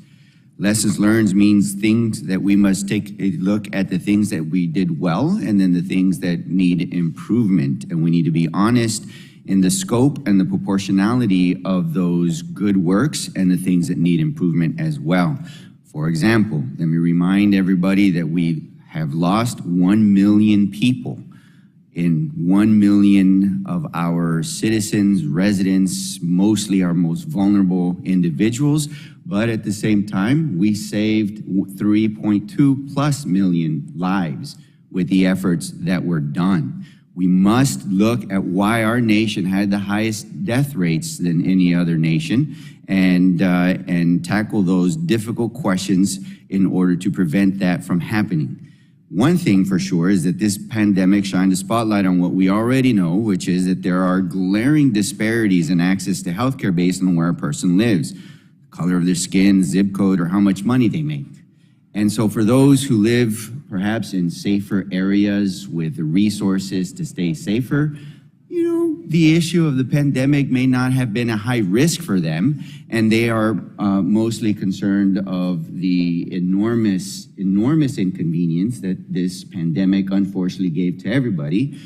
Lessons learned means things that we must take a look at the things that we did well and then the things that need improvement. And we need to be honest in the scope and the proportionality of those good works and the things that need improvement as well. For example, let me remind everybody that we have lost 1 million people in 1 million of our citizens, residents, mostly our most vulnerable individuals. But at the same time, we saved 3.2+ million lives with the efforts that were done. We must look at why our nation had the highest death rates than any other nation and tackle those difficult questions in order to prevent that from happening. One thing for sure is that this pandemic shined a spotlight on what we already know, which is that there are glaring disparities in access to healthcare based on where a person lives, color of their skin, zip code, or how much money they make. And so for those who live perhaps in safer areas with the resources to stay safer, the issue of the pandemic may not have been a high risk for them, and they are mostly concerned of the enormous inconvenience that this pandemic unfortunately gave to everybody.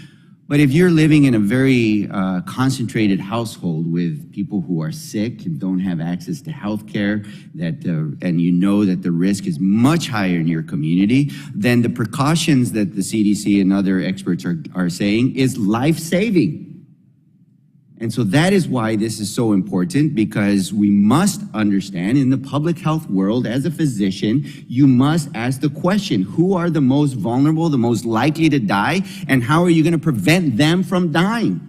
But if you're living in a very concentrated household with people who are sick and don't have access to health care, and you know that the risk is much higher in your community, then the precautions that the CDC and other experts are saying is life-saving. And so that is why this is so important, because we must understand in the public health world, as a physician, you must ask the question, who are the most vulnerable, the most likely to die, and how are you going to prevent them from dying?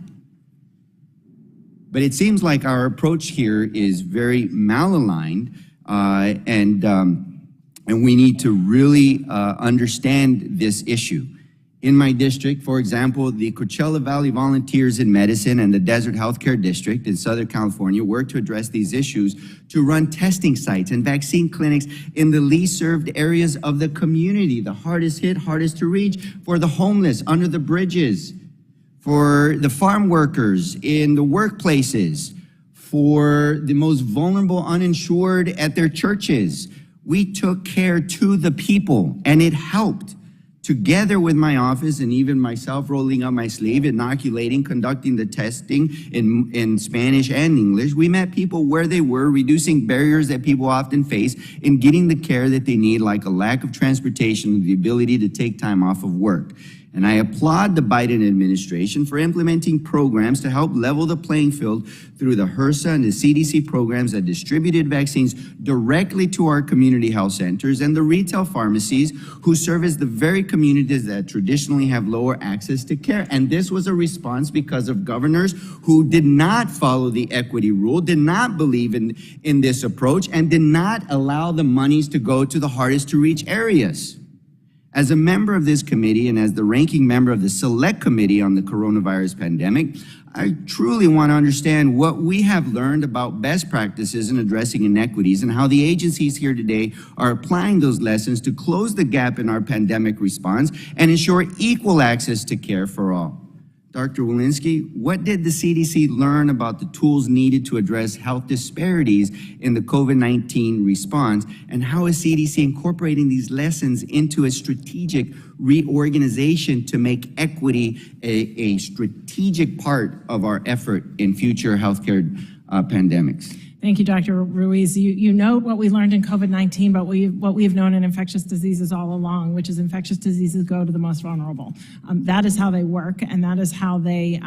But it seems like our approach here is very malaligned, and we need to really understand this issue. In my district, for example, the Coachella Valley Volunteers in Medicine and the Desert Healthcare District in Southern California work to address these issues to run testing sites and vaccine clinics in the least served areas of the community, the hardest hit, hardest to reach, for the homeless under the bridges, for the farm workers in the workplaces, for the most vulnerable uninsured at their churches. We took care to the people, and it helped. Together with my office and even myself rolling up my sleeve, inoculating, conducting the testing in Spanish and English, we met people where they were, reducing barriers that people often face in getting the care that they need, like a lack of transportation and the ability to take time off of work. And I applaud the Biden administration for implementing programs to help level the playing field through the HRSA and the CDC programs that distributed vaccines directly to our community health centers and the retail pharmacies who service the very communities that traditionally have lower access to care. And this was a response because of governors who did not follow the equity rule, did not believe in this approach, and did not allow the monies to go to the hardest to reach areas. As a member of this committee and as the ranking member of the Select Committee on the Coronavirus Pandemic, I truly want to understand what we have learned about best practices in addressing inequities and how the agencies here today are applying those lessons to close the gap in our pandemic response and ensure equal access to care for all. Dr. Walensky, what did the CDC learn about the tools needed to address health disparities in the COVID-19 response, and how is CDC incorporating these lessons into a strategic reorganization to make equity a strategic part of our effort in future healthcare pandemics? Thank you, Dr. Ruiz. You note what we learned in COVID-19, but what we have known in infectious diseases all along, which is infectious diseases go to the most vulnerable. That is how they work, and that is how they,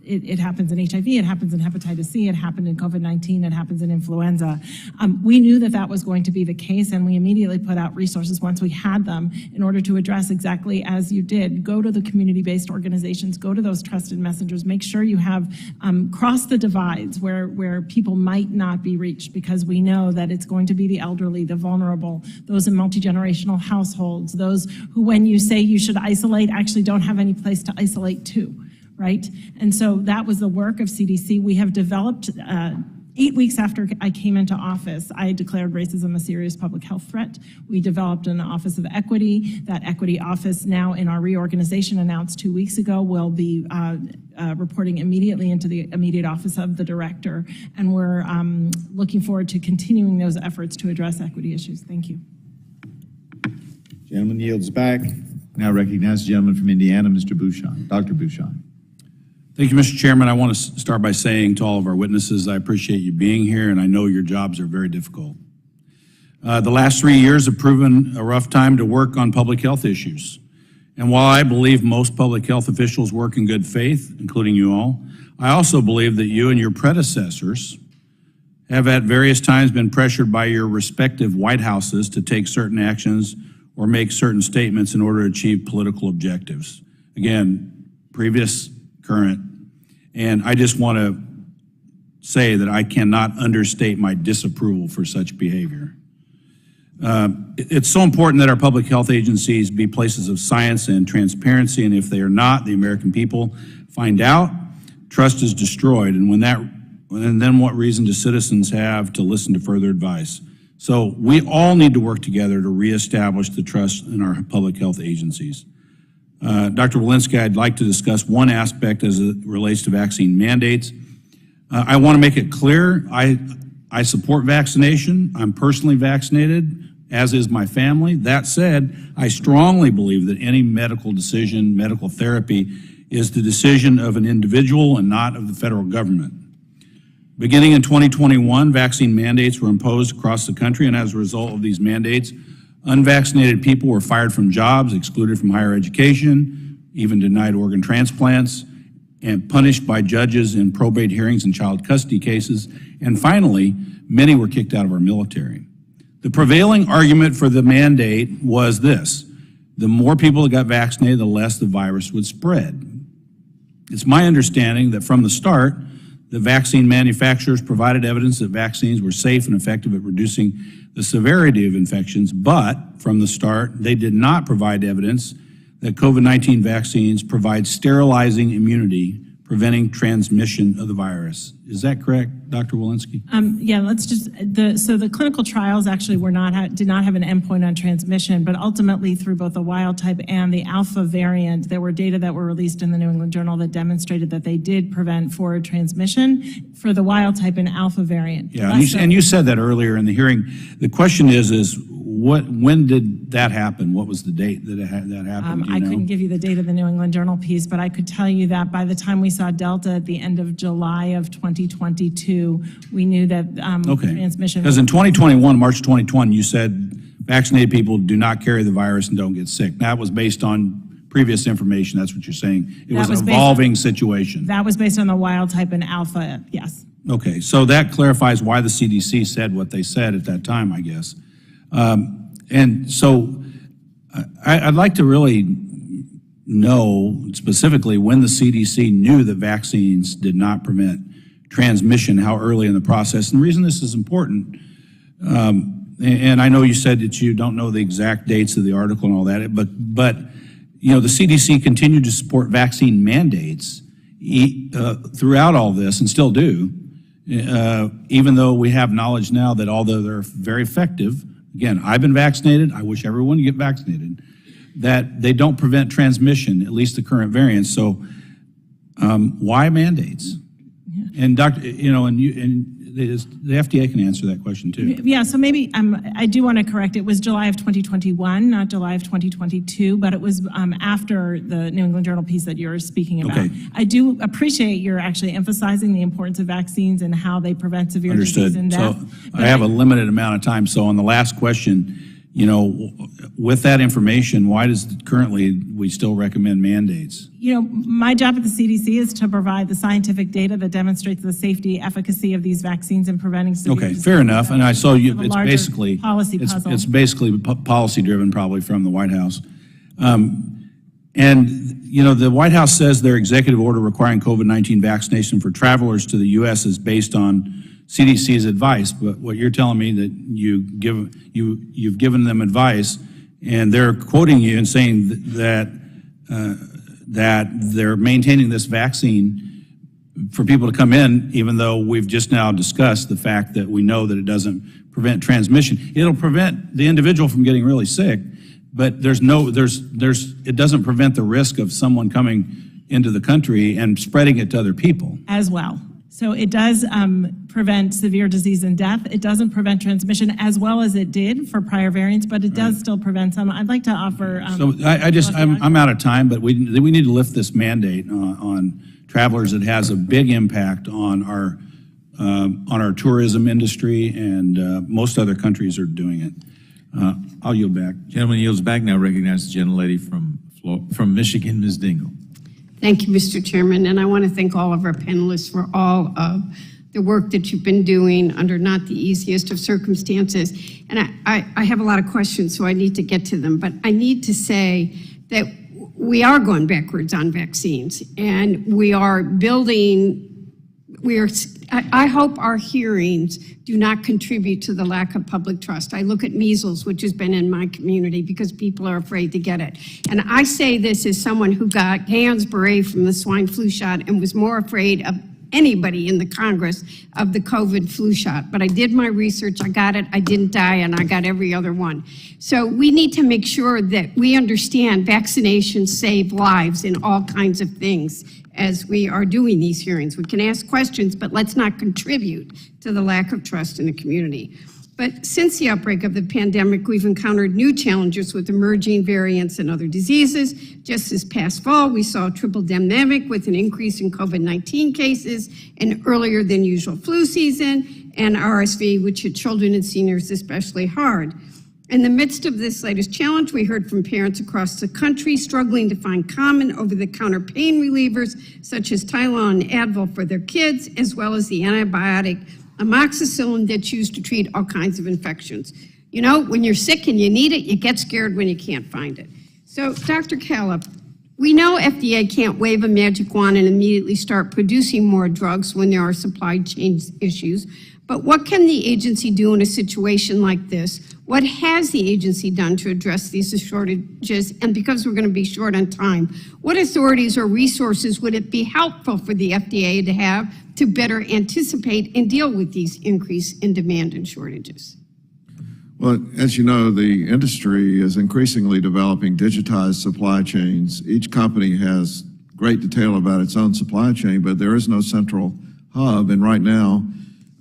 it happens in HIV, it happens in hepatitis C, it happened in COVID-19, it happens in influenza. We knew that that was going to be the case, and we immediately put out resources once we had them in order to address exactly as you did. Go to the community-based organizations, go to those trusted messengers, make sure you have crossed the divides where people might not be reached, because we know that it's going to be the elderly, the vulnerable, those in multi-generational households, those who, when you say you should isolate, actually don't have any place to isolate to. Right? And so that was the work of CDC. We have developed, 8 weeks after I came into office, I declared racism a serious public health threat. We developed an Office of Equity. That Equity Office now in our reorganization announced 2 weeks ago will be reporting immediately into the immediate office of the director. And we're looking forward to continuing those efforts to address equity issues. Thank you. Gentleman yields back. Now recognize the gentleman from Indiana, Mr. Bouchon, Dr. Bouchon. Thank you, Mr. Chairman. I want to start by saying to all of our witnesses, I appreciate you being here, and I know your jobs are very difficult. The last 3 years have proven a rough time to work on public health issues. And while I believe most public health officials work in good faith, including you all, I also believe that you and your predecessors have at various times been pressured by your respective White Houses to take certain actions or make certain statements in order to achieve political objectives. Again, previous, current, and I just want to say that I cannot understate my disapproval for such behavior. It's so important that our public health agencies be places of science and transparency, and if they are not, the American people find out, trust is destroyed, and then what reason do citizens have to listen to further advice? So we all need to work together to reestablish the trust in our public health agencies. Dr. Walensky, I'd like to discuss one aspect as it relates to vaccine mandates. I want to make it clear, I support vaccination. I'm personally vaccinated. as is my family. That said, I strongly believe that any medical decision, medical therapy, is the decision of an individual and not of the federal government. Beginning in 2021, vaccine mandates were imposed across the country, and as a result of these mandates, unvaccinated people were fired from jobs, excluded from higher education, even denied organ transplants, and punished by judges in probate hearings and child custody cases. And finally, many were kicked out of our military. The prevailing argument for the mandate was this: the more people that got vaccinated, the less the virus would spread. It's my understanding that from the start, the vaccine manufacturers provided evidence that vaccines were safe and effective at reducing the severity of infections, but from the start, they did not provide evidence that COVID-19 vaccines provide sterilizing immunity, preventing transmission of the virus. Is that correct, Dr. Walensky? Yeah, let's just, so the clinical trials actually did not have an endpoint on transmission, but ultimately through both the wild type and the alpha variant, there were data that were released in the New England Journal that demonstrated that they did prevent forward transmission for the wild type and alpha variant. Yeah, and you said that earlier in the hearing. The question is when did that happen? What was the date that that happened? I couldn't give you the date of the New England Journal piece, but I could tell you that by the time we saw Delta at the end of July of 2022, we knew that transmission. Because in 2021, March 2020, you said vaccinated people do not carry the virus and don't get sick. That was based on previous information. That's what you're saying. It was an evolving situation. That was based on the wild type and alpha, yes. Okay, so that clarifies why the CDC said what they said at that time, I guess. And so I'd like to really know specifically when the CDC knew that vaccines did not prevent transmission, how early in the process. And the reason this is important, and I know you said that you don't know the exact dates of the article and all that, but you know, the CDC continued to support vaccine mandates throughout all this and still do, even though we have knowledge now that although they're very effective, again, I've been vaccinated, I wish everyone would get vaccinated, that they don't prevent transmission, at least the current variants. So why mandates? Yeah. And the FDA can answer that question too. Yeah, so maybe I do want to correct. It was July of 2021, not July of 2022, but it was after the New England Journal piece that you're speaking about. Okay. I do appreciate you're actually emphasizing the importance of vaccines and how they prevent severe disease and death. So I have a limited amount of time. So on the last question, you know, with that information, why does currently we still recommend mandates? You know, my job at the CDC is to provide the scientific data that demonstrates the safety, efficacy of these vaccines in preventing severe disease. Okay, fair enough. And I saw you. It's basically policy puzzle. It's basically policy driven, probably from the White House. And you know, the White House says their executive order requiring COVID-19 vaccination for travelers to the U.S. is based on CDC's advice, but what you're telling me that you've given them advice, and they're quoting you and saying that they're maintaining this vaccine for people to come in, even though we've just now discussed the fact that we know that it doesn't prevent transmission. It'll prevent the individual from getting really sick, but it doesn't prevent the risk of someone coming into the country and spreading it to other people. As well. So it does prevent severe disease and death. It doesn't prevent transmission as well as it did for prior variants, but it does still prevent some. I'd like to offer. So I'm out of time, but we need to lift this mandate on travelers. It has a big impact on our tourism industry, and most other countries are doing it. I'll yield back. Gentleman yields back. Now recognize the gentlelady from Michigan, Ms. Dingle. Thank you, Mr. Chairman, and I want to thank all of our panelists for all of the work that you've been doing under not the easiest of circumstances. And I have a lot of questions, so I need to get to them, but I need to say that we are going backwards on vaccines, and we are building, I hope our hearings do not contribute to the lack of public trust. I look at measles, which has been in my community because people are afraid to get it. And I say this as someone who got hands beret from the swine flu shot and was more afraid of anybody in the Congress of the COVID flu shot. But I did my research, I got it, I didn't die, and I got every other one. So we need to make sure that we understand vaccinations save lives in all kinds of things as we are doing these hearings. We can ask questions, but let's not contribute to the lack of trust in the community. But since the outbreak of the pandemic, we've encountered new challenges with emerging variants and other diseases. Just this past fall, we saw a triple dynamic with an increase in COVID-19 cases, an earlier than usual flu season, and RSV, which hit children and seniors especially hard. In the midst of this latest challenge, we heard from parents across the country struggling to find common over-the-counter pain relievers, such as Tylenol and Advil for their kids, as well as the antibiotic amoxicillin that's used to treat all kinds of infections. You know, when you're sick and you need it, you get scared when you can't find it. So, Dr. Caleb, we know FDA can't wave a magic wand and immediately start producing more drugs when there are supply chain issues, but what can the agency do in a situation like this? What has the agency done to address these shortages? And because we're going to be short on time, what authorities or resources would it be helpful for the FDA to have to better anticipate and deal with these increase in demand and shortages? Well, as you know, the industry is increasingly developing digitized supply chains. Each company has great detail about its own supply chain, but there is no central hub. And right now,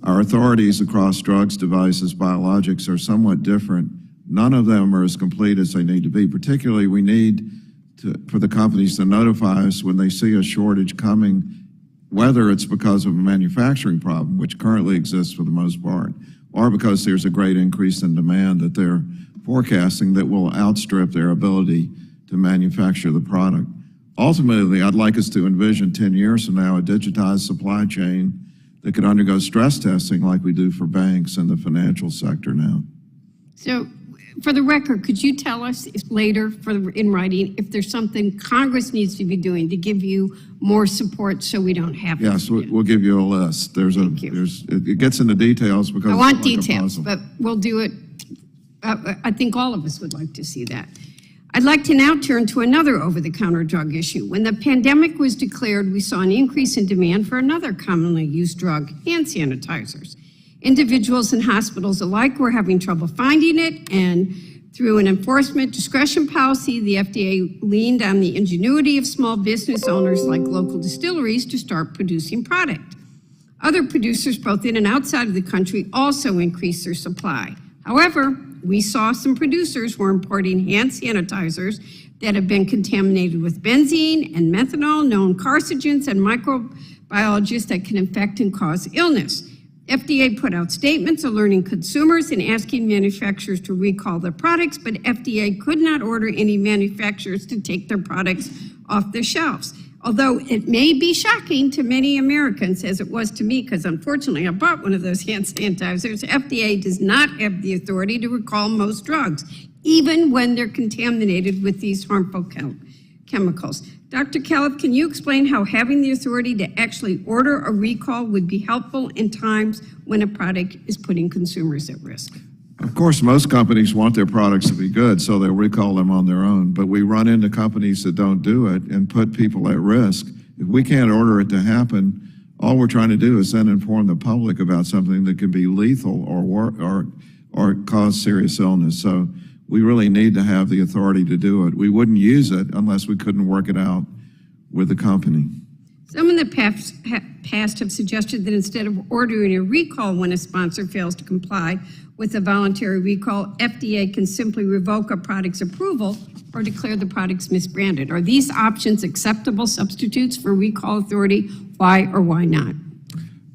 our authorities across drugs, devices, biologics are somewhat different. None of them are as complete as they need to be. Particularly, we need for the companies to notify us when they see a shortage coming, whether it's because of a manufacturing problem, which currently exists for the most part, or because there's a great increase in demand that they're forecasting that will outstrip their ability to manufacture the product. Ultimately, I'd like us to envision 10 years from now a digitized supply chain that could undergo stress testing like we do for banks and the financial sector now. So, for the record, could you tell us later in writing if there's something Congress needs to be doing to give you more support so we don't have to? Yes, we'll give you a list. It gets into details because I want it's like details, but we'll do it. I think all of us would like to see that. I'd like to now turn to another over-the-counter drug issue. When the pandemic was declared, we saw an increase in demand for another commonly used drug, hand sanitizers. Individuals and hospitals alike were having trouble finding it, and through an enforcement discretion policy, the FDA leaned on the ingenuity of small business owners like local distilleries to start producing product. Other producers, both in and outside of the country, also increased their supply. However, we saw some producers were importing hand sanitizers that have been contaminated with benzene and methanol, known carcinogens and microbiologists that can infect and cause illness. FDA put out statements alerting consumers and asking manufacturers to recall their products, but FDA could not order any manufacturers to take their products off the shelves. Although it may be shocking to many Americans, as it was to me, because unfortunately I bought one of those hand sanitizers, FDA does not have the authority to recall most drugs, even when they're contaminated with these harmful chemicals. Dr. Caleb, can you explain how having the authority to actually order a recall would be helpful in times when a product is putting consumers at risk? Of course, most companies want their products to be good, so they'll recall them on their own. But we run into companies that don't do it and put people at risk. If we can't order it to happen, all we're trying to do is then inform the public about something that could be lethal or cause serious illness. So we really need to have the authority to do it. We wouldn't use it unless we couldn't work it out with the company. Some in the past have suggested that instead of ordering a recall when a sponsor fails to comply with a voluntary recall, FDA can simply revoke a product's approval or declare the product's misbranded. Are these options acceptable substitutes for recall authority? Why or why not?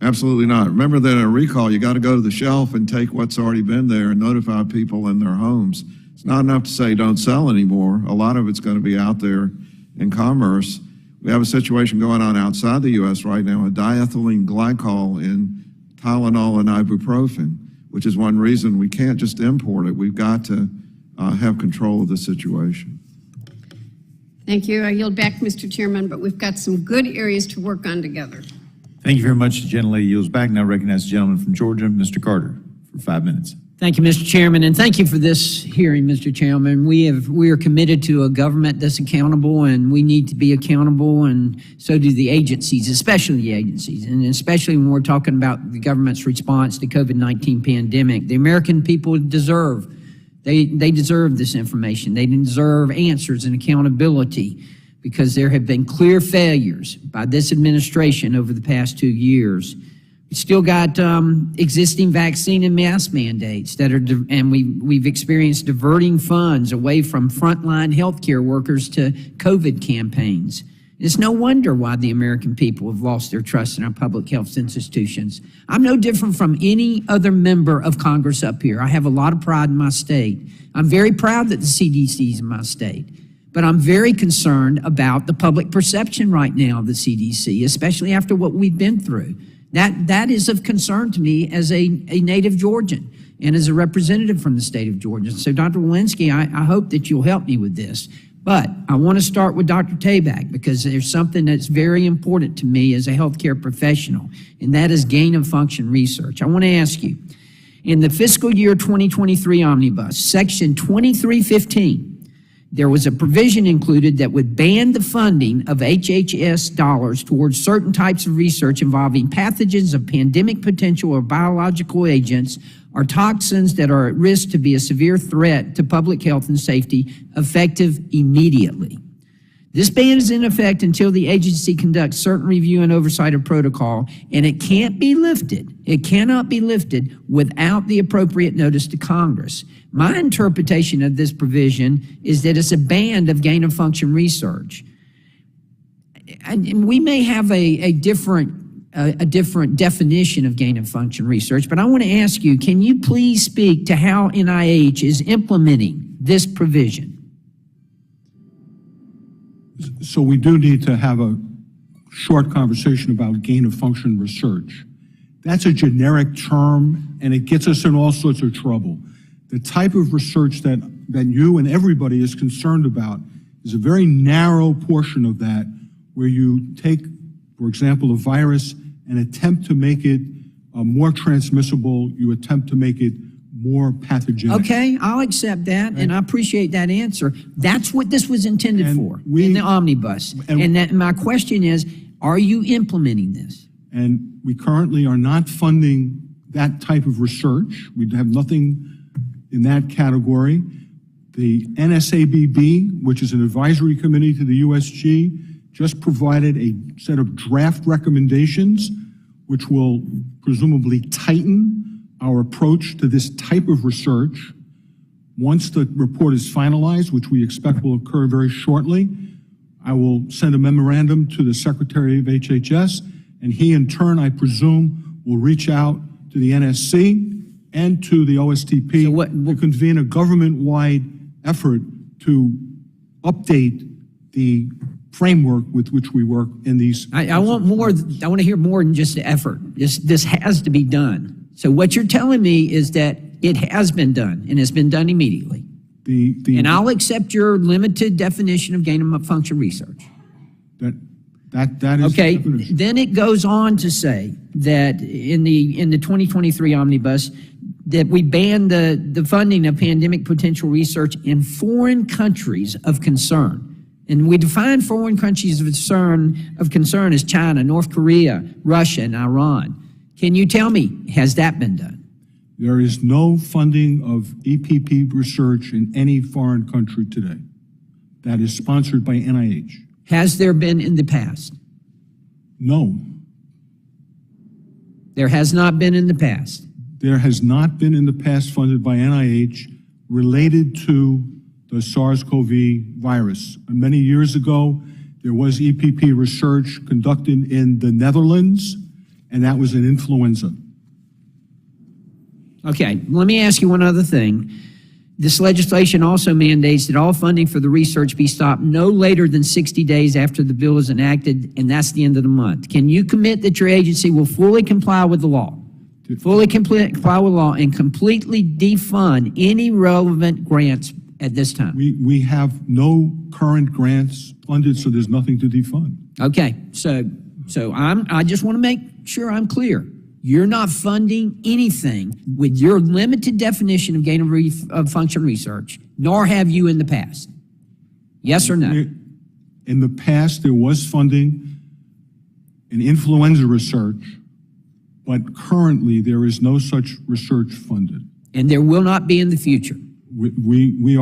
Absolutely not. Remember that in a recall, you got to go to the shelf and take what's already been there and notify people in their homes. It's not enough to say don't sell anymore. A lot of it's going to be out there in commerce. We have a situation going on outside the U.S. right now, a diethylene glycol in Tylenol and ibuprofen, which is one reason we can't just import it. We've got to have control of the situation. Thank you. I yield back, Mr. Chairman, but we've got some good areas to work on together. Thank you very much. The gentlelady yields back. Now recognize the gentleman from Georgia, Mr. Carter, for 5 minutes. Thank you, Mr. Chairman, and thank you for this hearing, Mr. Chairman. We are committed to a government that's accountable, and we need to be accountable, and so do the agencies, especially the agencies, and especially when we're talking about the government's response to COVID-19 pandemic. The American people deserve this information. They deserve answers and accountability, because there have been clear failures by this administration over the past 2 years. Still got existing vaccine and mask mandates that are, and we've experienced diverting funds away from frontline healthcare workers to COVID campaigns. It's no wonder why the American people have lost their trust in our public health institutions. I'm no different from any other member of Congress up here. I have a lot of pride in my state. I'm very proud that the CDC is in my state. But I'm very concerned about the public perception right now of the CDC, especially after what we've been through. That is of concern to me as a native Georgian and as a representative from the state of Georgia. So, Dr. Walensky, I hope that you'll help me with this. But I want to start with Dr. Tabak because there's something that's very important to me as a healthcare professional, and that is gain of function research. I want to ask you, in the fiscal year 2023 omnibus, section 2315, there was a provision included that would ban the funding of HHS dollars towards certain types of research involving pathogens of pandemic potential or biological agents or toxins that are at risk to be a severe threat to public health and safety, effective immediately. This ban is in effect until the agency conducts certain review and oversight of protocol, and it can't be lifted. It cannot be lifted without the appropriate notice to Congress. My interpretation of this provision is that it's a ban of gain of function research. And we may have a different definition of gain of function research, but I want to ask you, can you please speak to how NIH is implementing this provision? So we do need to have a short conversation about gain of function research. That's a generic term, and it gets us in all sorts of trouble. The type of research that you and everybody is concerned about is a very narrow portion of that, where you take, for example, a virus and attempt to make it more transmissible, you attempt to make it more pathogenic. Okay, I'll accept that, and I appreciate that answer. That's what this was intended for in the omnibus. And my question is, are you implementing this? And we currently are not funding that type of research. We have nothing in that category. The NSABB, which is an advisory committee to the USG, just provided a set of draft recommendations, which will presumably tighten our approach to this type of research. Once the report is finalized, which we expect will occur very shortly, I will send a memorandum to the Secretary of HHS, and he in turn, I presume, will reach out to the NSC and to the OSTP to convene a government-wide effort to update the framework with which we work in these. I want more. I want to hear more than just the effort. This has to be done. So what you're telling me is that it has been done, and it's been done immediately. And I'll accept your limited definition of gain of function research. That is okay. The definition. Then it goes on to say that in the 2023 omnibus that we ban the funding of pandemic potential research in foreign countries of concern. And we define foreign countries of concern as China, North Korea, Russia, and Iran. Can you tell me, has that been done? There is no funding of EPP research in any foreign country today that is sponsored by NIH. Has there been in the past? No. There has not been in the past? There has not been in the past funded by NIH related to the SARS-CoV virus. Many years ago, there was EPP research conducted in the Netherlands, and that was an influenza. Okay, let me ask you one other thing. This legislation also mandates that all funding for the research be stopped no later than 60 days after the bill is enacted, and that's the end of the month. Can you commit that your agency will fully comply with the law? Fully comply with law and completely defund any relevant grants at this time? We have no current grants funded, so there's nothing to defund. Okay, so I just want to make sure I'm clear. You're not funding anything with your limited definition of gain of function research, nor have you in the past. Yes or no? In the past, there was funding in influenza research, but currently there is no such research funded. And there will not be in the future. We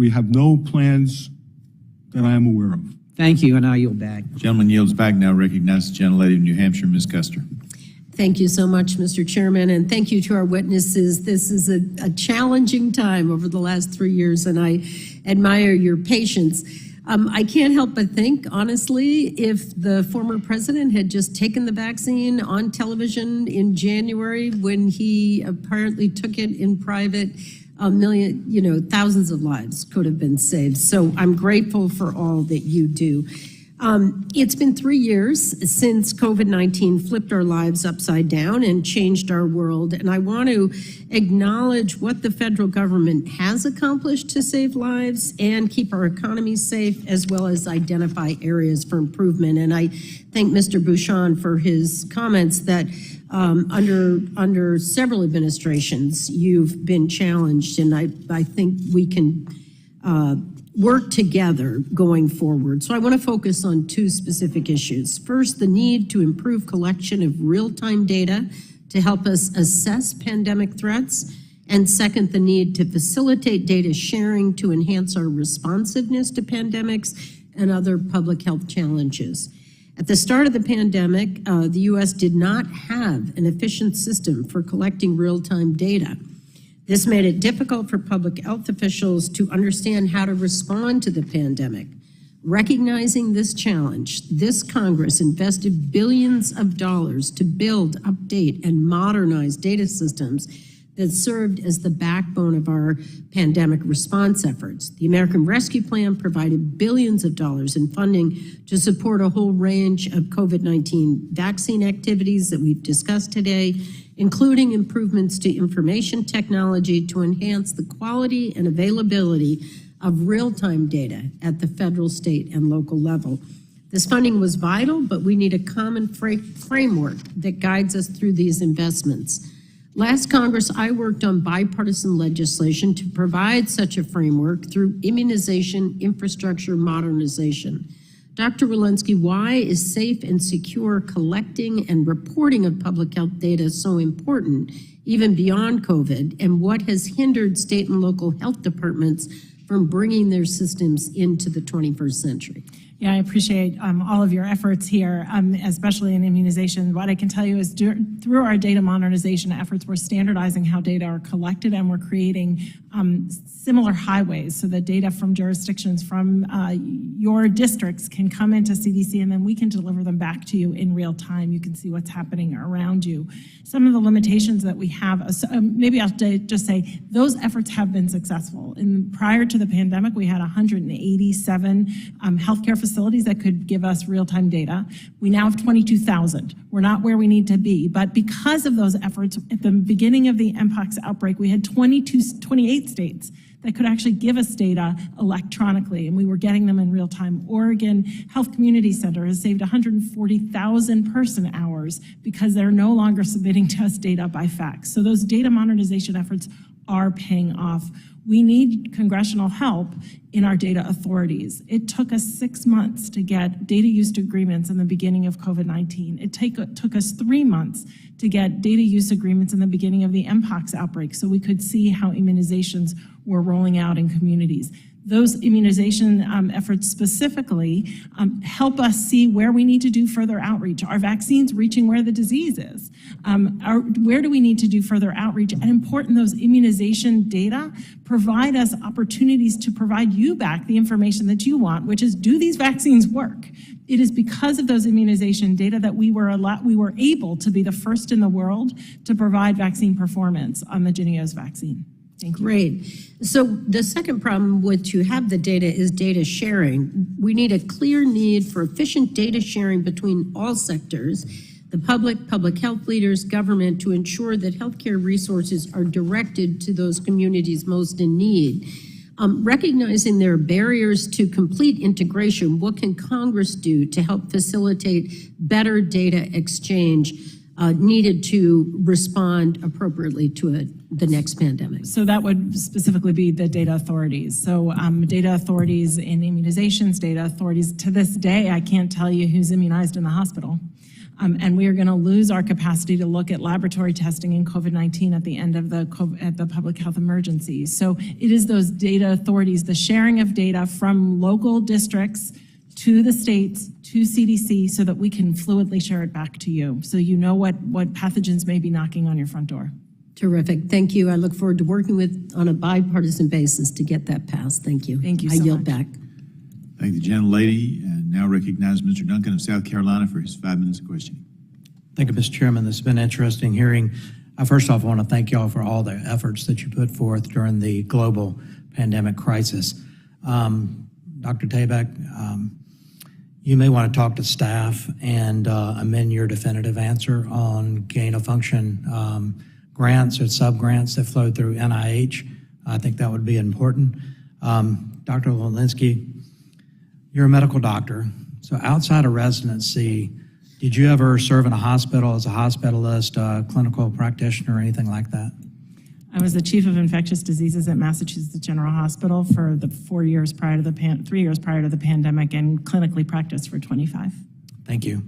have no plans that I am aware of. Thank you, and I yield back. Gentleman yields back now. Recognize the gentlelady of New Hampshire, Ms. Custer. Thank you so much, Mr. Chairman, and thank you to our witnesses. This is a challenging time over the last 3 years, and I admire your patience. I can't help but think, honestly, if the former president had just taken the vaccine on television in January when he apparently took it in private, thousands of lives could have been saved. So I'm grateful for all that you do. It's been 3 years since COVID-19 flipped our lives upside down and changed our world, and I want to acknowledge what the federal government has accomplished to save lives and keep our economy safe, as well as identify areas for improvement. And I thank Mr. Bouchon for his comments that under several administrations you've been challenged, and I think we can work together going forward. So I want to focus on two specific issues. First, the need to improve collection of real-time data to help us assess pandemic threats. And second, the need to facilitate data sharing to enhance our responsiveness to pandemics and other public health challenges. At the start of the pandemic, the U.S. did not have an efficient system for collecting real-time data. This made it difficult for public health officials to understand how to respond to the pandemic. Recognizing this challenge, this Congress invested billions of dollars to build, update, and modernize data systems that served as the backbone of our pandemic response efforts. The American Rescue Plan provided billions of dollars in funding to support a whole range of COVID-19 vaccine activities that we've discussed today, including improvements to information technology to enhance the quality and availability of real-time data at the federal, state, and local level. This funding was vital, but we need a common framework that guides us through these investments. Last Congress, I worked on bipartisan legislation to provide such a framework through immunization infrastructure modernization. Dr. Walensky, why is safe and secure collecting and reporting of public health data so important, even beyond COVID, and what has hindered state and local health departments from bringing their systems into the 21st century? Yeah, I appreciate all of your efforts here, especially in immunization. What I can tell you is through our data modernization efforts, we're standardizing how data are collected, and we're creating similar highways so that data from jurisdictions from your districts can come into CDC, and then we can deliver them back to you in real time. You can see what's happening around you. Some of the limitations that we have, maybe I'll just say, those efforts have been successful. Prior to the pandemic, we had 187 healthcare facilities that could give us real-time data. We now have 22,000. We're not where we need to be, but because of those efforts, at the beginning of the Mpox outbreak, we had 28 states that could actually give us data electronically, and we were getting them in real time. Oregon Health Community Center has saved 140,000 person hours because they're no longer submitting to us data by fax. So those data modernization efforts are paying off. We need congressional help in our data authorities. It took us 6 months to get data use agreements in the beginning of COVID-19. It took us 3 months to get data use agreements in the beginning of the Mpox outbreak so we could see how immunizations were rolling out in communities. Those immunization efforts specifically help us see where we need to do further outreach. Are vaccines reaching where the disease is? Where do we need to do further outreach? And important, those immunization data provide us opportunities to provide you back the information that you want, which is, do these vaccines work? It is because of those immunization data that we were able to be the first in the world to provide vaccine performance on the Jynneos vaccine. Thank you. Great. So the second problem with to have the data is data sharing. We need a clear need for efficient data sharing between all sectors, the public health leaders, government, to ensure that healthcare resources are directed to those communities most in need. Recognizing there are barriers to complete integration, what can Congress do to help facilitate better data exchange needed to respond appropriately to the next pandemic? So that would specifically be the data authorities. So data authorities in immunizations, data authorities, to this day, I can't tell you who's immunized in the hospital. And we are going to lose our capacity to look at laboratory testing in COVID-19 at the end of the public health emergency. So it is those data authorities, the sharing of data from local districts to the states, to CDC, so that we can fluidly share it back to you, so you know what pathogens may be knocking on your front door. Terrific. Thank you. I look forward to working on a bipartisan basis to get that passed. Thank you. Thank you I so yield much. back. Thank the gentlelady, and now recognize Mr. Duncan of South Carolina for his 5 minutes of questioning. Thank you, Mr. Chairman. This has been an interesting hearing. I first off want to thank you all for all the efforts that you put forth during the global pandemic crisis. Dr. Tabak, you may want to talk to staff and amend your definitive answer on gain-of-function grants or sub-grants that flowed through NIH. I think that would be important. Dr. Walensky, you're a medical doctor, so outside of residency, did you ever serve in a hospital as a hospitalist, clinical practitioner, or anything like that? I was the chief of infectious diseases at Massachusetts General Hospital for the 3 years prior to the pandemic, and clinically practiced for 25. Thank you.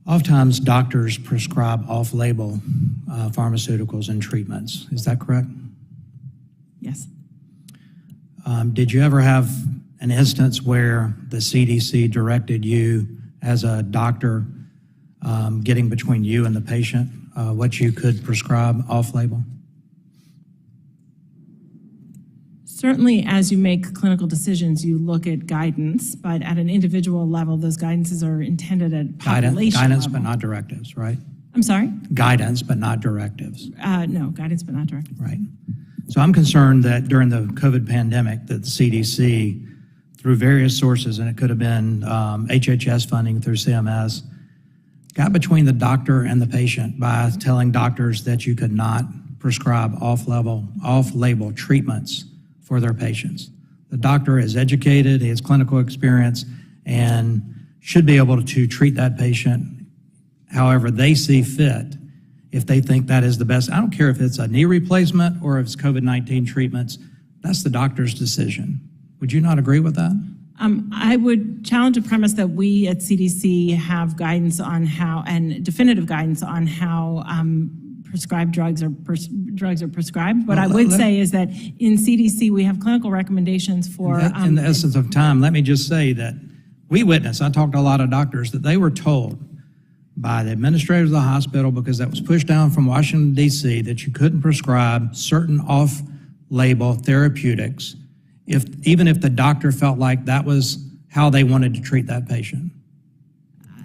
Oftentimes, doctors prescribe off-label pharmaceuticals and treatments. Is that correct? Yes. Did you ever have an instance where the CDC directed you as a doctor, getting between you and the patient, what you could prescribe off-label? Certainly, as you make clinical decisions, you look at guidance, but at an individual level, those guidances are intended at population Guidance, level. but not directives, right? I'm sorry? Guidance, but not directives. No, guidance, but not directives. Right. So I'm concerned that during the COVID pandemic, that the CDC, through various sources, and it could have been HHS funding through CMS, got between the doctor and the patient by telling doctors that you could not prescribe off-label treatments for their patients. The doctor is educated, he has clinical experience, and should be able to treat that patient however they see fit if they think that is the best. I don't care if it's a knee replacement or if it's COVID-19 treatments, that's the doctor's decision. Would you not agree with that? I would challenge a premise that we at CDC have guidance on how, and definitive guidance on how prescribed drugs are prescribed. What I would say is that in CDC, we have clinical recommendations for... In the essence of time, let me just say that we witnessed, I talked to a lot of doctors, that they were told by the administrators of the hospital, because that was pushed down from Washington, D.C., that you couldn't prescribe certain off-label therapeutics, even if the doctor felt like that was how they wanted to treat that patient.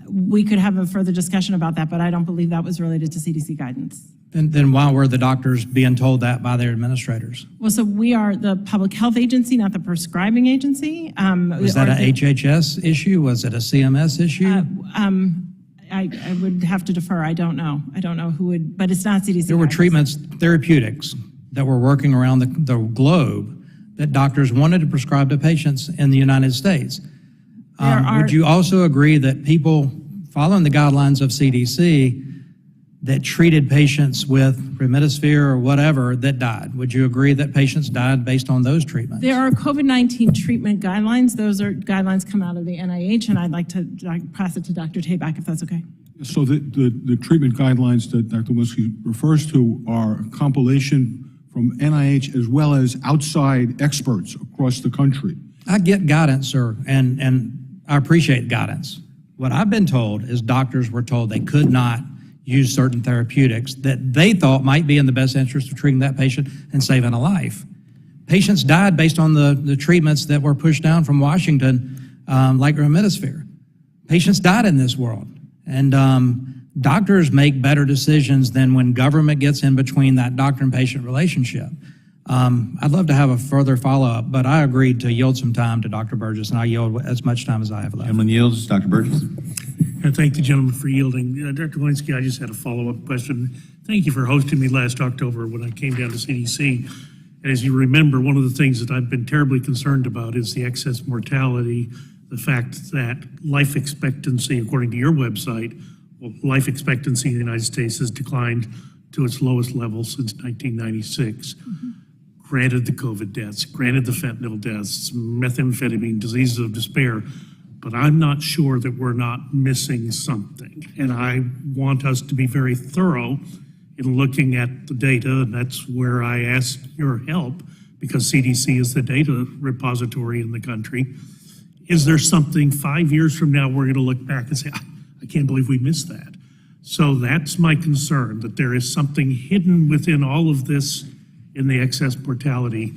We could have a further discussion about that, but I don't believe that was related to CDC guidance. Then why were the doctors being told that by their administrators? Well, so we are the public health agency, not the prescribing agency. Was that an HHS issue? Was it a CMS issue? I would have to defer. I don't know. I don't know who would, but it's not CDC. There were treatments, therapeutics, that were working around the globe that doctors wanted to prescribe to patients in the United States. Would you also agree that people following the guidelines of CDC that treated patients with remdesivir or whatever that died? Would you agree that patients died based on those treatments? There are COVID-19 treatment guidelines. Those are guidelines come out of the NIH, and I'd like to pass it to Dr. Tabak, if that's okay. So the treatment guidelines that Dr. Walensky refers to are a compilation from NIH as well as outside experts across the country. I get guidance, sir, and I appreciate guidance. What I've been told is doctors were told they could not use certain therapeutics that they thought might be in the best interest of treating that patient and saving a life. Patients died based on the treatments that were pushed down from Washington, like remdesivir. Patients died in this world. And doctors make better decisions than when government gets in between that doctor and patient relationship. I'd love to have a further follow-up, but I agreed to yield some time to Dr. Burgess, and I yield as much time as I have left. Gentleman yields. Dr. Burgess. I thank the gentleman for yielding. Dr. Walensky, I just had a follow-up question. Thank you for hosting me last October when I came down to CDC. And as you remember, one of the things that I've been terribly concerned about is the excess mortality, the fact that life expectancy, according to your website, life expectancy in the United States has declined to its lowest level since 1996. Granted the COVID deaths, granted the fentanyl deaths, methamphetamine, diseases of despair, but I'm not sure that we're not missing something. And I want us to be very thorough in looking at the data, and that's where I ask your help, because CDC is the data repository in the country, is there something 5 years from now we're going to look back and say, I can't believe we missed that? So that's my concern, that there is something hidden within all of this in the excess mortality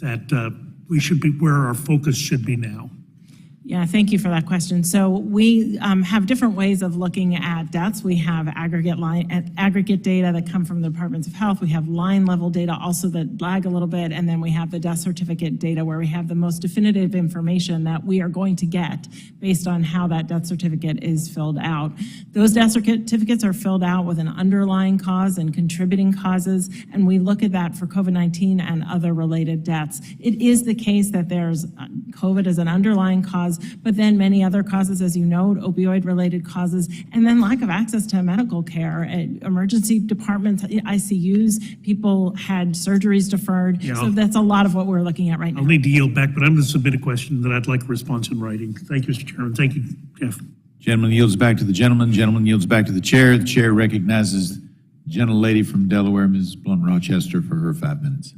that we should be, where our focus should be now. Yeah, thank you for that question. So we have different ways of looking at deaths. We have aggregate data that come from the Departments of Health. We have line level data also that lag a little bit. And then we have the death certificate data where we have the most definitive information that we are going to get based on how that death certificate is filled out. Those death certificates are filled out with an underlying cause and contributing causes. And we look at that for COVID-19 and other related deaths. It is the case that there's COVID as an underlying cause, but then many other causes, as you know, opioid-related causes, and then lack of access to medical care. Emergency departments, ICUs, people had surgeries deferred. Yeah, so that's a lot of what we're looking at right now. I'll need to yield back, but I'm going to submit a question that I'd like a response in writing. Thank you, Mr. Chairman. Thank you, Jeff. Gentleman yields back to the gentleman. Gentleman yields back to the chair. The chair recognizes the gentlelady from Delaware, Ms. Blunt-Rochester, for her 5 minutes.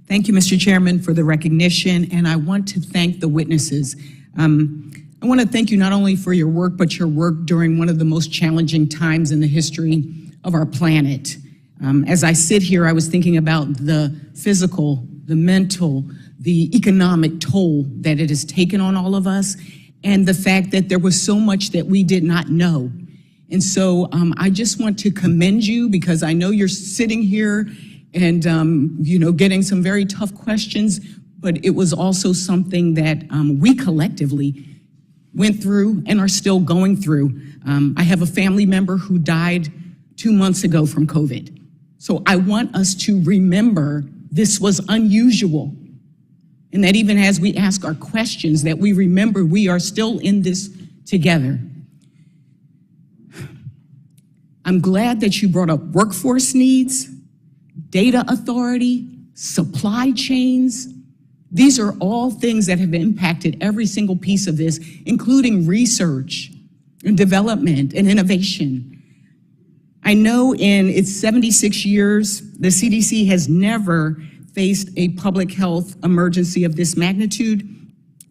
Thank you, Mr. Chairman, for the recognition, and I want to thank the witnesses. I want to thank you not only for your work, but your work during one of the most challenging times in the history of our planet. As I sit here, I was thinking about the physical, the mental, the economic toll that it has taken on all of us, and the fact that there was so much that we did not know. And so I just want to commend you, because I know you're sitting here and getting some very tough questions, but it was also something that we collectively went through and are still going through. I have a family member who died 2 months ago from COVID. So I want us to remember this was unusual. And that even as we ask our questions, that we remember we are still in this together. I'm glad that you brought up workforce needs, data authority, supply chains. These are all things that have impacted every single piece of this, including research and development and innovation. I know in its 76 years, the CDC has never faced a public health emergency of this magnitude.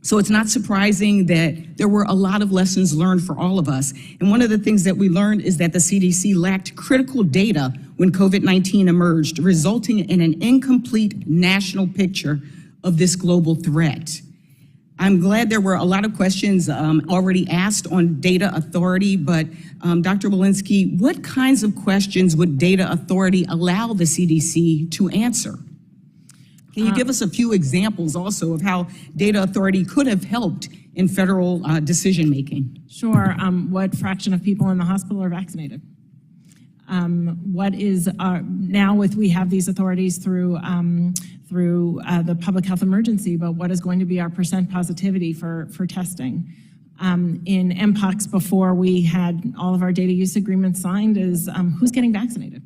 So it's not surprising that there were a lot of lessons learned for all of us. And one of the things that we learned is that the CDC lacked critical data when COVID-19 emerged, resulting in an incomplete national picture of this global threat. I'm glad there were a lot of questions already asked on data authority, but Dr. Walensky, what kinds of questions would data authority allow the CDC to answer? Can you give us a few examples also of how data authority could have helped in federal decision-making? Sure. What fraction of people in the hospital are vaccinated? What is now we have these authorities through the public health emergency, but what is going to be our percent positivity for testing? In MPOX, before we had all of our data use agreements signed, is who's getting vaccinated?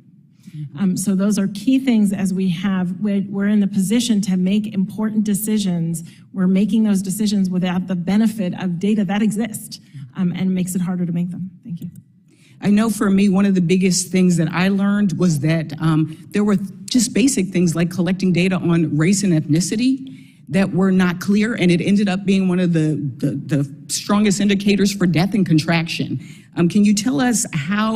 So those are key things as we're in the position to make important decisions. We're making those decisions without the benefit of data that exist, and makes it harder to make them. Thank you. I know for me, one of the biggest things that I learned was that there were just basic things like collecting data on race and ethnicity that were not clear, and it ended up being one of the strongest indicators for death and contraction. Can you tell us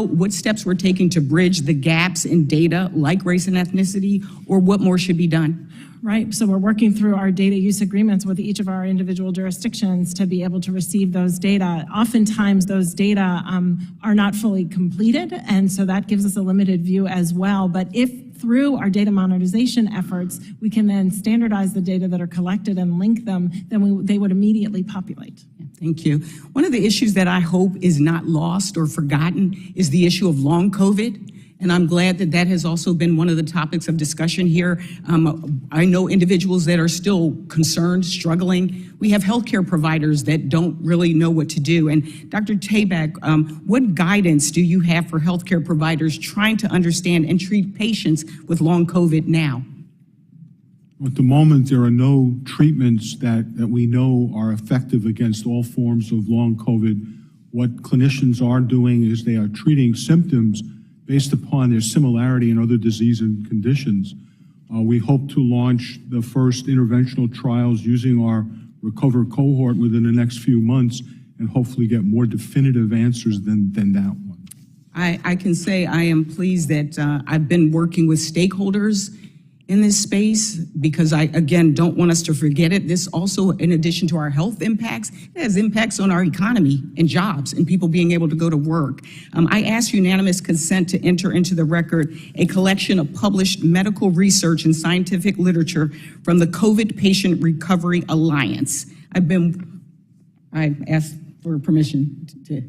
what steps we're taking to bridge the gaps in data like race and ethnicity, or what more should be done? Right, so we're working through our data use agreements with each of our individual jurisdictions to be able to receive those data. Oftentimes, those data are not fully completed, and so that gives us a limited view as well. But if through our data monetization efforts, we can then standardize the data that are collected and link them, then they would immediately populate. Thank you. One of the issues that I hope is not lost or forgotten is the issue of long COVID. And I'm glad that that has also been one of the topics of discussion here. I know individuals that are still concerned, struggling. We have healthcare providers that don't really know what to do. And Dr. Tabak, what guidance do you have for healthcare providers trying to understand and treat patients with long COVID now? At the moment, there are no treatments that we know are effective against all forms of long COVID. What clinicians are doing is they are treating symptoms based upon their similarity in other disease and conditions. We hope to launch the first interventional trials using our recover cohort within the next few months and hopefully get more definitive answers than that one. I can say I am pleased that I've been working with stakeholders in this space because I, again, don't want us to forget it. This also, in addition to our health impacts, it has impacts on our economy and jobs and people being able to go to work. I ask unanimous consent to enter into the record a collection of published medical research and scientific literature from the COVID Patient Recovery Alliance. I asked for permission to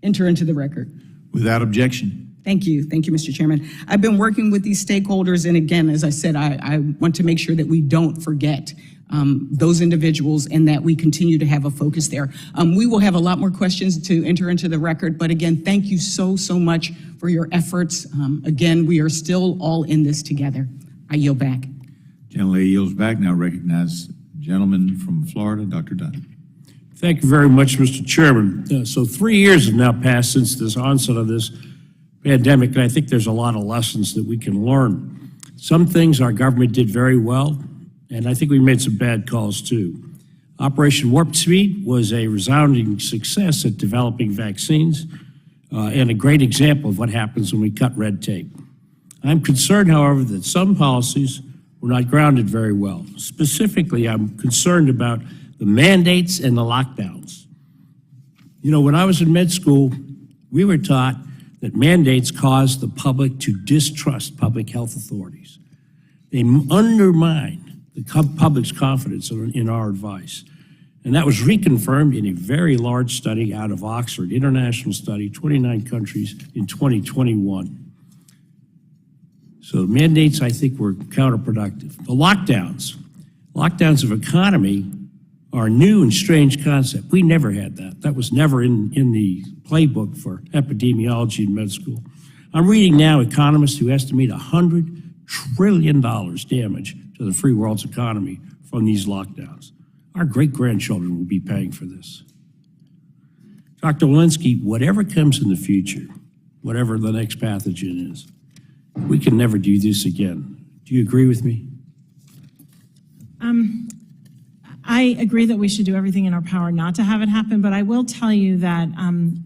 enter into the record. Without objection. Thank you, Mr. Chairman. I've been working with these stakeholders, and again, as I said, I want to make sure that we don't forget those individuals and that we continue to have a focus there. We will have a lot more questions to enter into the record, but again, thank you so much for your efforts. Again, we are still all in this together. I yield back. Gentlelady yields back. Now recognize gentleman from Florida, Dr. Dunn. Thank you very much, Mr. Chairman. So 3 years have now passed since this onset of this pandemic, and I think there's a lot of lessons that we can learn. Some things our government did very well, and I think we made some bad calls too. Operation Warp Speed was a resounding success at developing vaccines and a great example of what happens when we cut red tape. I'm concerned, however, that some policies were not grounded very well. Specifically, I'm concerned about the mandates and the lockdowns. You know, when I was in med school, we were taught that mandates cause the public to distrust public health authorities. They undermine the public's confidence in our advice. And that was reconfirmed in a very large study out of Oxford, international study, 29 countries in 2021. So mandates, I think, were counterproductive. The lockdowns of economy are a new and strange concept. We never had that. That was never in the playbook for epidemiology in med school. I'm reading now economists who estimate $100 trillion damage to the free world's economy from these lockdowns. Our great-grandchildren will be paying for this. Dr. Walensky, whatever comes in the future, whatever the next pathogen is, we can never do this again. Do you agree with me? I agree that we should do everything in our power not to have it happen, but I will tell you that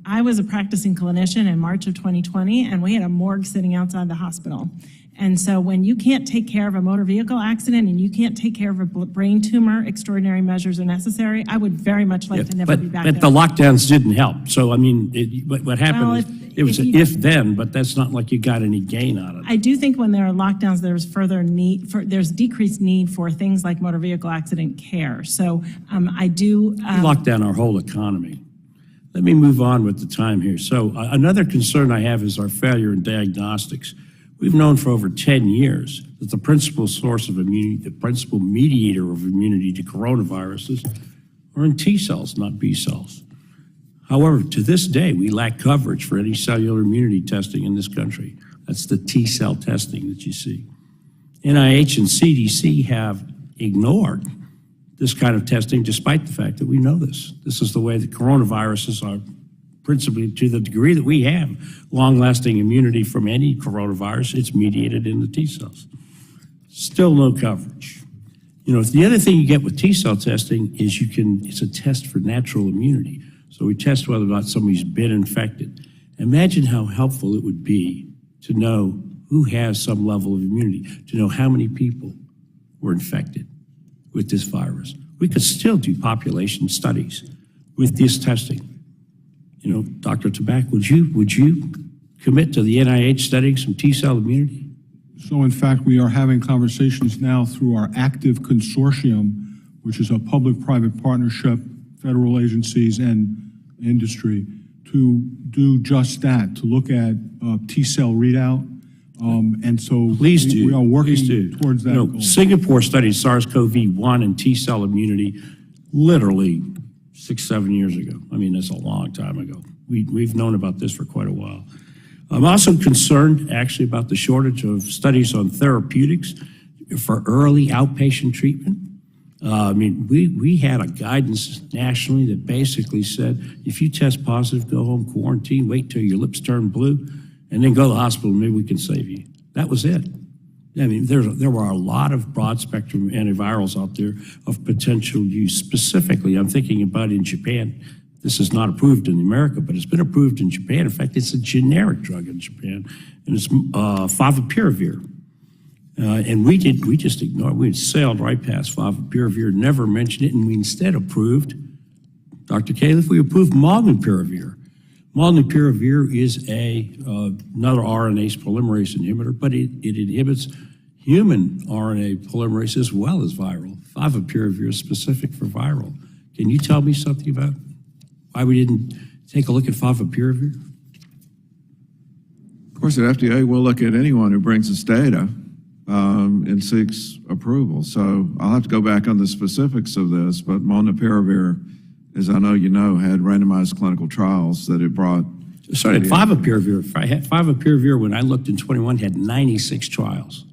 I was a practicing clinician in March of 2020, and we had a morgue sitting outside the hospital. And so when you can't take care of a motor vehicle accident and you can't take care of a brain tumor, extraordinary measures are necessary. I would very much like to never be back there. But the lockdowns didn't help. So, I mean, what happened it was an if-then, but that's not like you got any gain out of it. I do think when there are lockdowns, there's there's decreased need for things like motor vehicle accident care. So I do. We locked down our whole economy. Let me move on with the time here. So another concern I have is our failure in diagnostics. We've known for over 10 years that the principal source of immunity, the principal mediator of immunity to coronaviruses are in T cells, not B cells. However, to this day, we lack coverage for any cellular immunity testing in this country. That's the T cell testing that you see. NIH and CDC have ignored this kind of testing despite the fact that we know this. This is the way that coronaviruses are principally, to the degree that we have long-lasting immunity from any coronavirus, it's mediated in the T cells. Still no coverage. You know, the other thing you get with T cell testing is it's a test for natural immunity. So we test whether or not somebody's been infected. Imagine how helpful it would be to know who has some level of immunity, to know how many people were infected with this virus. We could still do population studies with this testing. You know, Dr. Tabak, would you commit to the NIH studying some T-cell immunity? So in fact, we are having conversations now through our active consortium, which is a public-private partnership, federal agencies and industry, to do just that, to look at T-cell readout. And so Please do. We are working towards that goal. Singapore studied SARS-CoV-1 and T-cell immunity literally 6-7 years ago. I mean, that's a long time ago. We've known about this for quite a while. I'm also concerned, actually, about the shortage of studies on therapeutics for early outpatient treatment. I mean, we had a guidance nationally that basically said, if you test positive, go home, quarantine, wait till your lips turn blue, and then go to the hospital, maybe we can save you. That was it. I mean, there were a lot of broad-spectrum antivirals out there of potential use. Specifically, I'm thinking about in Japan. This is not approved in America, but it's been approved in Japan. In fact, it's a generic drug in Japan, and it's favipiravir. And we just ignored it. We sailed right past favipiravir, never mentioned it, and we instead approved, Dr. Califf, we approved molnupiravir. Molnupiravir is another RNase polymerase inhibitor, but it inhibits human RNA polymerase as well as viral. Favipiravir is specific for viral. Can you tell me something about why we didn't take a look at favipiravir? Of course, the FDA will look at anyone who brings us data and seeks approval. So I'll have to go back on the specifics of this, but molnupiravir, as I know you know, had randomized clinical trials that it brought. Sorry, favipiravir, when I looked in 21, had 96 trials.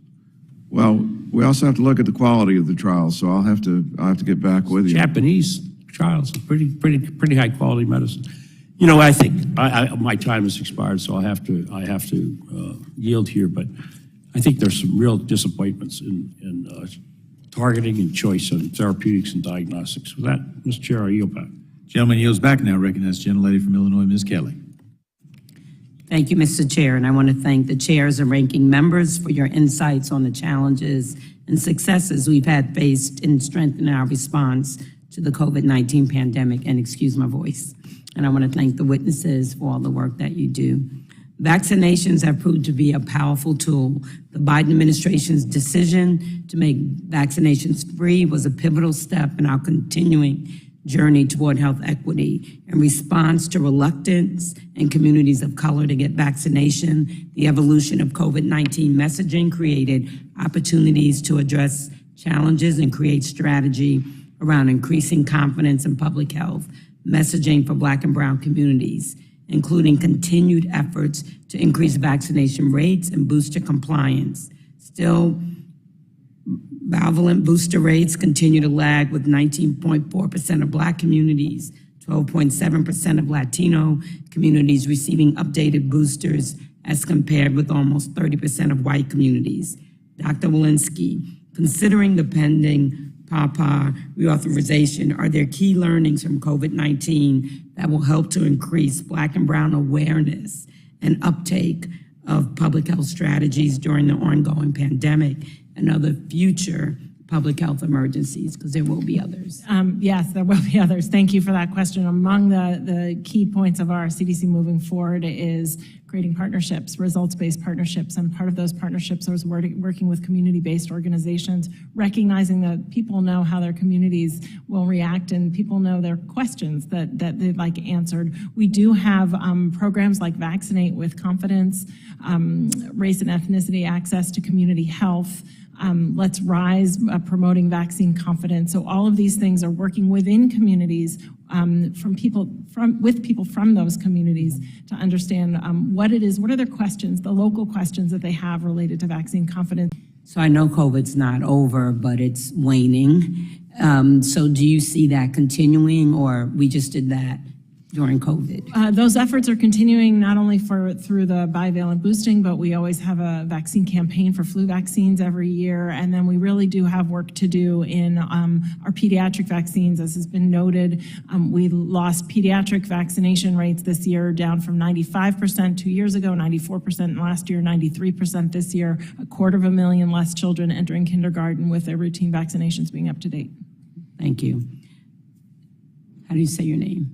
Well, we also have to look at the quality of the trials, so I'll have to get back with you. Japanese trials, pretty high quality medicine. You know, I think my time has expired, so I have to yield here. But I think there's some real disappointments in targeting and choice of therapeutics and diagnostics. With that, Mr. Chair, I yield back. Gentleman yields back now. Recognize the gentlelady from Illinois, Ms. Kelly. Thank you, Mr. Chair, and I want to thank the chairs and ranking members for your insights on the challenges and successes we've had faced in strengthening our response to the COVID-19 pandemic, and excuse my voice. And I want to thank the witnesses for all the work that you do. Vaccinations have proved to be a powerful tool. The Biden administration's decision to make vaccinations free was a pivotal step in our continuing journey toward health equity. In response to reluctance in communities of color to get vaccination, the evolution of COVID-19 messaging created opportunities to address challenges and create strategy around increasing confidence in public health messaging for Black and Brown communities, including continued efforts to increase vaccination rates and booster compliance. Still, bivalent booster rates continue to lag, with 19.4% of Black communities, 12.7% of Latino communities receiving updated boosters as compared with almost 30% of white communities. Dr. Walensky, considering the pending PAPA reauthorization, are there key learnings from COVID-19 that will help to increase Black and Brown awareness and uptake of public health strategies during the ongoing pandemic and other future public health emergencies? Because there will be others. Yes, there will be others. Thank you for that question. Among the key points of our CDC moving forward is creating partnerships, results-based partnerships, and part of those partnerships is working with community-based organizations, recognizing that people know how their communities will react and people know their questions that they'd like answered. We do have programs like Vaccinate with Confidence, race and ethnicity access to community health, Let's Rise, promoting vaccine confidence. So all of these things are working within communities with people from those communities to understand what it is, what are their questions, the local questions that they have related to vaccine confidence. So I know COVID's not over, but it's waning. So do you see that continuing, or we just did that during COVID? Those efforts are continuing not only through the bivalent boosting, but we always have a vaccine campaign for flu vaccines every year. And then we really do have work to do in our pediatric vaccines. As has been noted, we lost pediatric vaccination rates this year down from 95% 2 years ago, 94% last year, 93% this year, 250,000 less children entering kindergarten with their routine vaccinations being up to date. Thank you. How do you say your name?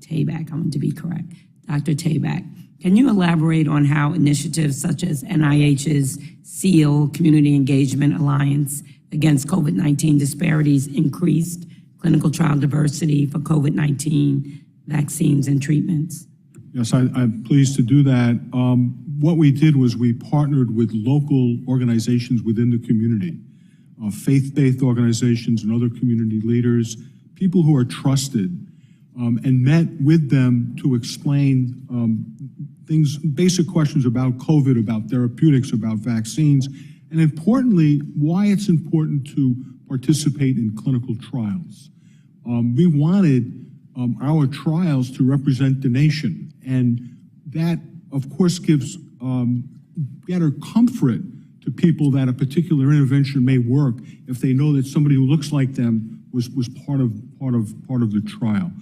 Tabak, I want to be correct. Dr. Tabak, can you elaborate on how initiatives such as NIH's SEAL, Community Engagement Alliance Against COVID-19 Disparities, increased clinical trial diversity for COVID-19 vaccines and treatments? Yes, I'm pleased to do that. What we did was we partnered with local organizations within the community, faith-based organizations and other community leaders, people who are trusted, and met with them to explain basic questions about COVID, about therapeutics, about vaccines, and importantly, why it's important to participate in clinical trials. We wanted our trials to represent the nation, and that, of course, gives better comfort to to people that a particular intervention may work if they know that somebody who looks like them was part of the trial.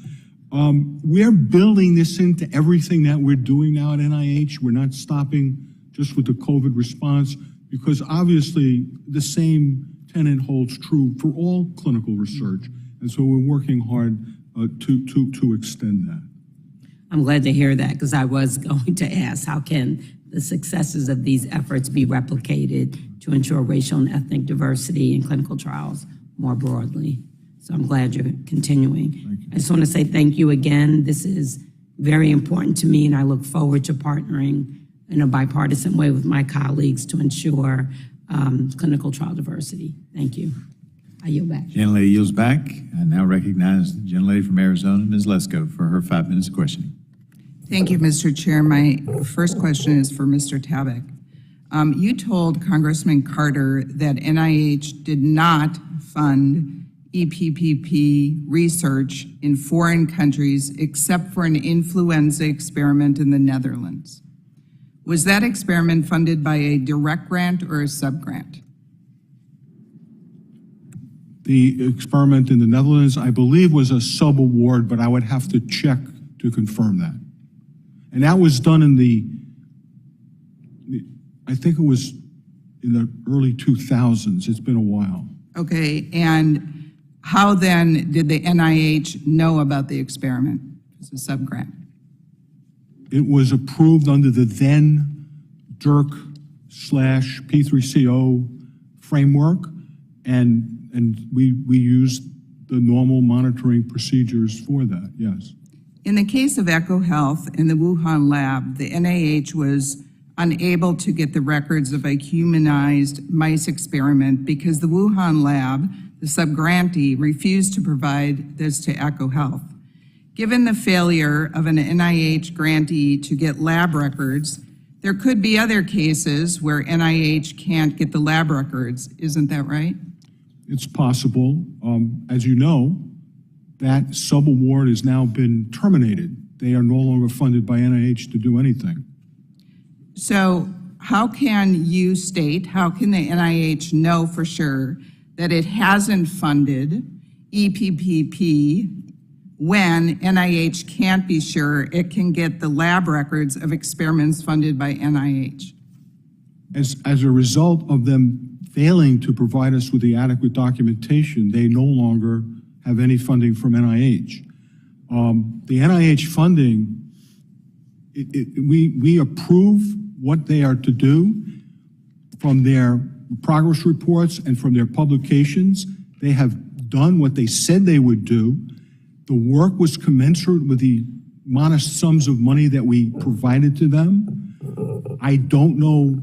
We're building this into everything that we're doing now at NIH. We're not stopping just with the COVID response, because obviously the same tenet holds true for all clinical research. And so we're working hard to extend that. I'm glad to hear that, because I was going to ask, how can the successes of these efforts be replicated to ensure racial and ethnic diversity in clinical trials more broadly? So I'm glad you're continuing. I just want to say thank you again. This is very important to me, and I look forward to partnering in a bipartisan way with my colleagues to ensure clinical trial diversity. Thank you. I yield back. Gentlelady yields back. I now recognize the gentlelady from Arizona, Ms. Lesko, for her 5 minutes of questioning. Thank you, Mr. Chair. My first question is for Mr. Tabak. You told Congressman Carter that NIH did not fund EPPP research in foreign countries except for an influenza experiment in the Netherlands. Was that experiment funded by a direct grant or a sub-grant? The experiment in the Netherlands, I believe, was a sub-award, but I would have to check to confirm that. And that was done in I think it was in the early 2000s. It's been a while. Okay, and how then did the NIH know about the experiment as a sub-grant? It was approved under the then DIRC/P3CO framework, and we used the normal monitoring procedures for that, yes. In the case of EcoHealth in the Wuhan lab, the NIH was unable to get the records of a humanized mice experiment because the Wuhan lab, the subgrantee, refused to provide this to EcoHealth. Given the failure of an NIH grantee to get lab records, there could be other cases where NIH can't get the lab records. Isn't that right? It's possible. As you know, that sub-award has now been terminated. They are no longer funded by NIH to do anything. So how can you state, how can the NIH know for sure that it hasn't funded EPPP when NIH can't be sure it can get the lab records of experiments funded by NIH? As a result of them failing to provide us with the adequate documentation, they no longer have any funding from NIH. The NIH funding, we approve what they are to do from their progress reports and from their publications. They have done what they said they would do. The work was commensurate with the modest sums of money that we provided to them. I don't know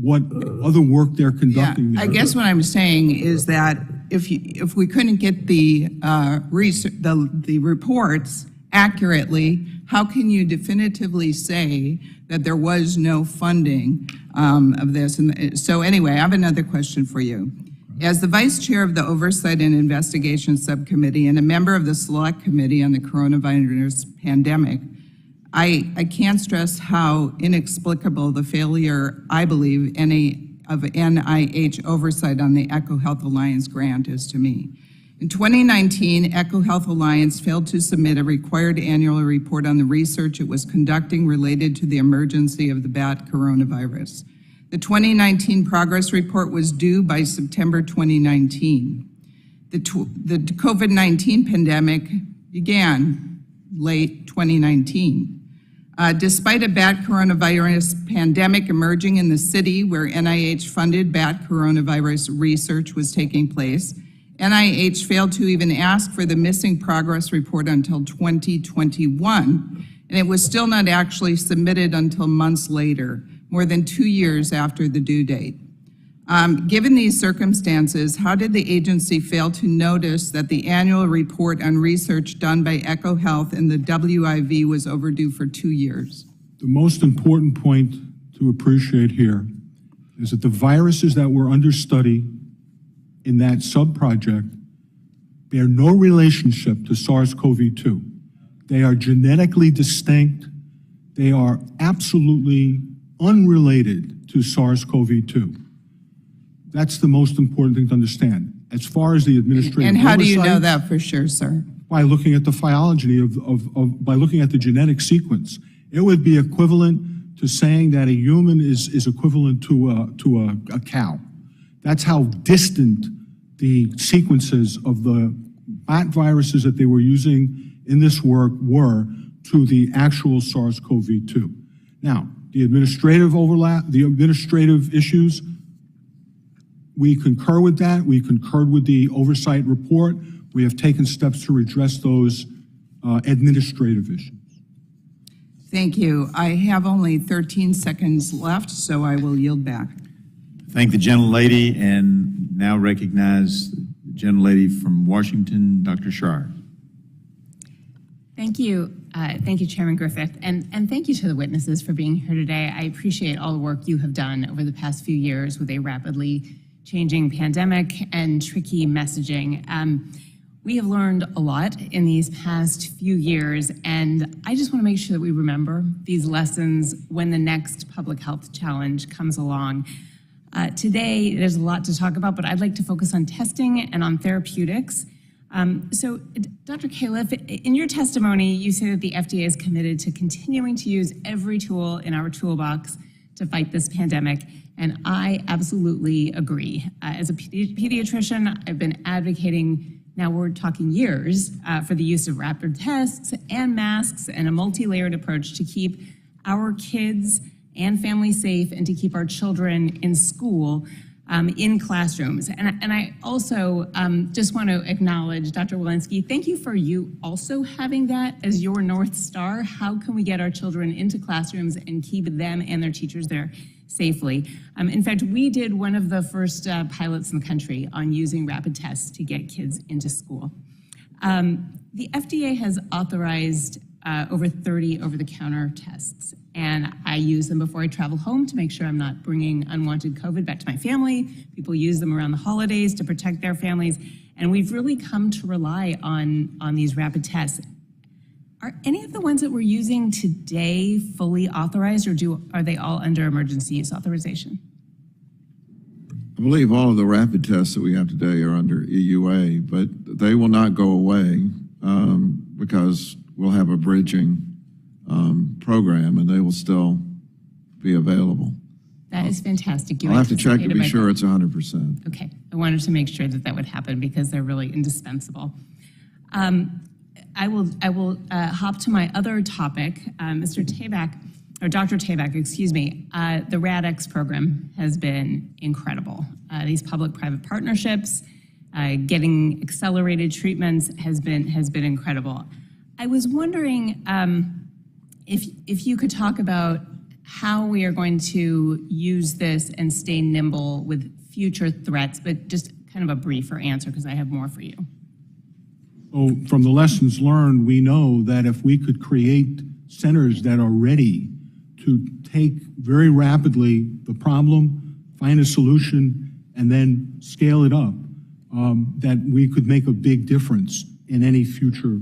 what other work they're conducting there. I guess what I'm saying is that if we couldn't get the reports accurately, how can you definitively say that there was no funding of this? And so anyway, I have another question for you. As the Vice Chair of the Oversight and Investigation Subcommittee and a member of the Select Committee on the Coronavirus Pandemic, I can't stress how inexplicable the failure, I believe, of NIH oversight on the EcoHealth Alliance grant is to me. In 2019, EcoHealth Alliance failed to submit a required annual report on the research it was conducting related to the emergency of the bat coronavirus. The 2019 progress report was due by September 2019. The COVID-19 pandemic began late 2019. Despite a bat coronavirus pandemic emerging in the city where NIH-funded bat coronavirus research was taking place, NIH failed to even ask for the missing progress report until 2021, and it was still not actually submitted until months later, more than 2 years after the due date. Given these circumstances, how did the agency fail to notice that the annual report on research done by EcoHealth and the WIV was overdue for 2 years? The most important point to appreciate here is that the viruses that were under study in that sub-project bear no relationship to SARS-CoV-2. They are genetically distinct. They are absolutely unrelated to SARS-CoV-2. That's the most important thing to understand. As far as the administrative And how do you know oversight, that for sure, sir? by looking at the phylogeny by looking at the genetic sequence. It would be equivalent to saying that a human is equivalent to a cow. That's how distant the sequences of the bat viruses that they were using in this work were to the actual SARS-CoV-2. Now, the administrative overlap, the administrative issues, we concur with that. We concurred with the oversight report. We have taken steps to redress those administrative issues. Thank you. I have only 13 seconds left, so I will yield back. Thank the gentlelady, and now recognize the gentlelady from Washington, Dr. Schreier. Thank you. Thank you, Chairman Griffith, and thank you to the witnesses for being here today. I appreciate all the work you have done over the past few years with a rapidly changing pandemic and tricky messaging. We have learned a lot in these past few years, and I just want to make sure that we remember these lessons when the next public health challenge comes along. Today, there's a lot to talk about, but I'd like to focus on testing and on therapeutics. So, Dr. Califf, in your testimony, you say that the FDA is committed to continuing to use every tool in our toolbox to fight this pandemic, and I absolutely agree. As a pediatrician, I've been advocating, now we're talking years, for the use of rapid tests and masks and a multi-layered approach to keep our kids and families safe and to keep our children in school, in classrooms. And I also just want to acknowledge, Dr. Walensky, thank you for you also having that as your North Star. How can we get our children into classrooms and keep them and their teachers there safely? In fact, we did one of the first pilots in the country on using rapid tests to get kids into school. The FDA has authorized over 30 over-the-counter tests, and I use them before I travel home to make sure I'm not bringing unwanted COVID back to my family. People use them around the holidays to protect their families, and we've really come to rely on these rapid tests. Are any of the ones that we're using today fully authorized, or are they all under emergency use authorization? I believe all of the rapid tests that we have today are under EUA, but they will not go away because we'll have a bridging program, and they will still be available. That is fantastic. I'll have to check to be sure it's 100%. Okay, I wanted to make sure that that would happen because they're really indispensable. I will hop to my other topic, Mr. Tabak, or Dr. Tabak, excuse me. The RADx program has been incredible. These public-private partnerships, getting accelerated treatments has been incredible. I was wondering if you could talk about how we are going to use this and stay nimble with future threats, but just kind of a briefer answer because I have more for you. So from the lessons learned, we know that if we could create centers that are ready to take very rapidly the problem, find a solution, and then scale it up, that we could make a big difference in any future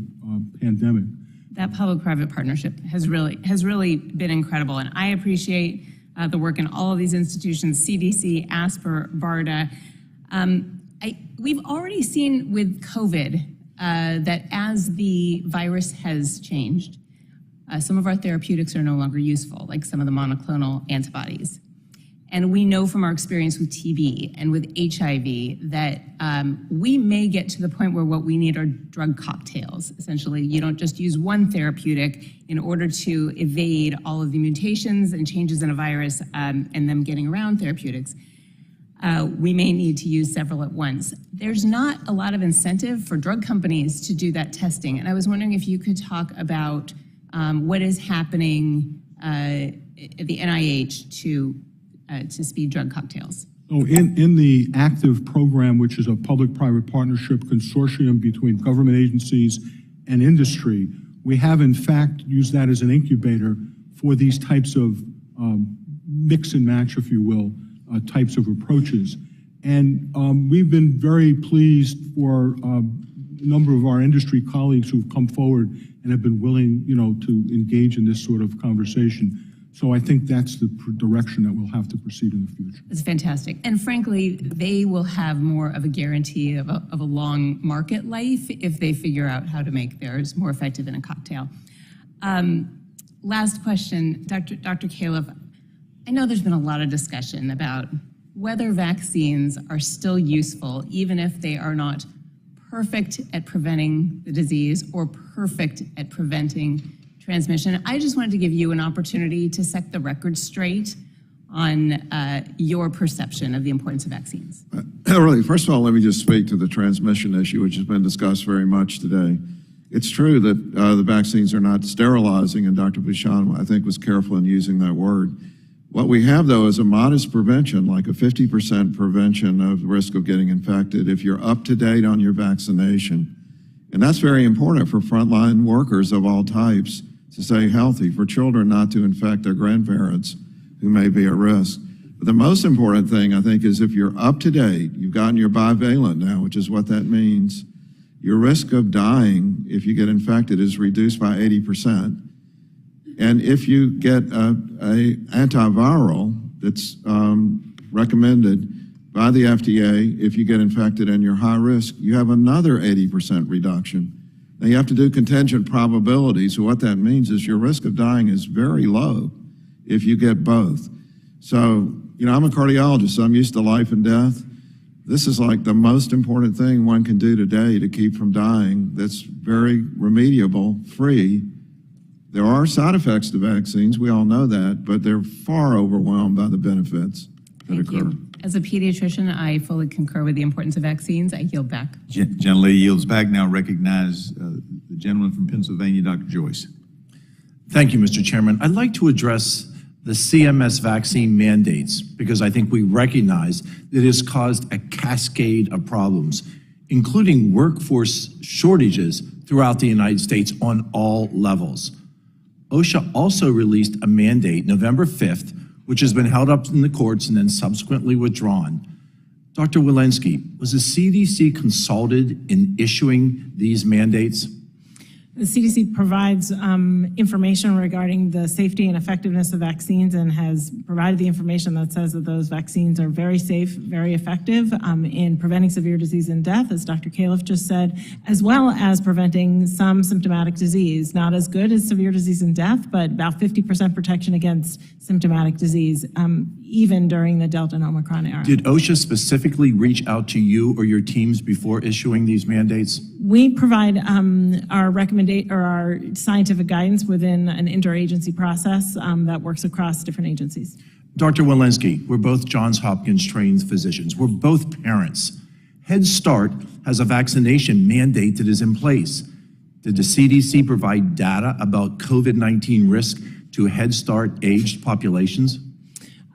pandemic. That public-private partnership has really been incredible, and I appreciate the work in all of these institutions, CDC, ASPR, BARDA. We've already seen with COVID that as the virus has changed, some of our therapeutics are no longer useful, like some of the monoclonal antibodies. And we know from our experience with TB and with HIV that we may get to the point where what we need are drug cocktails. Essentially, you don't just use one therapeutic in order to evade all of the mutations and changes in a virus and them getting around therapeutics. We may need to use several at once. There's not a lot of incentive for drug companies to do that testing. And I was wondering if you could talk about what is happening at the NIH to speed drug cocktails. So in the ACTIVE program, which is a public-private partnership consortium between government agencies and industry, we have in fact used that as an incubator for these types of mix and match, if you will, types of approaches. And we've been very pleased for a number of our industry colleagues who've come forward and have been willing, to engage in this sort of conversation. So I think that's the direction that we'll have to proceed in the future. It's fantastic. And frankly, they will have more of a guarantee of a long market life if they figure out how to make theirs more effective in a cocktail. Last question, Dr. Califf. I know there's been a lot of discussion about whether vaccines are still useful, even if they are not perfect at preventing the disease or perfect at preventing transmission. I just wanted to give you an opportunity to set the record straight on your perception of the importance of vaccines. Really, first of all, let me just speak to the transmission issue, which has been discussed very much today. It's true that the vaccines are not sterilizing, and Dr. Bouchon, I think, was careful in using that word. What we have, though, is a modest prevention, like a 50% prevention of the risk of getting infected if you're up to date on your vaccination. And that's very important for frontline workers of all types to stay healthy, for children not to infect their grandparents who may be at risk. But the most important thing, I think, is if you're up to date, you've gotten your bivalent now, which is what that means, your risk of dying if you get infected is reduced by 80%. And if you get a antiviral that's recommended by the FDA, if you get infected and you're high risk, you have another 80% reduction. Now you have to do contingent probabilities. So what that means is your risk of dying is very low if you get both. So, you know, I'm a cardiologist, so I'm used to life and death. This is like the most important thing one can do today to keep from dying that's very remediable, free. There are side effects to vaccines, we all know that, but they're far overwhelmed by the benefits that occur. As a pediatrician, I fully concur with the importance of vaccines. I yield back. Gentlelady yields back. Now recognize the gentleman from Pennsylvania, Dr. Joyce. Thank you, Mr. Chairman. I'd like to address the CMS vaccine mandates because I think we recognize that it has caused a cascade of problems, including workforce shortages throughout the United States on all levels. OSHA also released a mandate November 5th, which has been held up in the courts and then subsequently withdrawn. Dr. Walensky, was the CDC consulted in issuing these mandates? The CDC provides information regarding the safety and effectiveness of vaccines and has provided the information that says that those vaccines are very safe, very effective in preventing severe disease and death, as Dr. Califf just said, as well as preventing some symptomatic disease. Not as good as severe disease and death, but about 50% protection against symptomatic disease, even during the Delta and Omicron era. Did OSHA specifically reach out to you or your teams before issuing these mandates? We provide our scientific guidance within an interagency process that works across different agencies. Dr. Walensky, we're both Johns Hopkins trained physicians. We're both parents. Head Start has a vaccination mandate that is in place. Did the CDC provide data about COVID-19 risk to Head Start aged populations?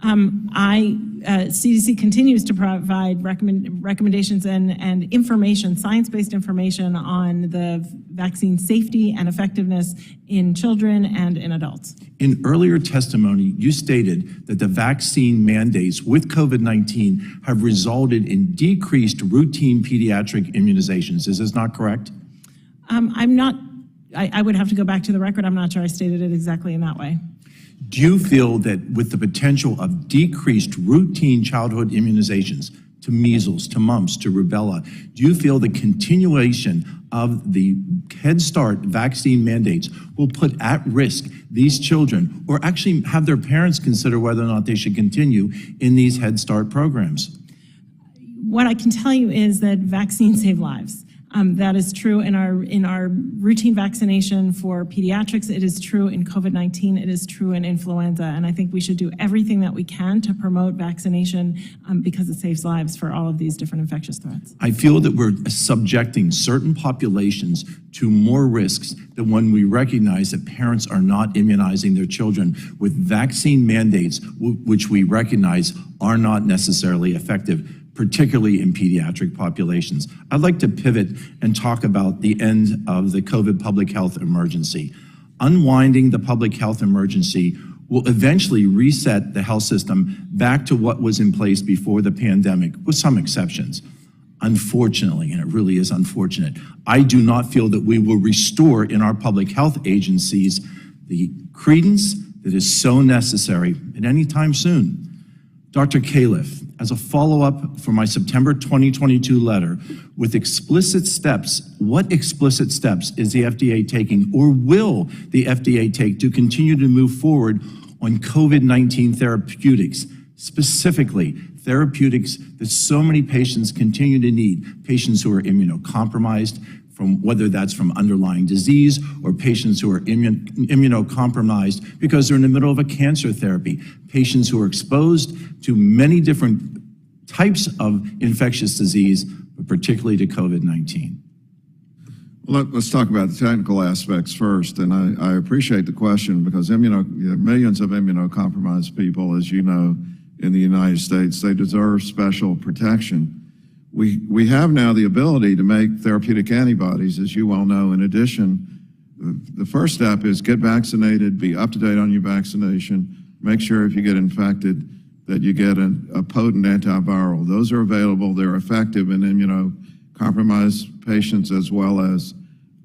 CDC continues to provide recommendations and information, science-based information on the vaccine safety and effectiveness in children and in adults. In earlier testimony, you stated that the vaccine mandates with COVID-19 have resulted in decreased routine pediatric immunizations. Is this not correct? I would have to go back to the record. I'm not sure I stated it exactly in that way. Do you feel that with the potential of decreased routine childhood immunizations to measles, to mumps, to rubella, do you feel the continuation of the Head Start vaccine mandates will put at risk these children or actually have their parents consider whether or not they should continue in these Head Start programs? What I can tell you is that vaccines save lives. That is true in our routine vaccination for pediatrics. It is true in COVID-19. It is true in influenza. And I think we should do everything that we can to promote vaccination because it saves lives for all of these different infectious threats. I feel that we're subjecting certain populations to more risks than when we recognize that parents are not immunizing their children with vaccine mandates, which we recognize are not necessarily effective, particularly in pediatric populations. I'd like to pivot and talk about the end of the COVID public health emergency. Unwinding the public health emergency will eventually reset the health system back to what was in place before the pandemic, with some exceptions. Unfortunately, and it really is unfortunate, I do not feel that we will restore in our public health agencies the credence, that is so necessary at any time soon. Dr. Califf, as a follow-up for my September 2022 letter, with explicit steps, what explicit steps is the FDA taking, or will the FDA take, to continue to move forward on COVID-19 therapeutics, specifically therapeutics that so many patients continue to need, patients who are immunocompromised, from whether that's from underlying disease, or patients who are immunocompromised because they're in the middle of a cancer therapy, patients who are exposed to many different types of infectious disease, but particularly to COVID-19. Well, let's talk about the technical aspects first, and I appreciate the question because millions of immunocompromised people, as you know, in the United States, they deserve special protection. We have now the ability to make therapeutic antibodies, as you well know. In addition, the first step is get vaccinated, be up to date on your vaccination, make sure if you get infected that you get a potent antiviral. Those are available. They're effective in immunocompromised patients as well as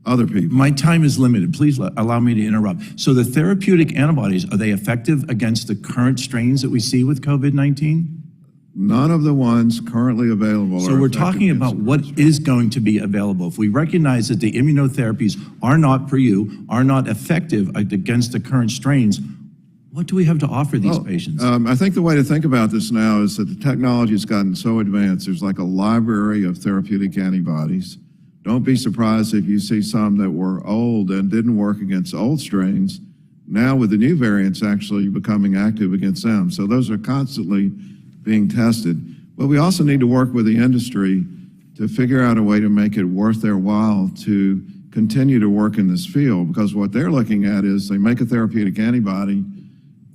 other people. My time is limited. Please allow me to interrupt. So the therapeutic antibodies, are they effective against the current strains that we see with COVID-19? None of the ones currently available So we're talking about what is going to be available. If we recognize that the immunotherapies are not for you, are not effective against the current strains, what do we have to offer these patients? I think the way to think about this now is that the technology has gotten so advanced, there's like a library of therapeutic antibodies. Don't be surprised if you see some that were old and didn't work against old strains. Now with the new variants actually becoming active against them. So those are constantly being tested. But we also need to work with the industry to figure out a way to make it worth their while to continue to work in this field, because what they're looking at is they make a therapeutic antibody,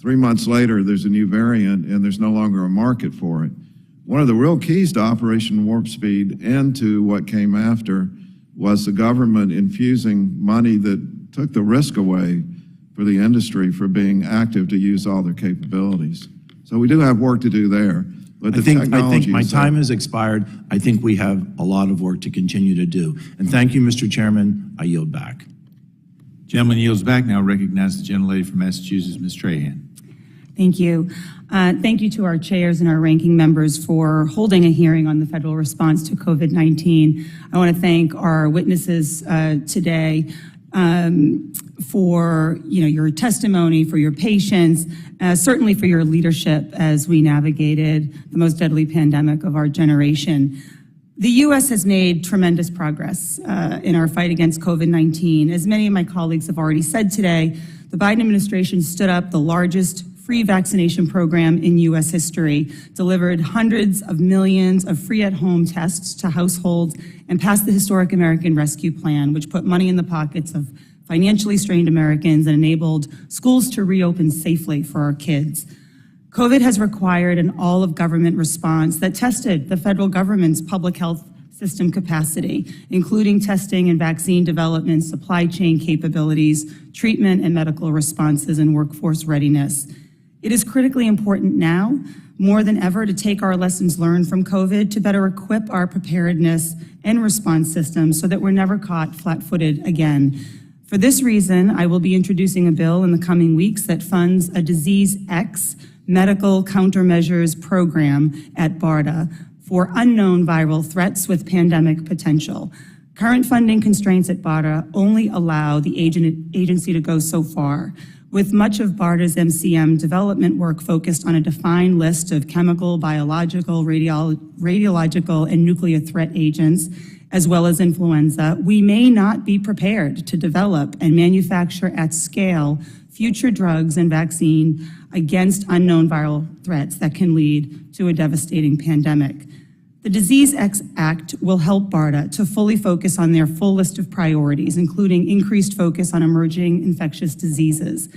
3 months later there's a new variant and there's no longer a market for it. One of the real keys to Operation Warp Speed and to what came after was the government infusing money that took the risk away for the industry for being active to use all their capabilities. So we do have work to do there. But I think my time has expired. I think we have a lot of work to continue to do. And thank you, Mr. Chairman. I yield back. Gentleman yields back. Now recognize the gentlelady from Massachusetts, Ms. Trahan. Thank you. Thank you to our chairs and our ranking members for holding a hearing on the federal response to COVID-19. I want to thank our witnesses today for your testimony, for your patience, certainly for your leadership as we navigated the most deadly pandemic of our generation. The U.S. has made tremendous progress in our fight against COVID-19. As many of my colleagues have already said today, the Biden administration stood up the largest free vaccination program in U.S. history, delivered hundreds of millions of free at-home tests to households, and passed the historic American Rescue Plan, which put money in the pockets of financially strained Americans and enabled schools to reopen safely for our kids. COVID has required an all-of-government response that tested the federal government's public health system capacity, including testing and vaccine development, supply chain capabilities, treatment and medical responses, and workforce readiness. It is critically important now, more than ever, to take our lessons learned from COVID to better equip our preparedness and response systems so that we're never caught flat-footed again. For this reason, I will be introducing a bill in the coming weeks that funds a Disease X medical countermeasures program at BARDA for unknown viral threats with pandemic potential. Current funding constraints at BARDA only allow the agency to go so far, with much of BARDA's MCM development work focused on a defined list of chemical, biological, radiological, and nuclear threat agents, as well as influenza. We may not be prepared to develop and manufacture at scale future drugs and vaccine against unknown viral threats that can lead to a devastating pandemic. The Disease X Act will help BARDA to fully focus on their full list of priorities, including increased focus on emerging infectious diseases.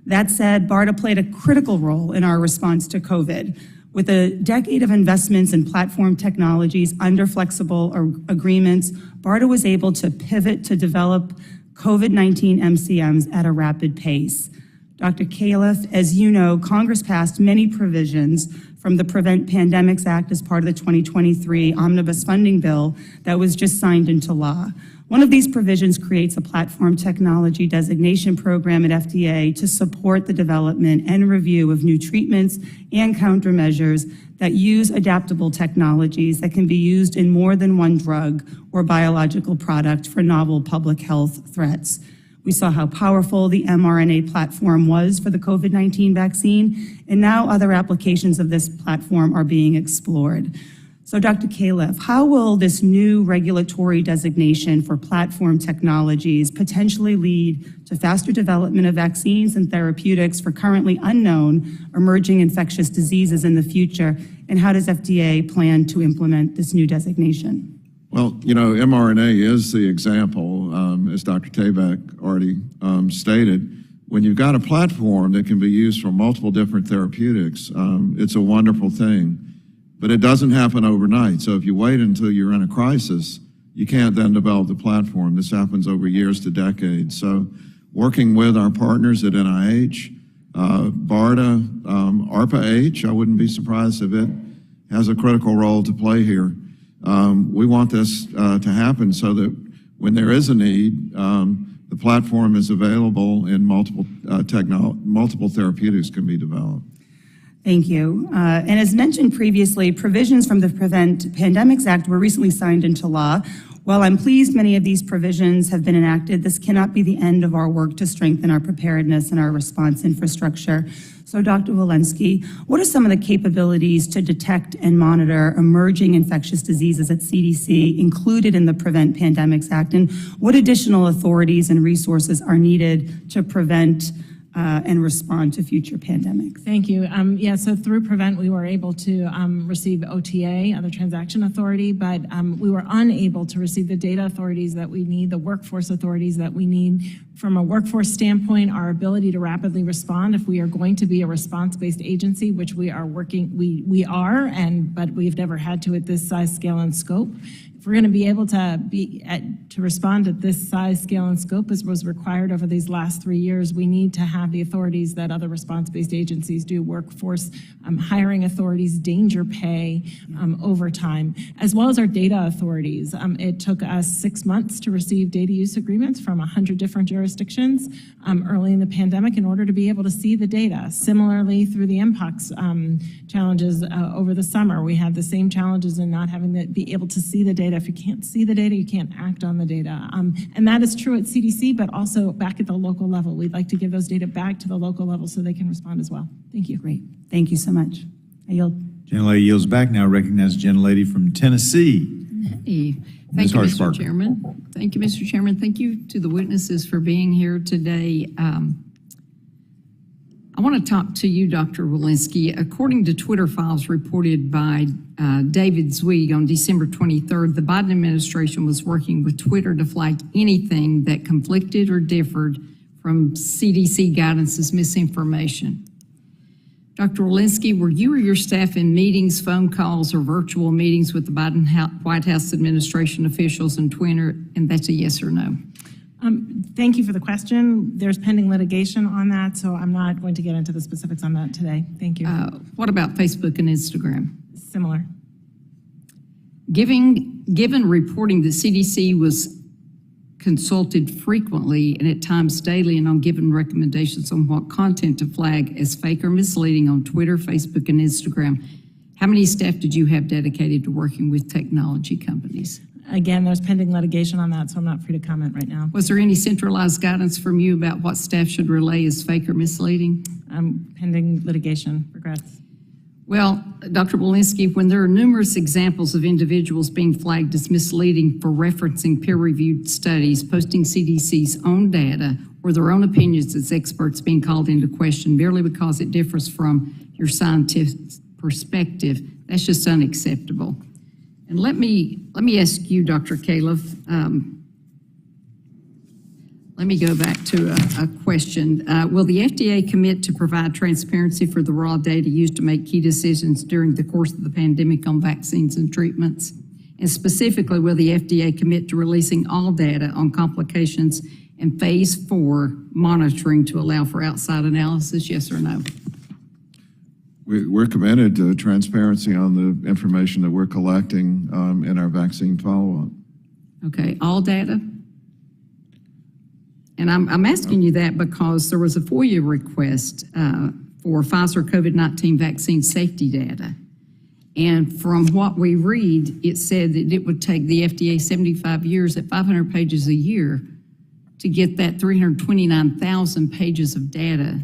That said, BARDA played a critical role in our response to COVID. With a decade of investments in platform technologies under flexible agreements, BARDA was able to pivot to develop COVID-19 MCMs at a rapid pace. Dr. Califf, as you know, Congress passed many provisions from the Prevent Pandemics Act as part of the 2023 Omnibus Funding Bill that was just signed into law. One of these provisions creates a platform technology designation program at FDA to support the development and review of new treatments and countermeasures that use adaptable technologies that can be used in more than one drug or biological product for novel public health threats. We saw how powerful the mRNA platform was for the COVID-19 vaccine, and now other applications of this platform are being explored. So Dr. Califf, how will this new regulatory designation for platform technologies potentially lead to faster development of vaccines and therapeutics for currently unknown emerging infectious diseases in the future? And how does FDA plan to implement this new designation? Well, you know, mRNA is the example, as Dr. Tabak already stated. When you've got a platform that can be used for multiple different therapeutics, it's a wonderful thing. But it doesn't happen overnight. So if you wait until you're in a crisis, you can't then develop the platform. This happens over years to decades. So working with our partners at NIH, BARDA, ARPA-H, I wouldn't be surprised if it has a critical role to play here. We want this to happen so that when there is a need, the platform is available and multiple therapeutics can be developed. Thank you. And as mentioned previously, provisions from the Prevent Pandemics Act were recently signed into law. While I'm pleased many of these provisions have been enacted, this cannot be the end of our work to strengthen our preparedness and our response infrastructure. So Dr. Walensky, what are some of the capabilities to detect and monitor emerging infectious diseases at CDC included in the Prevent Pandemics Act? And what additional authorities and resources are needed to prevent and respond to future pandemics? Thank you. So through Prevent, we were able to receive OTA, other transaction authority, but we were unable to receive the data authorities that we need, the workforce authorities that we need. From a workforce standpoint, our ability to rapidly respond if we are going to be a response-based agency, which we are working, but we've never had to at this size, scale, and scope. If we're going to be able to respond at this size, scale, and scope as was required over these last 3 years, we need to have the authorities that other response-based agencies do: workforce, hiring authorities, danger pay, overtime, as well as our data authorities. It took us 6 months to receive data use agreements from 100 different jurisdictions early in the pandemic in order to be able to see the data. Similarly, through the MPOX challenges over the summer, we had the same challenges in not having to be able to see the data. If you can't see the data, you can't act on the data. And that is true at CDC, but also back at the local level. We'd like to give those data back to the local level so they can respond as well. Thank you. Great. Thank you so much. I yield. Gentlelady yields back now. Recognize the gentlelady from Tennessee. Hey. Thank you, Mr. Chairman. Thank you, Mr. Chairman. Thank you to the witnesses for being here today. I want to talk to you, Dr. Walensky. According to Twitter files reported by David Zweig on December 23rd, the Biden administration was working with Twitter to flag anything that conflicted or differed from CDC guidance as misinformation. Dr. Walensky, were you or your staff in meetings, phone calls, or virtual meetings with the Biden White House administration officials and Twitter? And that's a yes or no. Thank you for the question. There's pending litigation on that, so I'm not going to get into the specifics on that today. Thank you. What about Facebook and Instagram? Similar. Given reporting that CDC was consulted frequently and at times daily and on given recommendations on what content to flag as fake or misleading on Twitter, Facebook, and Instagram, how many staff did you have dedicated to working with technology companies? Again, there's pending litigation on that, so I'm not free to comment right now. Was there any centralized guidance from you about what staff should relay as fake or misleading? Pending litigation. Regrets. Well, Dr. Walensky, when there are numerous examples of individuals being flagged as misleading for referencing peer-reviewed studies, posting CDC's own data, or their own opinions as experts being called into question merely because it differs from your scientific perspective, that's just unacceptable. And let me ask you, Dr. Califf, let me go back to a question. Will the FDA commit to provide transparency for the raw data used to make key decisions during the course of the pandemic on vaccines and treatments? And specifically, will the FDA commit to releasing all data on complications and phase 4 monitoring to allow for outside analysis, yes or no? We're committed to transparency on the information that we're collecting in our vaccine follow-up. Okay, all data? And I'm asking you that because there was a FOIA request for Pfizer COVID-19 vaccine safety data. And from what we read, it said that it would take the FDA 75 years at 500 pages a year to get that 329,000 pages of data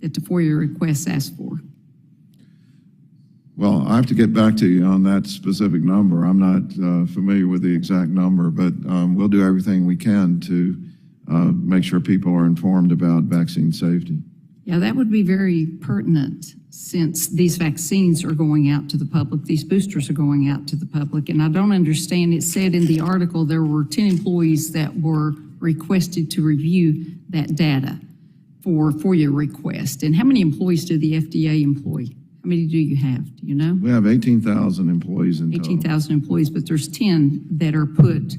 that the FOIA request asked for. Well, I have to get back to you on that specific number. I'm not familiar with the exact number, but we'll do everything we can to make sure people are informed about vaccine safety. Yeah, that would be very pertinent since these vaccines are going out to the public, these boosters are going out to the public, and I don't understand, it said in the article there were 10 employees that were requested to review that data for FOIA request. And how many employees do the FDA employ? How many do you have? Do you know? We have 18,000 employees in total. 18,000 employees, but there's 10 that are put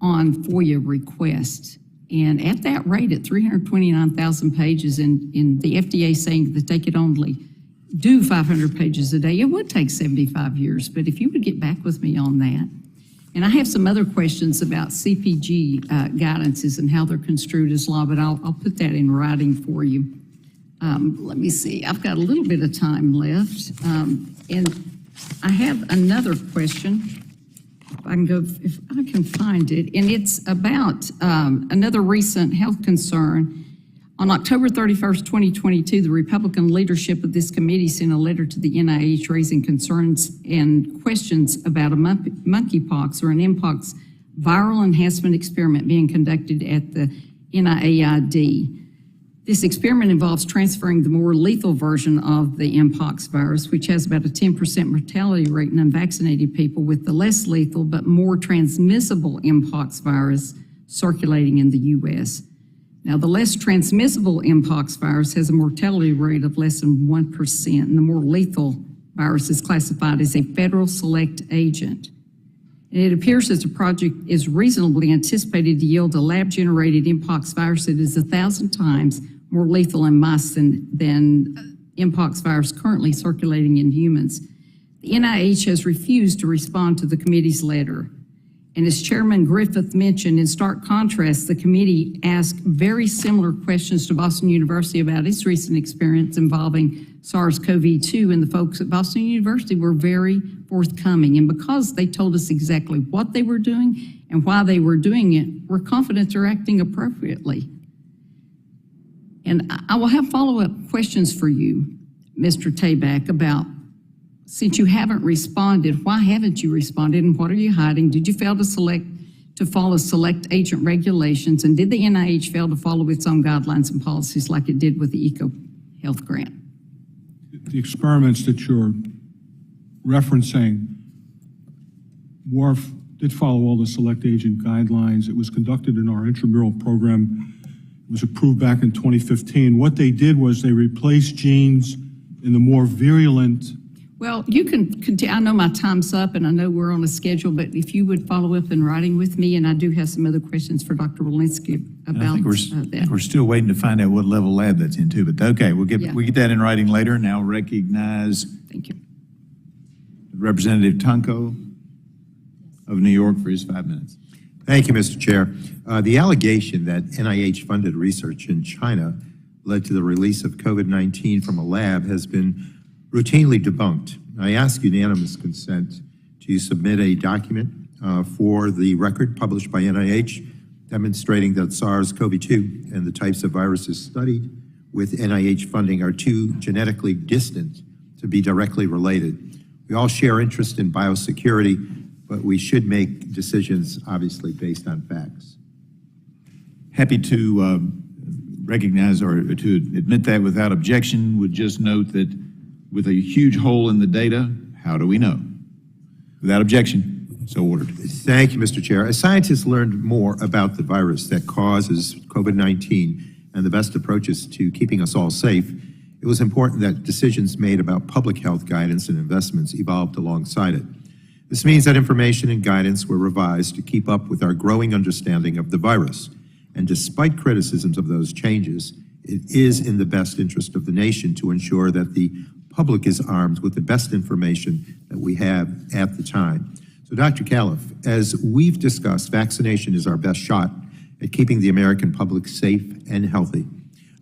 on FOIA requests. And at that rate, at 329,000 pages, and the FDA saying that they could only do 500 pages a day, it would take 75 years. But if you would get back with me on that. And I have some other questions about CPG guidances and how they're construed as law, but I'll put that in writing for you. Let me see. I've got a little bit of time left. And I have another question. If I can find it, and it's about another recent health concern. On October 31st, 2022, the Republican leadership of this committee sent a letter to the NIH raising concerns and questions about a monkeypox or an mpox viral enhancement experiment being conducted at the NIAID. This experiment involves transferring the more lethal version of the mpox virus, which has about a 10% mortality rate in unvaccinated people, with the less lethal but more transmissible mpox virus circulating in the U.S. Now, the less transmissible mpox virus has a mortality rate of less than 1%, and the more lethal virus is classified as a federal select agent. And it appears that the project is reasonably anticipated to yield a lab-generated mpox virus that is 1,000 times more lethal in mice than mpox virus currently circulating in humans. The NIH has refused to respond to the committee's letter. And as Chairman Griffith mentioned, in stark contrast, the committee asked very similar questions to Boston University about its recent experience involving SARS-CoV-2, and the folks at Boston University were very forthcoming. And because they told us exactly what they were doing and why they were doing it, we're confident they're acting appropriately. And I will have follow-up questions for you, Mr. Tabak, about, since you haven't responded, why haven't you responded and what are you hiding? Did you fail to follow select agent regulations, and did the NIH fail to follow its own guidelines and policies like it did with the EcoHealth grant? The experiments that you're referencing did follow all the select agent guidelines. It was conducted in our intramural program. It was approved back in 2015. What they did was they replaced genes in the more virulent. Well, you can continue. I know my time's up and I know we're on a schedule, but if you would follow up in writing with me, and I do have some other questions for Dr. Walensky about I think that. we're still waiting to find out what level lab that's into, but okay, we'll get that in writing later. Now recognize. Thank you. Representative Tunko of New York for his 5 minutes. Thank you, Mr. Chair. The allegation that NIH-funded research in China led to the release of COVID-19 from a lab has been routinely debunked. I ask unanimous consent to submit a document for the record published by NIH demonstrating that SARS-CoV-2 and the types of viruses studied with NIH funding are too genetically distant to be directly related. We all share interest in biosecurity, but we should make decisions obviously based on facts. Happy to recognize or to admit that without objection. Would just note that with a huge hole in the data, how do we know? Without objection, so ordered. Thank you, Mr. Chair. As scientists learned more about the virus that causes COVID-19 and the best approaches to keeping us all safe, it was important that decisions made about public health guidance and investments evolved alongside it. This means that information and guidance were revised to keep up with our growing understanding of the virus. And despite criticisms of those changes, it is in the best interest of the nation to ensure that the public is armed with the best information that we have at the time. So Dr. Califf, as we've discussed, vaccination is our best shot at keeping the American public safe and healthy.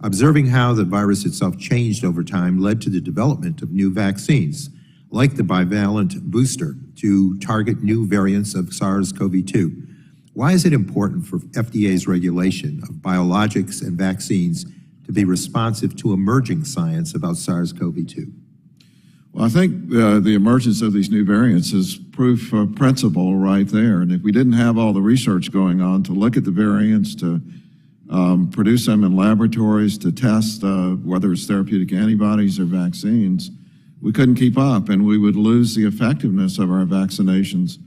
Observing how the virus itself changed over time led to the development of new vaccines, like the bivalent booster, to target new variants of SARS-CoV-2. Why is it important for FDA's regulation of biologics and vaccines to be responsive to emerging science about SARS-CoV-2? Well, I think the emergence of these new variants is proof of principle right there. And if we didn't have all the research going on to look at the variants, to produce them in laboratories, to test whether it's therapeutic antibodies or vaccines, we couldn't keep up, and we would lose the effectiveness of our vaccinations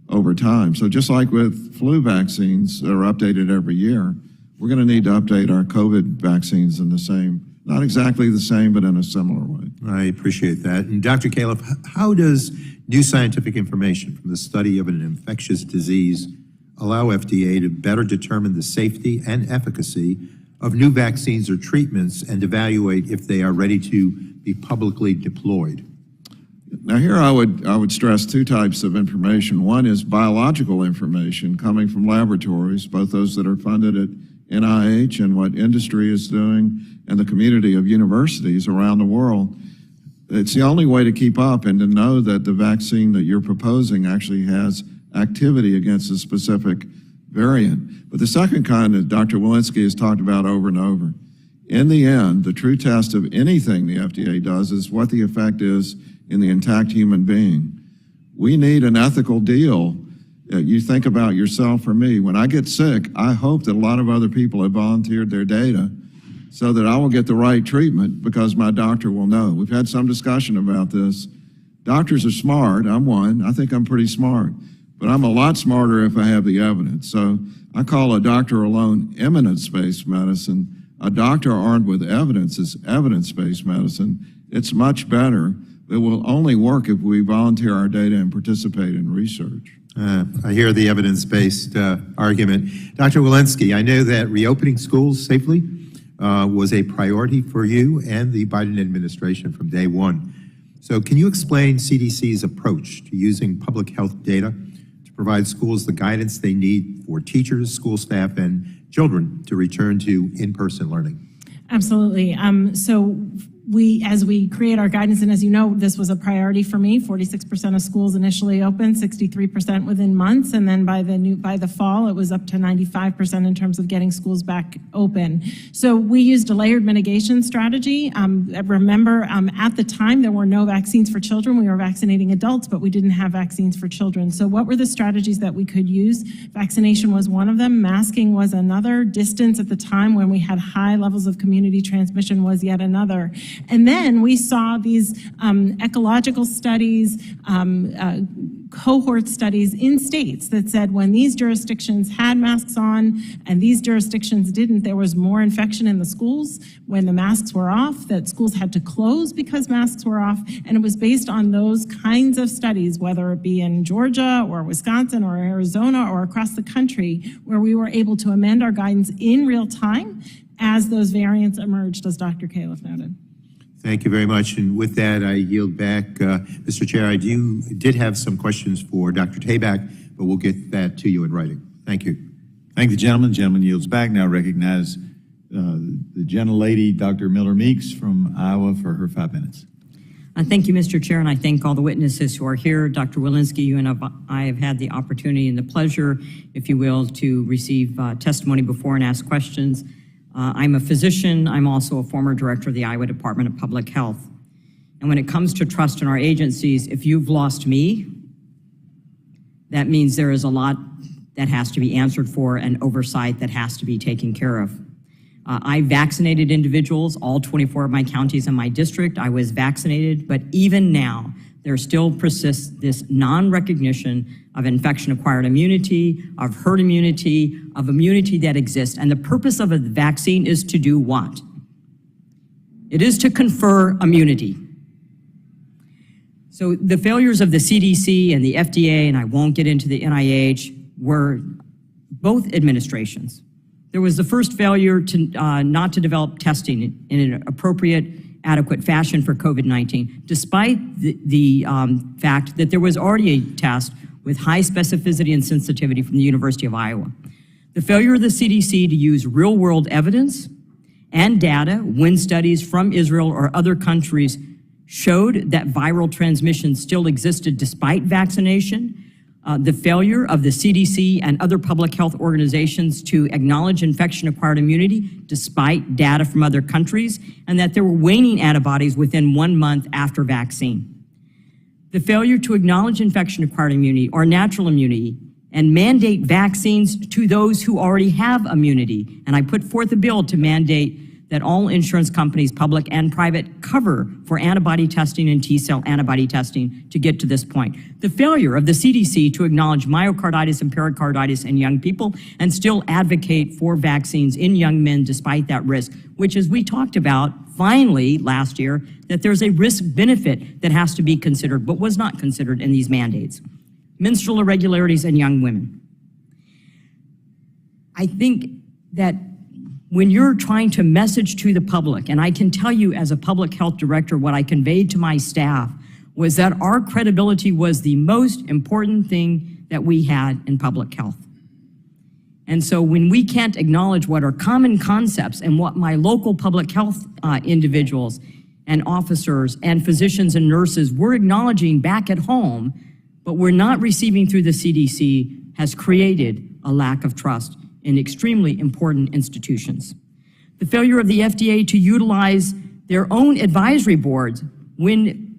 over time. So just like with flu vaccines that are updated every year, we're going to need to update our COVID vaccines in the same, not exactly the same, but in a similar way. I appreciate that. And Dr. Califf, how does new scientific information from the study of an infectious disease allow FDA to better determine the safety and efficacy of new vaccines or treatments and evaluate if they are ready to be publicly deployed? Now here I would stress two types of information. One is biological information coming from laboratories, both those that are funded at NIH and what industry is doing and the community of universities around the world. It's the only way to keep up and to know that the vaccine that you're proposing actually has activity against a specific variant. But the second kind that Dr. Walensky has talked about over and over, in the end, the true test of anything the FDA does is what the effect is in the intact human being. We need an ethical deal. You think about yourself or me. When I get sick, I hope that a lot of other people have volunteered their data so that I will get the right treatment because my doctor will know. We've had some discussion about this. Doctors are smart. I'm one. I think I'm pretty smart. But I'm a lot smarter if I have the evidence. So I call a doctor alone eminence-based medicine. A doctor armed with evidence is evidence-based medicine. It's much better. It will only work if we volunteer our data and participate in research. I hear the evidence-based argument. Dr. Walensky, I know that reopening schools safely was a priority for you and the Biden administration from day one. So can you explain CDC's approach to using public health data to provide schools the guidance they need for teachers, school staff, and children to return to in-person learning? Absolutely. So as we create our guidance, and as you know, this was a priority for me. 46% of schools initially opened, 63% within months, and then by the fall, it was up to 95% in terms of getting schools back open. So we used a layered mitigation strategy. Remember, at the time, there were no vaccines for children. We were vaccinating adults, but we didn't have vaccines for children. So what were the strategies that we could use? Vaccination was one of them. Masking was another. Distance at the time when we had high levels of community transmission was yet another. And then we saw these ecological studies, cohort studies in states that said when these jurisdictions had masks on and these jurisdictions didn't, there was more infection in the schools. When the masks were off, that schools had to close because masks were off. And it was based on those kinds of studies, whether it be in Georgia or Wisconsin or Arizona or across the country, where we were able to amend our guidance in real time as those variants emerged, as Dr. Califf noted. Thank you very much. And with that, I yield back. Mr. Chair, I did have some questions for Dr. Tabak, but we'll get that to you in writing. Thank you. Thank the gentleman. The gentleman yields back. Now recognize the gentlelady, Dr. Miller Meeks from Iowa, for her 5 minutes. Thank you, Mr. Chair, and I thank all the witnesses who are here. Dr. Walensky, you and I have had the opportunity and the pleasure, if you will, to receive testimony before and ask questions. I'm a physician. I'm also a former director of the Iowa Department of Public Health. And when it comes to trust in our agencies, if you've lost me, that means there is a lot that has to be answered for and oversight that has to be taken care of. I vaccinated individuals, all 24 of my counties in my district. I was vaccinated, but even now, there still persists this non-recognition of infection-acquired immunity, of herd immunity, of immunity that exists. And the purpose of a vaccine is to do what? It is to confer immunity. So the failures of the CDC and the FDA, and I won't get into the NIH, were both administrations. There was the first failure to not to develop testing in an appropriate, adequate fashion for COVID-19, despite the fact that there was already a test with high specificity and sensitivity from the University of Iowa. The failure of the CDC to use real-world evidence and data when studies from Israel or other countries showed that viral transmission still existed despite vaccination. The failure of the CDC and other public health organizations to acknowledge infection-acquired immunity despite data from other countries, and that there were waning antibodies within 1 month after vaccine. The failure to acknowledge infection-acquired immunity or natural immunity and mandate vaccines to those who already have immunity. And I put forth a bill to mandate that all insurance companies, public and private, cover for antibody testing and T-cell antibody testing to get to this point. The failure of the CDC to acknowledge myocarditis and pericarditis in young people and still advocate for vaccines in young men despite that risk, which, as we talked about finally last year, that there's a risk-benefit that has to be considered but was not considered in these mandates. Menstrual irregularities in young women. I think that when you're trying to message to the public, and I can tell you as a public health director, what I conveyed to my staff was that our credibility was the most important thing that we had in public health. And so when we can't acknowledge what are common concepts and what my local public health individuals and officers and physicians and nurses were acknowledging back at home, but we're not receiving through the CDC, has created a lack of trust in extremely important institutions. The failure of the FDA to utilize their own advisory boards when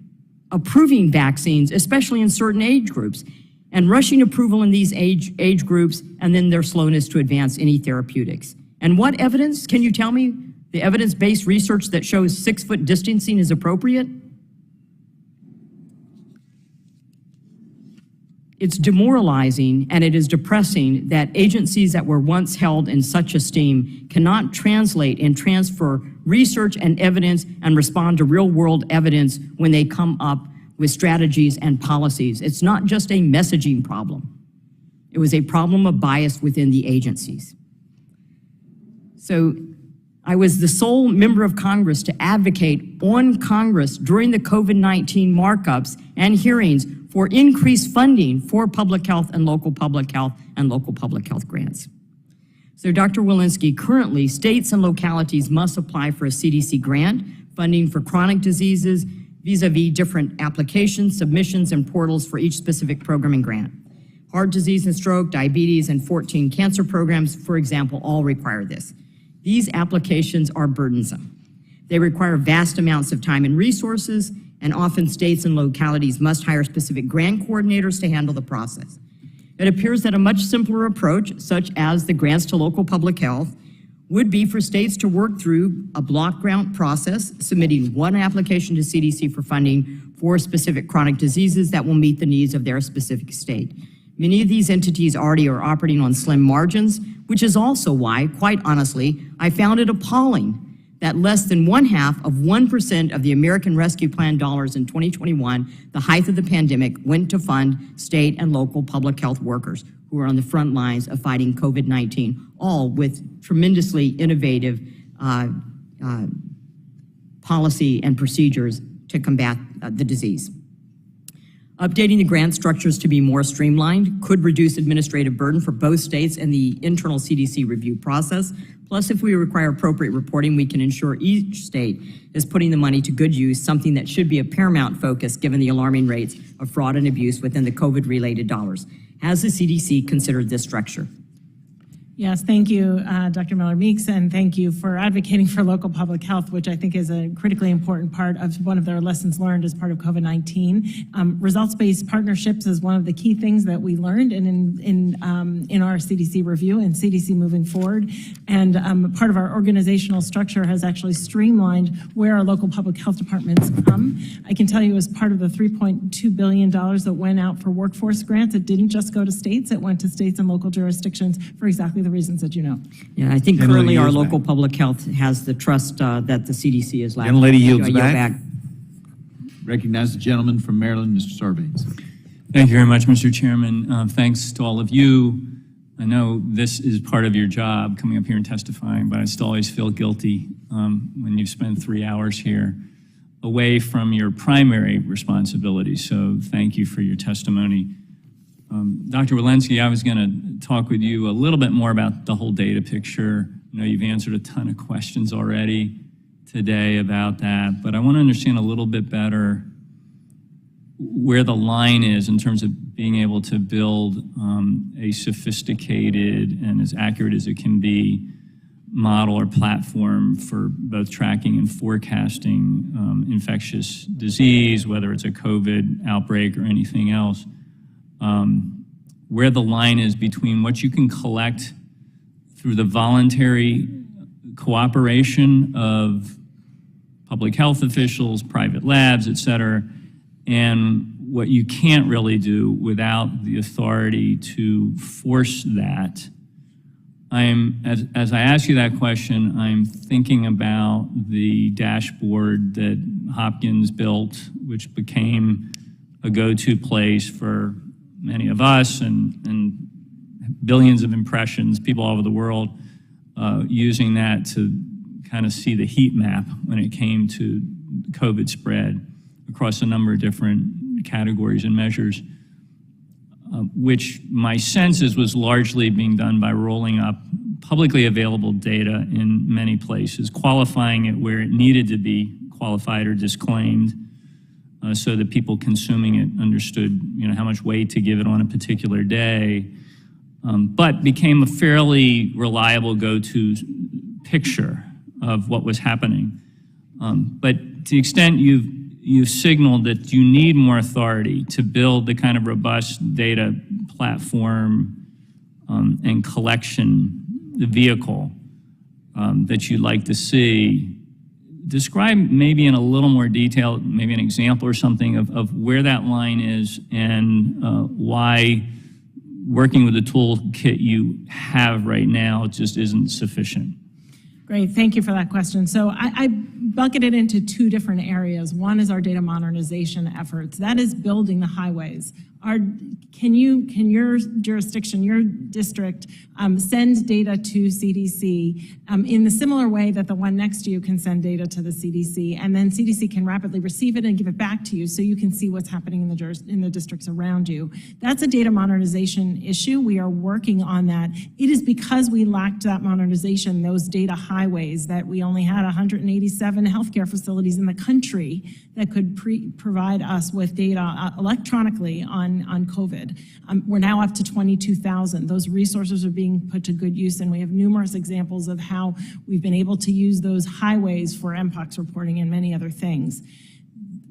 approving vaccines, especially in certain age groups, and rushing approval in these age groups, and then their slowness to advance any therapeutics. And what evidence, can you tell me, the evidence-based research that shows 6-foot distancing is appropriate? It's demoralizing and it is depressing that agencies that were once held in such esteem cannot translate and transfer research and evidence and respond to real-world evidence when they come up with strategies and policies. It's not just a messaging problem. It was a problem of bias within the agencies. So I was the sole member of Congress to advocate on Congress during the COVID-19 markups and hearings for increased funding for public health and local public health grants. So Dr. Walensky, currently states and localities must apply for a CDC grant, funding for chronic diseases, vis-a-vis different applications, submissions, and portals for each specific program and grant. Heart disease and stroke, diabetes, and 14 cancer programs, for example, all require this. These applications are burdensome. They require vast amounts of time and resources, and often states and localities must hire specific grant coordinators to handle the process. It appears that a much simpler approach, such as the grants to local public health, would be for states to work through a block grant process, submitting one application to CDC for funding for specific chronic diseases that will meet the needs of their specific state. Many of these entities already are operating on slim margins, which is also why, quite honestly, I found it appalling that less than 0.5% of the American Rescue Plan dollars in 2021, the height of the pandemic, went to fund state and local public health workers who are on the front lines of fighting COVID-19, all with tremendously innovative policy and procedures to combat the disease. Updating the grant structures to be more streamlined could reduce administrative burden for both states and the internal CDC review process. Plus, if we require appropriate reporting, we can ensure each state is putting the money to good use, something that should be a paramount focus given the alarming rates of fraud and abuse within the COVID-related dollars. Has the CDC considered this structure? Yes, thank you, Dr. Miller-Meeks, and thank you for advocating for local public health, which I think is a critically important part of one of their lessons learned as part of COVID-19. Results-based partnerships is one of the key things that we learned in our CDC review and CDC moving forward. And part of our organizational structure has actually streamlined where our local public health departments come. I can tell you as part of the $3.2 billion that went out for workforce grants, it didn't just go to states, it went to states and local jurisdictions for exactly the reasons that you know. Yeah, I think currently our local public health has the trust that the CDC is lacking. Gentlelady yields back. Recognize the gentleman from Maryland, Mr. Sarbanes. Thank you very much, Mr. Chairman. Thanks to all of you. I know this is part of your job, coming up here and testifying, but I still always feel guilty when you spend 3 hours here away from your primary responsibilities. So thank you for your testimony. Dr. Walensky, I was going to talk with you a little bit more about the whole data picture. I know you've answered a ton of questions already today about that, but I want to understand a little bit better where the line is in terms of being able to build a sophisticated and as accurate as it can be model or platform for both tracking and forecasting infectious disease, whether it's a COVID outbreak or anything else, where the line is between what you can collect through the voluntary cooperation of public health officials, private labs, et cetera, and what you can't really do without the authority to force that. As I ask you that question, I'm thinking about the dashboard that Hopkins built, which became a go-to place for many of us and billions of impressions, people all over the world, using that to kind of see the heat map when it came to COVID spread across a number of different categories and measures, which my sense is was largely being done by rolling up publicly available data in many places, qualifying it where it needed to be qualified or disclaimed, so that people consuming it understood, how much weight to give it on a particular day, but became a fairly reliable go-to picture of what was happening. But to the extent you've signaled that you need more authority to build the kind of robust data platform and collection vehicle that you'd like to see. Describe maybe in a little more detail, maybe an example or something of where that line is and why working with the toolkit you have right now just isn't sufficient. Great, thank you for that question. So I bucket it into two different areas. One is our data modernization efforts. That is building the highways. Can your jurisdiction, your district, send data to CDC in the similar way that the one next to you can send data to the CDC, and then CDC can rapidly receive it and give it back to you so you can see what's happening in the districts around you? That's a data modernization issue. We are working on that. It is because we lacked that modernization, those data highways, that we only had 187 healthcare facilities in the country that could provide us with data electronically on COVID. We're now up to 22,000. Those resources are being put to good use, and we have numerous examples of how we've been able to use those highways for MPOX reporting and many other things.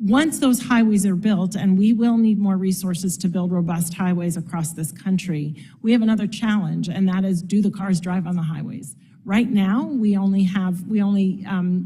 Once those highways are built, and we will need more resources to build robust highways across this country, we have another challenge, and that is, do the cars drive on the highways? Right now, we only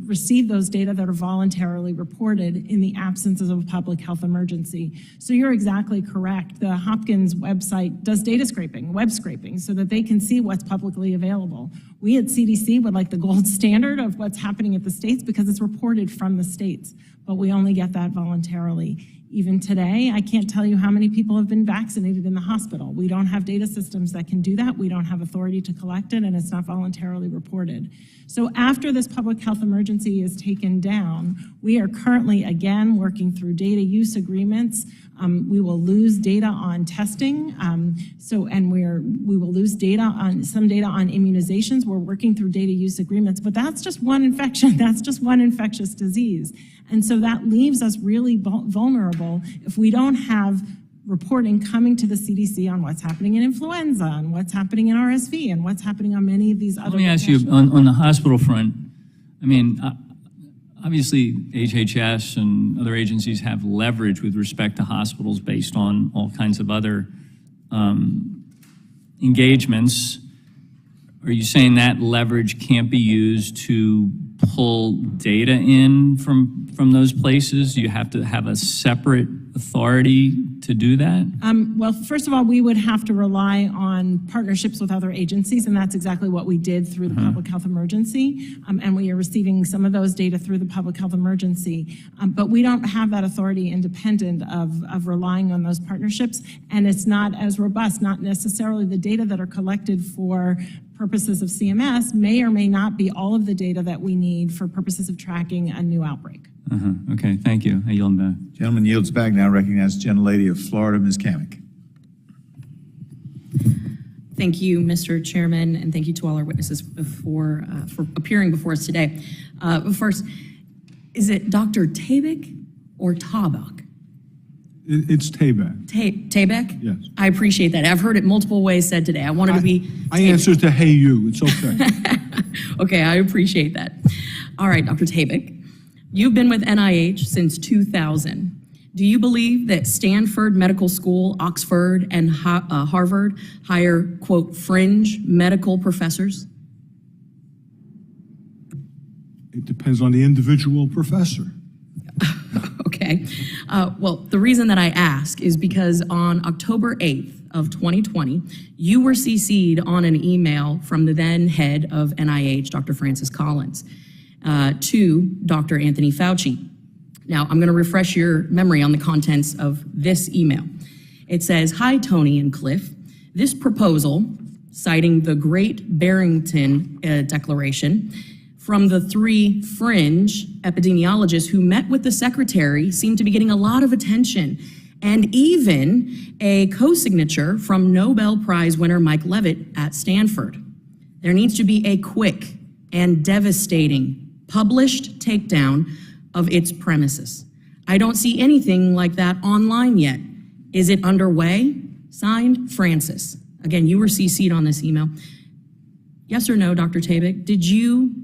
receive those data that are voluntarily reported in the absence of a public health emergency. So you're exactly correct. The Hopkins website does data scraping, web scraping, so that they can see what's publicly available. We at CDC would like the gold standard of what's happening at the states because it's reported from the states, but we only get that voluntarily. Even today, I can't tell you how many people have been vaccinated in the hospital. We don't have data systems that can do that. We don't have authority to collect it, and it's not voluntarily reported. So after this public health emergency is taken down, we are currently, again, working through data use agreements. We will lose data on testing, we will lose some data on immunizations. We're working through data use agreements, but that's just one infection. That's just one infectious disease. And so that leaves us really vulnerable if we don't have reporting coming to the CDC on what's happening in influenza, and what's happening in RSV, and what's happening on many of these other. Let me ask you, on the hospital front, I mean, obviously HHS and other agencies have leverage with respect to hospitals based on all kinds of other engagements. Are you saying that leverage can't be used to pull data in from those places? You have to have a separate authority to do that? Well, first of all, we would have to rely on partnerships with other agencies, and that's exactly what we did through the public health emergency, and we are receiving some of those data through the public health emergency, but we don't have that authority independent of relying on those partnerships, and it's not as robust. Not necessarily the data that are collected for purposes of CMS may or may not be all of the data that we need for purposes of tracking a new outbreak. Okay, thank you. I yield back. Gentleman yields back. Now recognize the gentlelady of Florida, Ms. Kamick. Thank you, Mr. Chairman, and thank you to all our witnesses for appearing before us today. First, is it Dr. Tabak or Tabak? It's Tabak. Tabak? Yes. I appreciate that. I've heard it multiple ways said today. I wanted to be... I answer to hey you. It's okay. Okay, I appreciate that. All right, Dr. Tabak, you've been with NIH since 2000. Do you believe that Stanford Medical School, Oxford, and Harvard hire, quote, fringe medical professors? It depends on the individual professor. Okay. Well, the reason that I ask is because on October 8th of 2020, you were CC'd on an email from the then head of NIH, Dr. Francis Collins, to Dr. Anthony Fauci. Now, I'm going to refresh your memory on the contents of this email. It says, "Hi, Tony and Cliff. This proposal, citing the Great Barrington Declaration, from the 3 fringe epidemiologists who met with the secretary seemed to be getting a lot of attention, and even a co-signature from Nobel Prize winner Mike Levitt at Stanford. There needs to be a quick and devastating published takedown of its premises. I don't see anything like that online yet. Is it underway? Signed, Francis." Again, you were CC'd on this email. Yes or no, Dr. Tabak, did you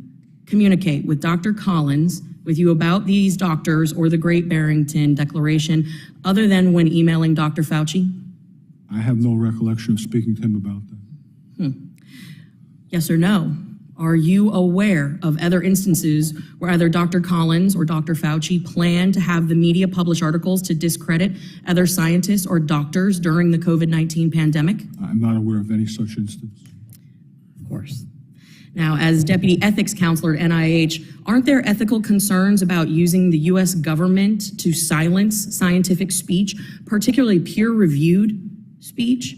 communicate with Dr. Collins with you about these doctors or the Great Barrington Declaration other than when emailing Dr. Fauci? I have no recollection of speaking to him about that. Yes or no? Are you aware of other instances where either Dr. Collins or Dr. Fauci plan to have the media publish articles to discredit other scientists or doctors during the COVID-19 pandemic? I'm not aware of any such instance. Of course. Now, as Deputy Ethics Counselor at NIH, aren't there ethical concerns about using the U.S. government to silence scientific speech, particularly peer-reviewed speech?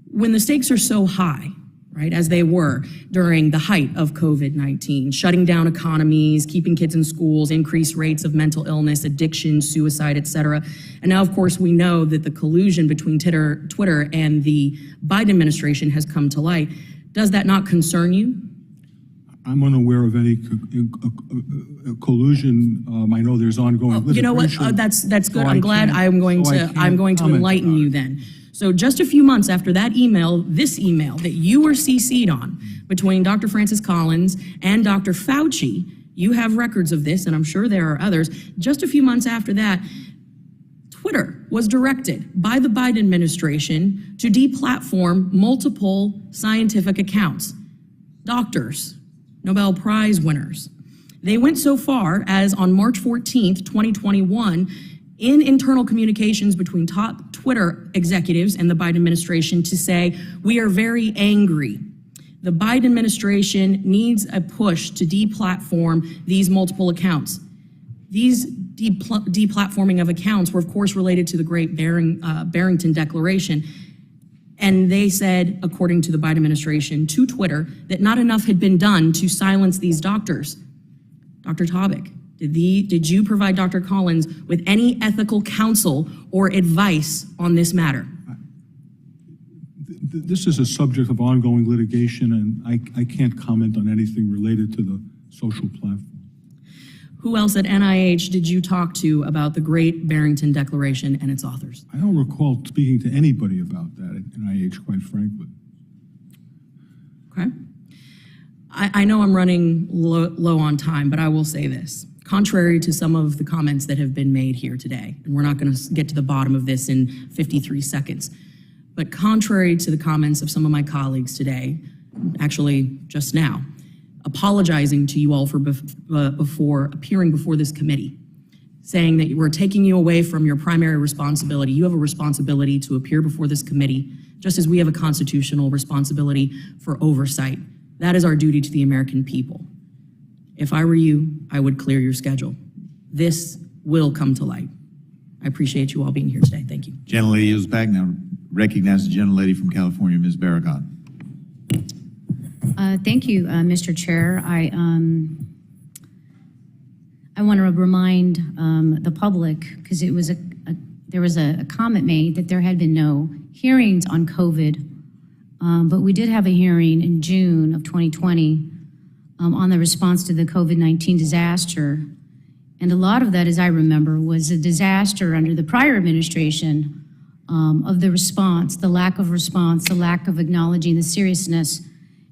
When the stakes are so high, right, as they were during the height of COVID-19, shutting down economies, keeping kids in schools, increased rates of mental illness, addiction, suicide, et cetera. And now, of course, we know that the collusion between Twitter and the Biden administration has come to light. Does that not concern you? I'm unaware of any collusion. I know there's ongoing litigation. You know what? That's good. So I'm glad I'm going to enlighten you then. So just a few months after that email, this email that you were CC'd on between Dr. Francis Collins and Dr. Fauci, you have records of this, and I'm sure there are others. Just a few months after that, Twitter was directed by the Biden administration to deplatform multiple scientific accounts, doctors, Nobel Prize winners. They went so far as on March 14th, 2021, in internal communications between top Twitter executives and the Biden administration to say, "We are very angry. The Biden administration needs a push to deplatform these multiple accounts." These deplatforming of accounts were, of course, related to the Great Barrington Declaration. And they said, according to the Biden administration, to Twitter, that not enough had been done to silence these doctors. Dr. Tabak, did you provide Dr. Collins with any ethical counsel or advice on this matter? This is a subject of ongoing litigation, and I can't comment on anything related to the social platform. Who else at NIH did you talk to about the Great Barrington Declaration and its authors? I don't recall speaking to anybody about that at NIH, quite frankly. Okay. I know I'm running low on time, but I will say this. Contrary to some of the comments that have been made here today, and we're not going to get to the bottom of this in 53 seconds, but contrary to the comments of some of my colleagues today, actually just now, apologizing to you all for appearing before this committee, saying that we're taking you away from your primary responsibility. You have a responsibility to appear before this committee, just as we have a constitutional responsibility for oversight. That is our duty to the American people. If I were you, I would clear your schedule. This will come to light. I appreciate you all being here today. Thank you. Gentlelady is back now. Recognize the gentlelady from California, Ms. Barragan. Thank you, Mr. Chair. I want to remind the public, because there was a comment made that there had been no hearings on COVID But we did have a hearing in June of 2020 on the response to the COVID-19 disaster. And a lot of that, as I remember, was a disaster under the prior administration of the response, the lack of response, the lack of acknowledging the seriousness.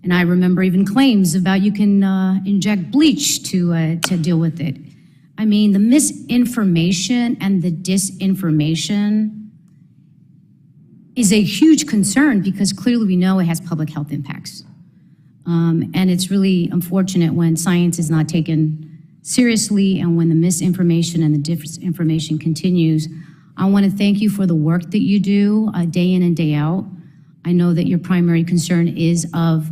And I remember even claims about you can inject bleach to deal with it. I mean, the misinformation and the disinformation is a huge concern because clearly we know it has public health impacts. And it's really unfortunate when science is not taken seriously and when the misinformation and the disinformation continues. I want to thank you for the work that you do day in and day out. I know that your primary concern is of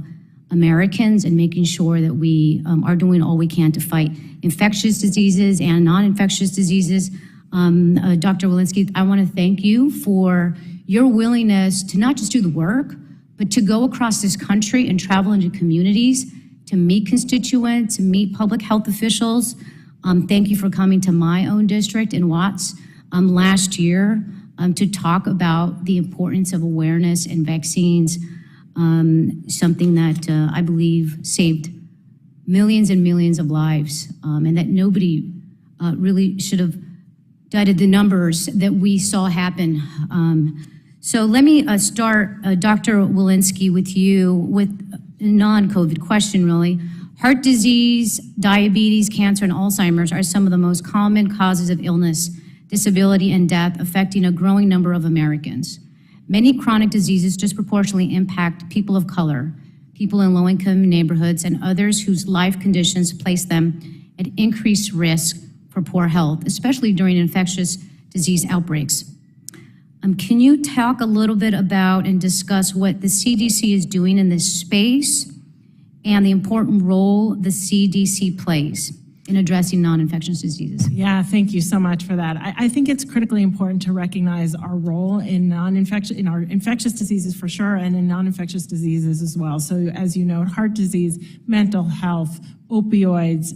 Americans and making sure that we are doing all we can to fight infectious diseases and non-infectious diseases. Dr. Walensky, I want to thank you for your willingness to not just do the work, but to go across this country and travel into communities to meet constituents, to meet public health officials. Thank you for coming to my own district in Watts last year to talk about the importance of awareness and vaccines, something that I believe saved millions and millions of lives, and that nobody really should have doubted the numbers that we saw happen. So let me start, Dr. Walensky, with you with a non-COVID question, really. Heart disease, diabetes, cancer, and Alzheimer's are some of the most common causes of illness, disability, and death affecting a growing number of Americans. Many chronic diseases disproportionately impact people of color, people in low-income neighborhoods, and others whose life conditions place them at increased risk for poor health, especially during infectious disease outbreaks. Can you talk a little bit about and discuss what the CDC is doing in this space and the important role the CDC plays in addressing non-infectious diseases? Yeah, thank you so much for that. I think it's critically important to recognize our role in our infectious diseases for sure, and in non-infectious diseases as well. So as you know, heart disease, mental health, opioids,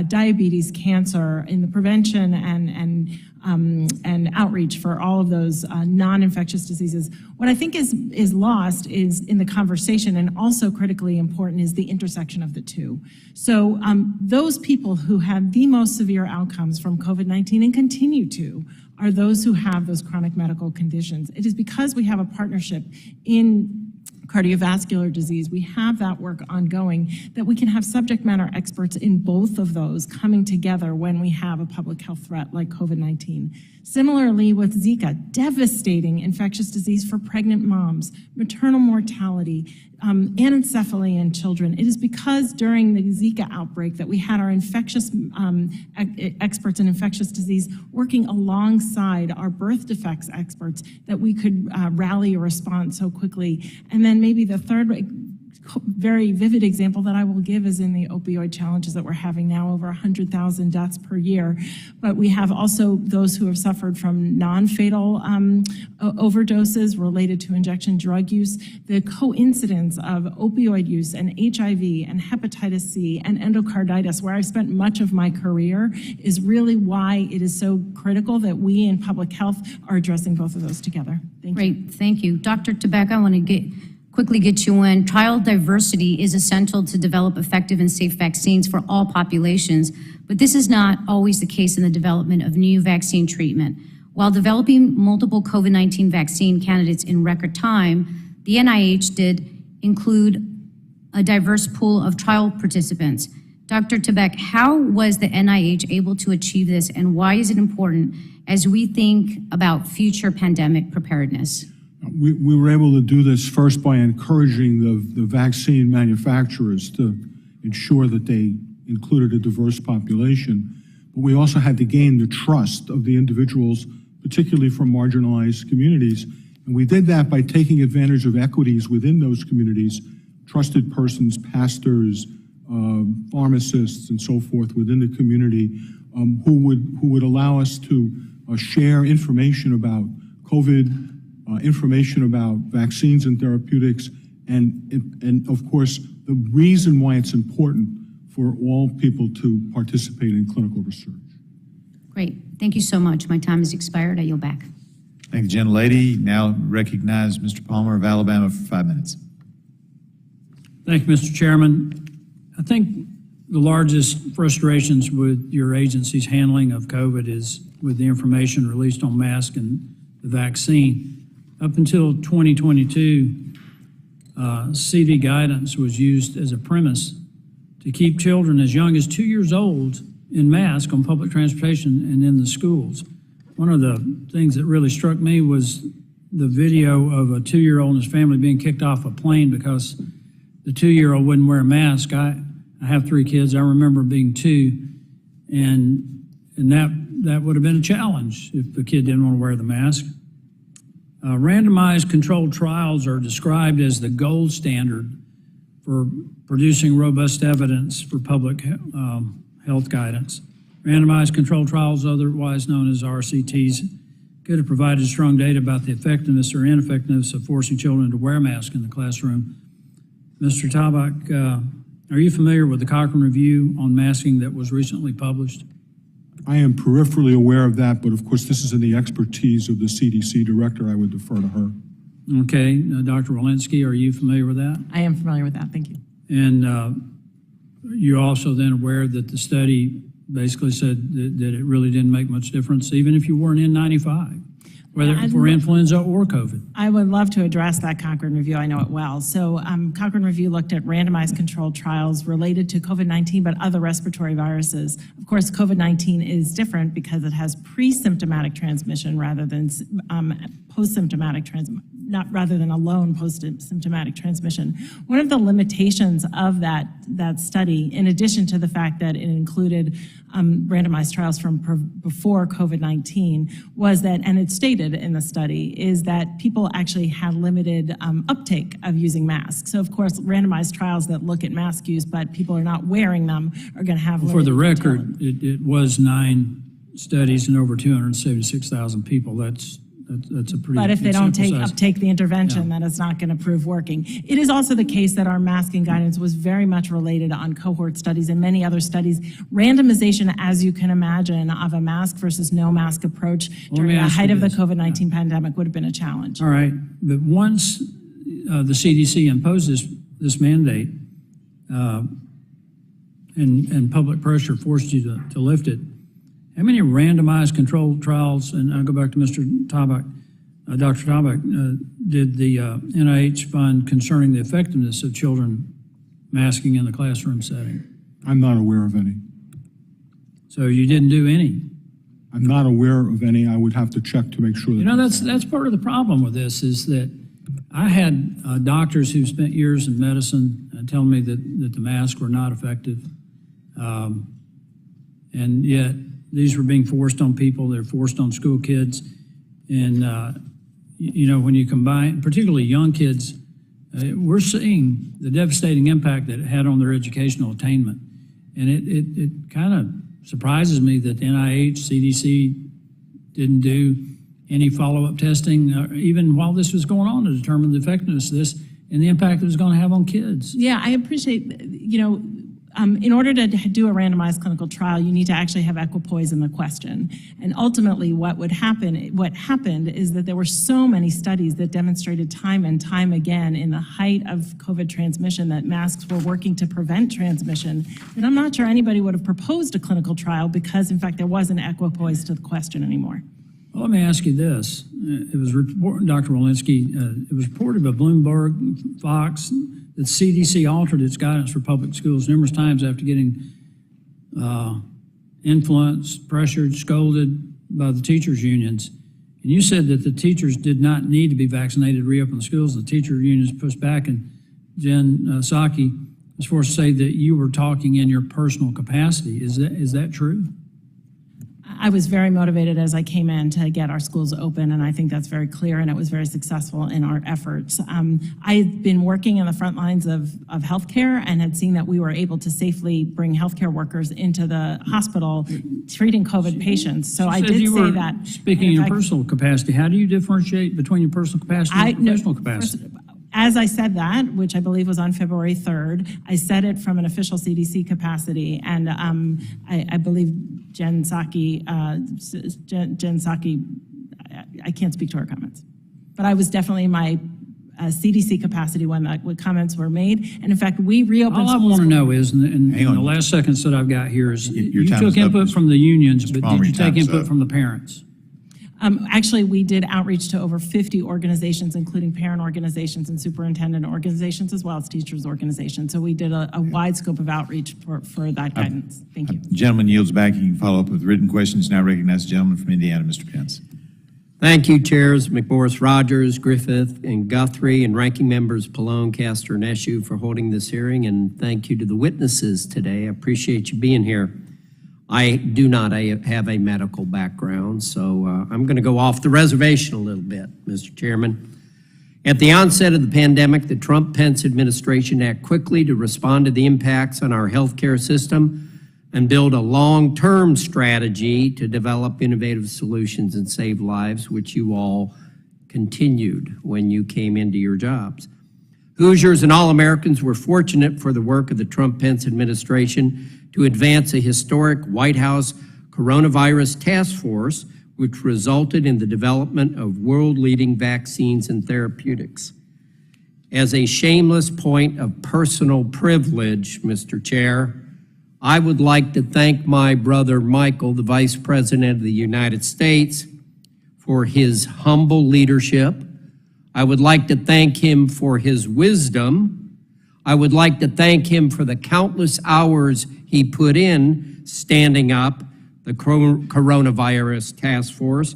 diabetes, cancer, in the prevention and outreach for all of those non-infectious diseases. What I think is lost is in the conversation, and also critically important, is the intersection of the two. So those people who have the most severe outcomes from COVID-19 and continue to are those who have those chronic medical conditions. It is because we have a partnership in cardiovascular disease, we have that work ongoing, that we can have subject matter experts in both of those coming together when we have a public health threat like COVID-19. Similarly with Zika, devastating infectious disease for pregnant moms, maternal mortality, anencephaly in children. It is because during the Zika outbreak that we had our infectious experts in infectious disease working alongside our birth defects experts that we could rally a response so quickly. And then maybe the third very vivid example that I will give is in the opioid challenges that we're having now, over 100,000 deaths per year. But we have also those who have suffered from non-fatal overdoses related to injection drug use. The coincidence of opioid use and HIV and hepatitis C and endocarditis, where I've spent much of my career, is really why it is so critical that we in public health are addressing both of those together. Thank you. Great, thank you. Dr. Tabak, I want to quickly get you in. Trial diversity is essential to develop effective and safe vaccines for all populations, but this is not always the case in the development of new vaccine treatment. While developing multiple COVID-19 vaccine candidates in record time, the NIH did include a diverse pool of trial participants. Dr. Tabak, how was the NIH able to achieve this, and why is it important as we think about future pandemic preparedness? We were able to do this first by encouraging the vaccine manufacturers to ensure that they included a diverse population. But we also had to gain the trust of the individuals, particularly from marginalized communities. And we did that by taking advantage of equities within those communities, trusted persons, pastors, pharmacists, and so forth within the community, who would allow us to share information about COVID, information about vaccines and therapeutics, and of course, the reason why it's important for all people to participate in clinical research. Great, thank you so much. My time has expired, I yield back. Thank you, gentlelady. Now recognize Mr. Palmer of Alabama for 5 minutes. Thank you, Mr. Chairman. I think the largest frustrations with your agency's handling of COVID is with the information released on masks and the vaccine. Up until 2022, CD guidance was used as a premise to keep children as young as 2 years old in masks on public transportation and in the schools. One of the things that really struck me was the video of a 2-year-old and his family being kicked off a plane because the 2-year-old wouldn't wear a mask. I have 3 kids. I remember being 2, and that would have been a challenge if the kid didn't want to wear the mask. Randomized controlled trials are described as the gold standard for producing robust evidence for public health guidance. Randomized controlled trials, otherwise known as RCTs, could have provided strong data about the effectiveness or ineffectiveness of forcing children to wear masks in the classroom. Mr. Tabak, are you familiar with the Cochrane Review on masking that was recently published? I am peripherally aware of that, but of course this is in the expertise of the CDC director. I would defer to her. Okay, Dr. Walensky, are you familiar with that? I am familiar with that. Thank you. And you're also then aware that the study basically said that it really didn't make much difference, even if you wore an N95, whether for influenza or COVID. I would love to address that Cochrane Review. I know it well. So Cochrane Review looked at randomized controlled trials related to COVID-19, but other respiratory viruses. Of course, COVID-19 is different because it has pre-symptomatic transmission rather than post-symptomatic transmission. Rather than alone post-symptomatic transmission. One of the limitations of that study, in addition to the fact that it included randomized trials from before COVID-19, was that, and it's stated in the study, is that people actually had limited uptake of using masks. So of course, randomized trials that look at mask use, but people are not wearing them, are going to have limited For the record, it was 9 studies and over 276,000 people. That's a pretty. But if they don't uptake the intervention, then it's not going to prove working. It is also the case that our masking guidance was very much related on cohort studies and many other studies. Randomization, as you can imagine, of a mask versus no mask approach during the height of the COVID-19 pandemic would have been a challenge. All right, but once the CDC imposed this mandate and public pressure forced you to lift it, how many randomized controlled trials, and I'll go back to Mr. Tabak, Dr. Tabak, did the NIH fund concerning the effectiveness of children masking in the classroom setting? I'm not aware of any. So you didn't do any? I'm not aware of any. I would have to check to make sure that. You know, that's part of the problem with this is that I had doctors who spent years in medicine tell me that the masks were not effective. And yet, these were being forced on people. They're forced on school kids. And, you know, when you combine, particularly young kids, we're seeing the devastating impact that it had on their educational attainment. And it kind of surprises me that the NIH, CDC didn't do any follow-up testing, even while this was going on, to determine the effectiveness of this and the impact it was going to have on kids. Yeah, I appreciate, you know, in order to do a randomized clinical trial, you need to actually have equipoise in the question. And ultimately, what happened is that there were so many studies that demonstrated time and time again in the height of COVID transmission that masks were working to prevent transmission, that I'm not sure anybody would have proposed a clinical trial because, in fact, there wasn't equipoise to the question anymore. Well, let me ask you this. It was reported, Dr. Walensky, it was reported by Bloomberg, Fox, that CDC altered its guidance for public schools numerous times after getting influenced, pressured, scolded by the teachers' unions. And you said that the teachers did not need to be vaccinated to reopen the schools. The teacher unions pushed back, and Jen Psaki was forced to say that you were talking in your personal capacity. Is that true? I was very motivated as I came in to get our schools open, and I think that's very clear, and it was very successful in our efforts. I've been working in the front lines of healthcare and had seen that we were able to safely bring healthcare workers into the hospital treating COVID patients. So I did say that. Speaking in your personal capacity, how do you differentiate between your personal capacity and professional capacity? As I said that, which I believe was on February 3rd, I said it from an official CDC capacity, and I believe Jen Psaki, I can't speak to her comments, but I was definitely my CDC capacity when comments were made. And in fact, we reopened All I schools. want to know is, in the last seconds that I've got here, is you time took is up, input from the unions, but Palmer, did you your time take is input up. from the parents? Actually, we did outreach to over 50 organizations, including parent organizations and superintendent organizations, as well as teachers' organizations. So we did a wide scope of outreach for that guidance. Thank you. Gentleman yields back. You can follow up with written questions. Now recognize the gentleman from Indiana, Mr. Pence. Thank you, Chairs McMorris Rogers, Griffith, and Guthrie, and Ranking Members Pallone, Castor, and Eshoo for holding this hearing, and thank you to the witnesses today. I appreciate you being here. I do not have a medical background, so I'm going to go off the reservation a little bit, Mr. Chairman. At the onset of the pandemic, the Trump-Pence administration acted quickly to respond to the impacts on our healthcare system and build a long-term strategy to develop innovative solutions and save lives, which you all continued when you came into your jobs. Hoosiers and all Americans were fortunate for the work of the Trump-Pence administration to advance a historic White House coronavirus task force, which resulted in the development of world-leading vaccines and therapeutics. As a shameless point of personal privilege, Mr. Chair, I would like to thank my brother Michael, the Vice President of the United States, for his humble leadership. I would like to thank him for his wisdom. I would like to thank him for the countless hours he put in standing up the coronavirus task force.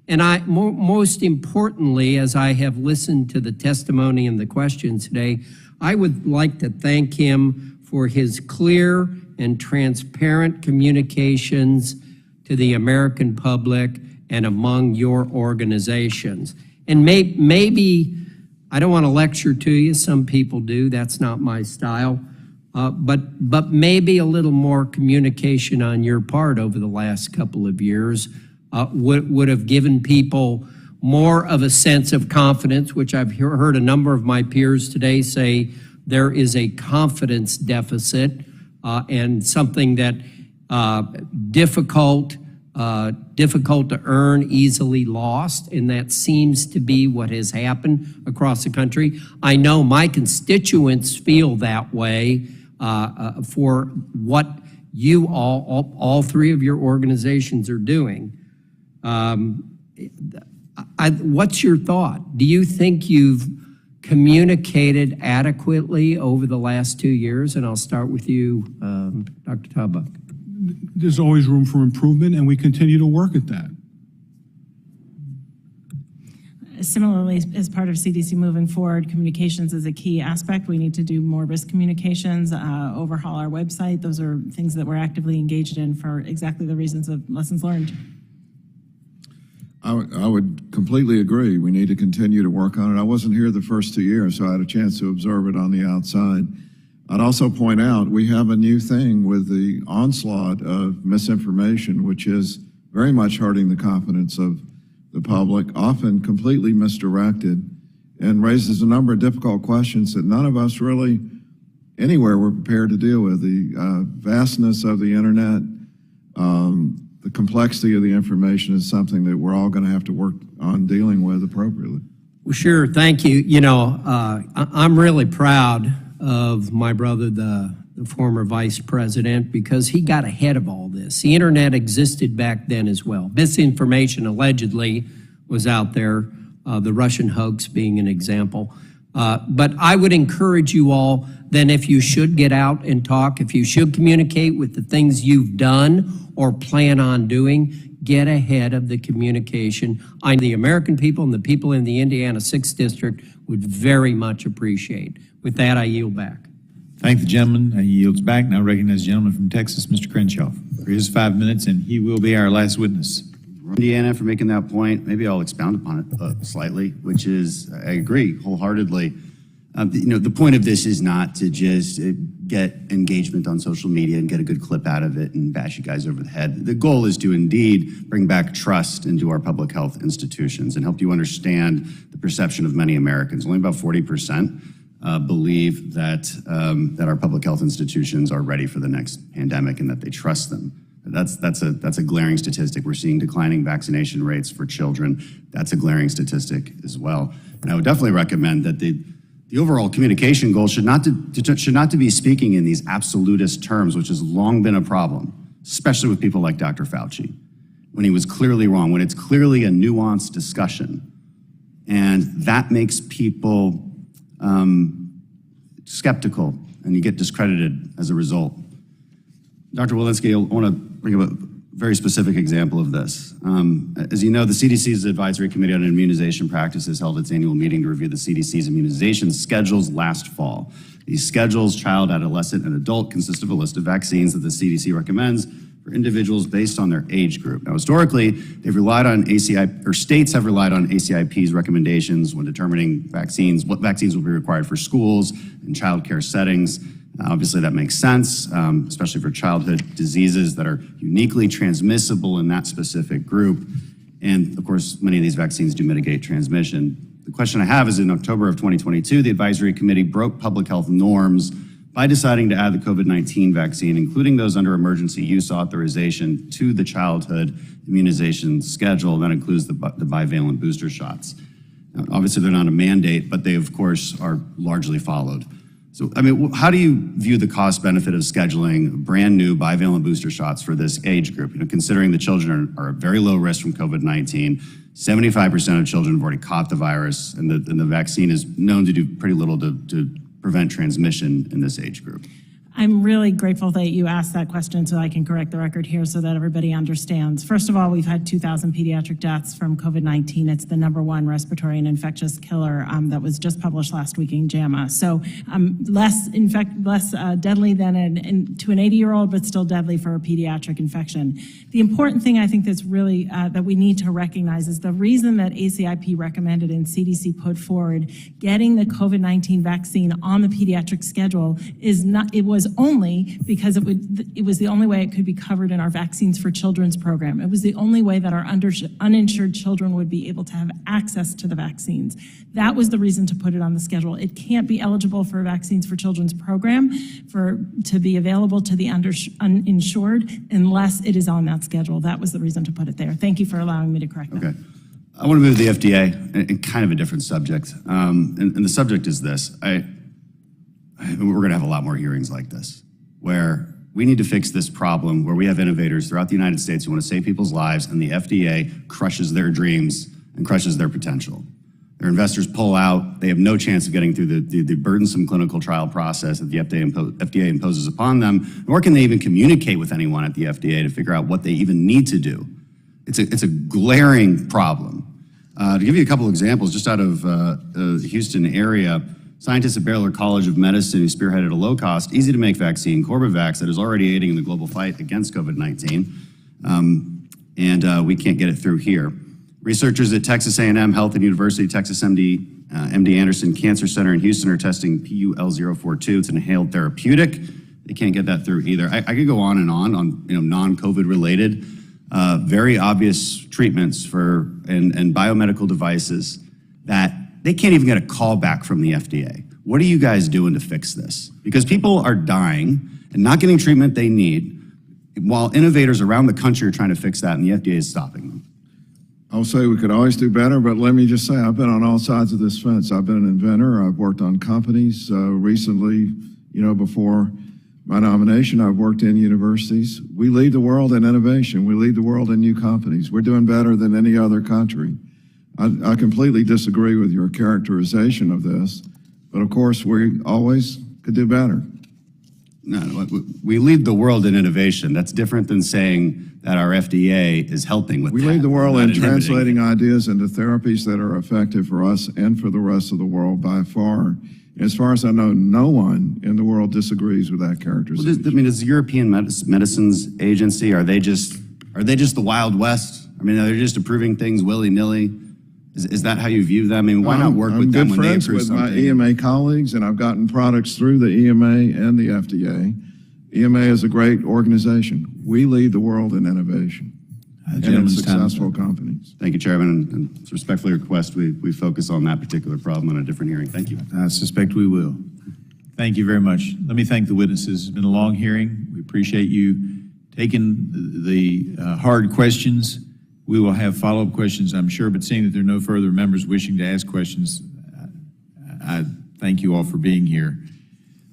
And most importantly, as I have listened to the testimony and the questions today, I would like to thank him for his clear and transparent communications to the American public and among your organizations. And maybe, I don't want to lecture to you, some people do, that's not my style, but maybe a little more communication on your part over the last couple of years would have given people more of a sense of confidence, which I've heard a number of my peers today say there is a confidence deficit and something that difficult to earn, easily lost, and that seems to be what has happened across the country. I know my constituents feel that way for what you all three of your organizations are doing. What's your thought? Do you think you've communicated adequately over the last 2 years? And I'll start with you, Dr. Taubuck. There's always room for improvement, and we continue to work at that. Similarly, as part of CDC moving forward, communications is a key aspect. We need to do more risk communications, overhaul our website. Those are things that we're actively engaged in for exactly the reasons of lessons learned. I would completely agree. We need to continue to work on it. I wasn't here the first 2 years, so I had a chance to observe it on the outside. I'd also point out we have a new thing with the onslaught of misinformation, which is very much hurting the confidence of the public, often completely misdirected, and raises a number of difficult questions that none of us really anywhere were prepared to deal with. The vastness of the internet, the complexity of the information is something that we're all going to have to work on dealing with appropriately. Well, sure, thank you. You know, I'm really proud of my brother, the former vice president, because he got ahead of all this. The internet existed back then as well. Misinformation allegedly was out there, the Russian hoax being an example. But I would encourage you all, then, if you should get out and talk, if you should communicate with the things you've done or plan on doing, get ahead of the communication. The American people and the people in the Indiana 6th District would very much appreciate. With that, I yield back. Thank the gentleman. He yields back. Now recognize the gentleman from Texas, Mr. Crenshaw, for his 5 minutes, and he will be our last witness. Indiana for making that point. Maybe I'll expound upon it slightly, which is, I agree wholeheartedly. The point of this is not to just get engagement on social media and get a good clip out of it and bash you guys over the head. The goal is to indeed bring back trust into our public health institutions and help you understand the perception of many Americans. Only about 40% believe that our public health institutions are ready for the next pandemic and that they trust them. That's a glaring statistic. We're seeing declining vaccination rates for children. That's a glaring statistic as well. And I would definitely recommend that the overall communication goal should not to be speaking in these absolutist terms, which has long been a problem, especially with people like Dr. Fauci, when he was clearly wrong, when it's clearly a nuanced discussion. And that makes people skeptical, and you get discredited as a result. Dr. Walensky, I want to bring up a very specific example of this. As you know, the CDC's Advisory Committee on Immunization Practices held its annual meeting to review the CDC's immunization schedules last fall. These schedules, child, adolescent, and adult, consist of a list of vaccines that the CDC recommends for individuals based on their age group. Now, historically, they've relied on states have relied on ACIP's recommendations when determining vaccines, what vaccines will be required for schools and childcare settings. Obviously, that makes sense, especially for childhood diseases that are uniquely transmissible in that specific group. And of course, many of these vaccines do mitigate transmission. The question I have is, in October of 2022, the advisory committee broke public health norms by deciding to add the COVID-19 vaccine, including those under emergency use authorization, to the childhood immunization schedule. That includes the bivalent booster shots. Now, obviously, they're not a mandate, but they, of course, are largely followed. So, I mean, how do you view the cost benefit of scheduling brand new bivalent booster shots for this age group? You know, considering the children are at very low risk from COVID-19, 75% of children have already caught the virus, and the vaccine is known to do pretty little to prevent transmission in this age group. I'm really grateful that you asked that question so I can correct the record here so that everybody understands. First of all, we've had 2,000 pediatric deaths from COVID-19. It's the #1 respiratory and infectious killer that was just published last week in JAMA. So less deadly than to an 80-year-old, but still deadly for a pediatric infection. The important thing I think that's really that we need to recognize is the reason that ACIP recommended and CDC put forward getting the COVID-19 vaccine on the pediatric schedule is not, it was only because it was the only way it could be covered in our Vaccines for Children's program. It was the only way that our uninsured children would be able to have access to the vaccines. That was the reason to put it on the schedule. It can't be eligible for a Vaccines for Children's program to be available to the uninsured unless it is on that schedule. That was the reason to put it there. Thank you for allowing me to correct that. Okay. I want to move to the FDA and kind of a different subject. And the subject is this. We're going to have a lot more hearings like this, where we need to fix this problem where we have innovators throughout the United States who want to save people's lives, and the FDA crushes their dreams and crushes their potential. Their investors pull out. They have no chance of getting through the burdensome clinical trial process that the FDA imposes upon them, nor can they even communicate with anyone at the FDA to figure out what they even need to do. It's a glaring problem. To give you a couple examples, just out of the Houston area, scientists at Baylor College of Medicine who spearheaded a low-cost, easy-to-make vaccine, Corbavax, that is already aiding in the global fight against COVID-19, and we can't get it through here. Researchers at Texas A&M Health and University Texas MD Anderson Cancer Center in Houston are testing PUL042. It's an inhaled therapeutic. They can't get that through either. I could go on non-COVID related, very obvious treatments and biomedical devices that they can't even get a call back from the FDA. What are you guys doing to fix this? Because people are dying and not getting treatment they need, while innovators around the country are trying to fix that, and the FDA is stopping them. I'll say we could always do better, but let me just say I've been on all sides of this fence. I've been an inventor. I've worked on companies. Recently, before my nomination, I've worked in universities. We lead the world in innovation. We lead the world in new companies. We're doing better than any other country. I completely disagree with your characterization of this, but of course, we always could do better. No, we lead the world in innovation. That's different than saying that our FDA is helping with that. We lead the world in translating ideas into therapies that are effective for us and for the rest of the world by far. As far as I know, no one in the world disagrees with that characterization. Well, does the European Medicines Agency, are they just the Wild West? I mean, are they just approving things willy-nilly? Is that how you view them? I mean, why not work with them when they approve something? I'm good friends with my EMA colleagues, and I've gotten products through the EMA and the FDA. EMA is a great organization. We lead the world in innovation and in successful companies. Thank you, Chairman, and respectfully request we focus on that particular problem in a different hearing. Thank you. I suspect we will. Thank you very much. Let me thank the witnesses. It's been a long hearing. We appreciate you taking the hard questions. We will have follow-up questions, I'm sure, but seeing that there are no further members wishing to ask questions, I thank you all for being here.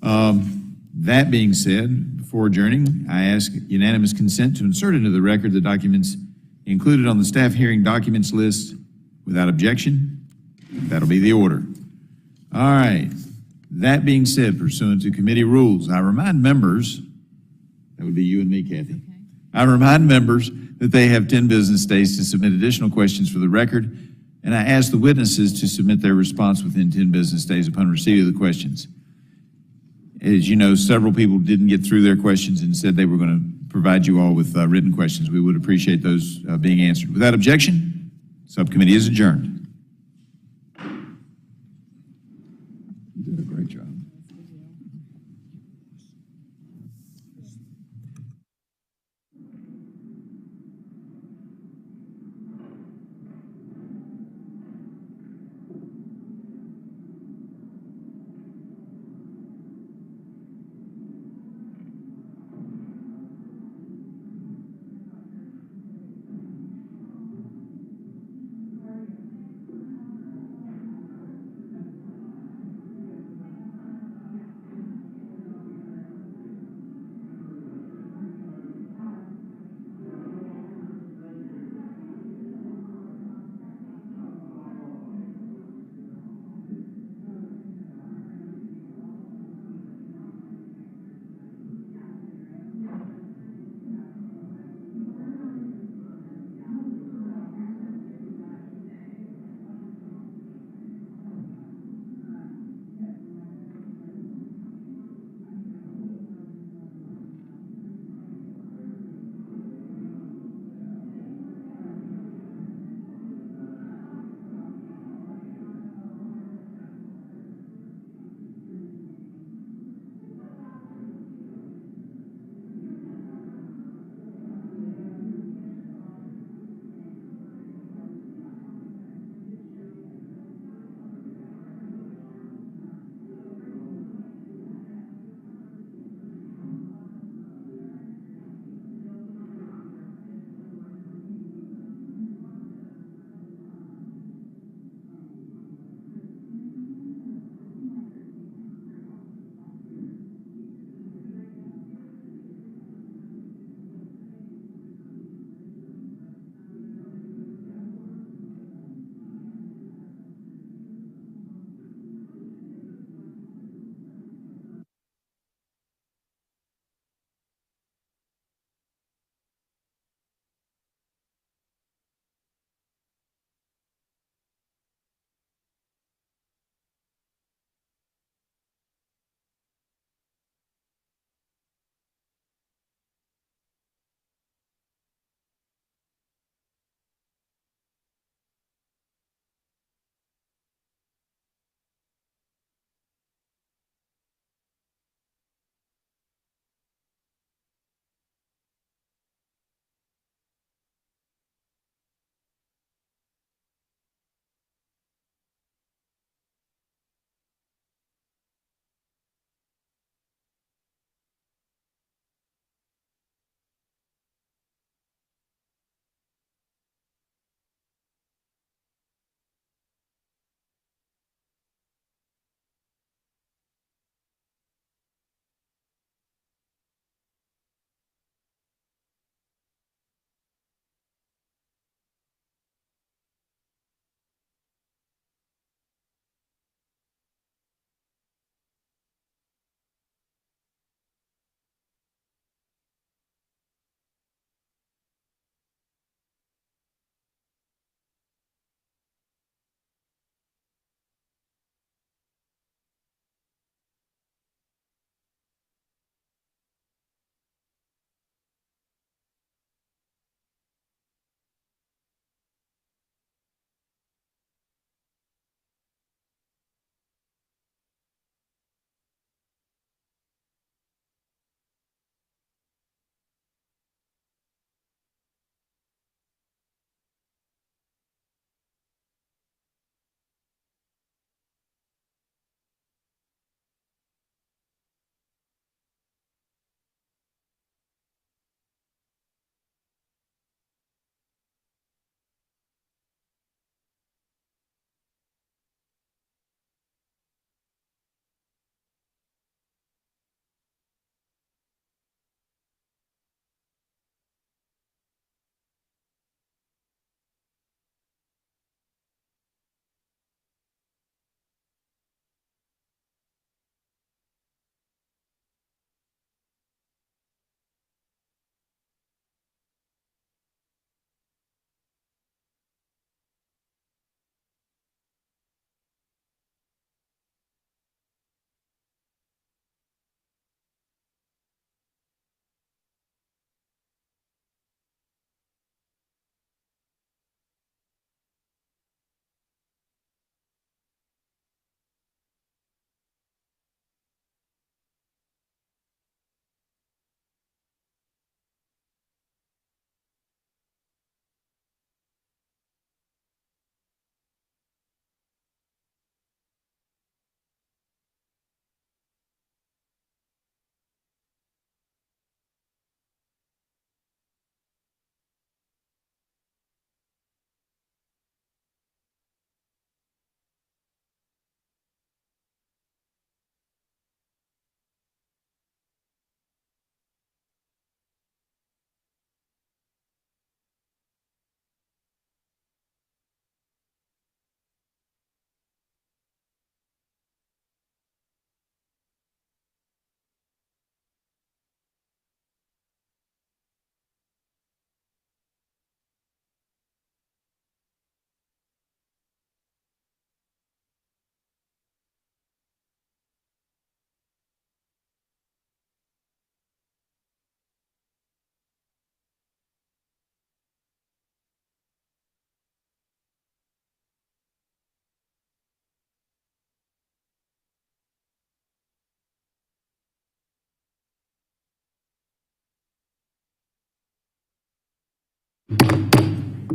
That being said, before adjourning, I ask unanimous consent to insert into the record the documents included on the staff hearing documents list without objection. That'll be the order. All right. That being said, pursuant to committee rules, I remind members, that would be you and me, Kathy. I remind members that they have 10 business days to submit additional questions for the record, and I ask the witnesses to submit their response within 10 business days upon receipt of the questions. As you know, several people didn't get through their questions and said they were going to provide you all with written questions. We would appreciate those being answered. Without objection, subcommittee is adjourned. You did a great job.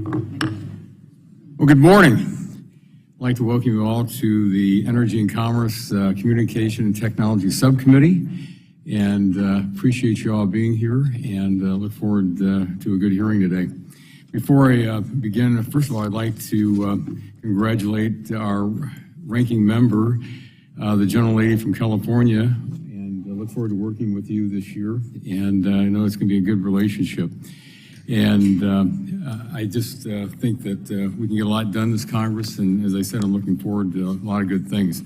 Well, good morning. I'd like to welcome you all to the Energy and Commerce Communication and Technology Subcommittee, and appreciate you all being here, and look forward to a good hearing today. Before I begin, first of all, I'd like to congratulate our ranking member, the gentlelady from California, and look forward to working with you this year, and I know it's going to be a good relationship. And I just think that we can get a lot done this Congress, and as I said, I'm looking forward to a lot of good things.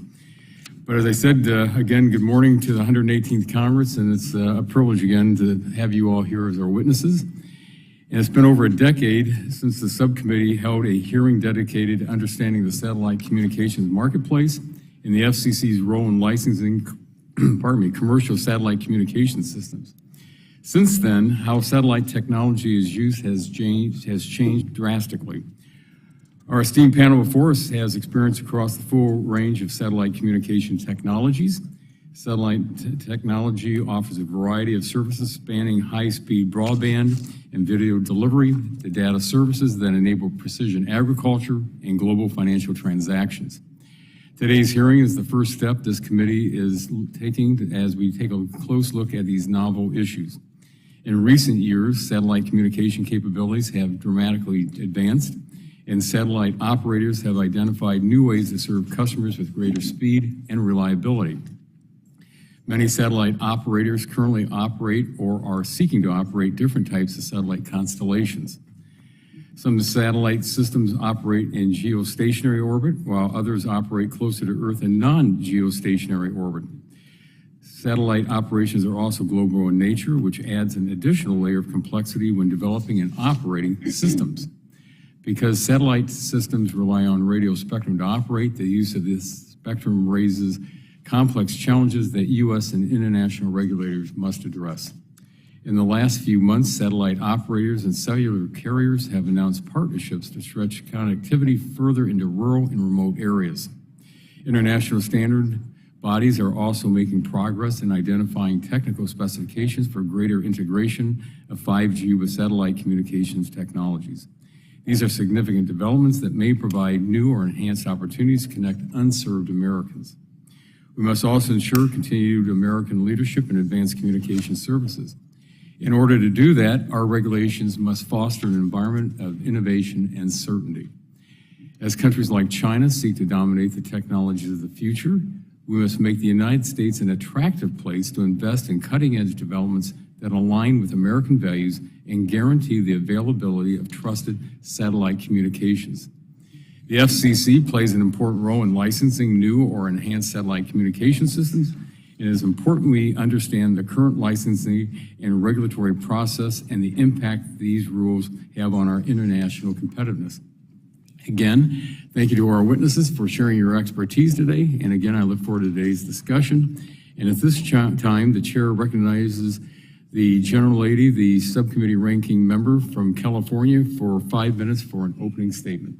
But as I said, again, good morning to the 118th Congress, and it's a privilege again to have you all here as our witnesses. And it's been over a decade since the subcommittee held a hearing dedicated to understanding the satellite communications marketplace and the FCC's role in licensing, commercial satellite communication systems. Since then, how satellite technology is used has changed drastically. Our esteemed panel before us has experience across the full range of satellite communication technologies. Satellite technology offers a variety of services spanning high-speed broadband and video delivery to data services that enable precision agriculture and global financial transactions. Today's hearing is the first step this committee is taking as we take a close look at these novel issues. In recent years, satellite communication capabilities have dramatically advanced, and satellite operators have identified new ways to serve customers with greater speed and reliability. Many satellite operators currently operate or are seeking to operate different types of satellite constellations. Some satellite systems operate in geostationary orbit, while others operate closer to Earth in non-geostationary orbit. Satellite operations are also global in nature, which adds an additional layer of complexity when developing and operating systems. Because satellite systems rely on radio spectrum to operate, the use of this spectrum raises complex challenges that U.S. and international regulators must address. In the last few months, satellite operators and cellular carriers have announced partnerships to stretch connectivity further into rural and remote areas. International standard bodies are also making progress in identifying technical specifications for greater integration of 5G with satellite communications technologies. These are significant developments that may provide new or enhanced opportunities to connect unserved Americans. We must also ensure continued American leadership in advanced communication services. In order to do that, our regulations must foster an environment of innovation and certainty. As countries like China seek to dominate the technologies of the future, we must make the United States an attractive place to invest in cutting-edge developments that align with American values and guarantee the availability of trusted satellite communications. The FCC plays an important role in licensing new or enhanced satellite communication systems. It is important we understand the current licensing and regulatory process and the impact these rules have on our international competitiveness. Again, thank you to our witnesses for sharing your expertise today. And again, I look forward to today's discussion. And at this time, the chair recognizes the gentlelady, the subcommittee ranking member from California, for 5 minutes for an opening statement.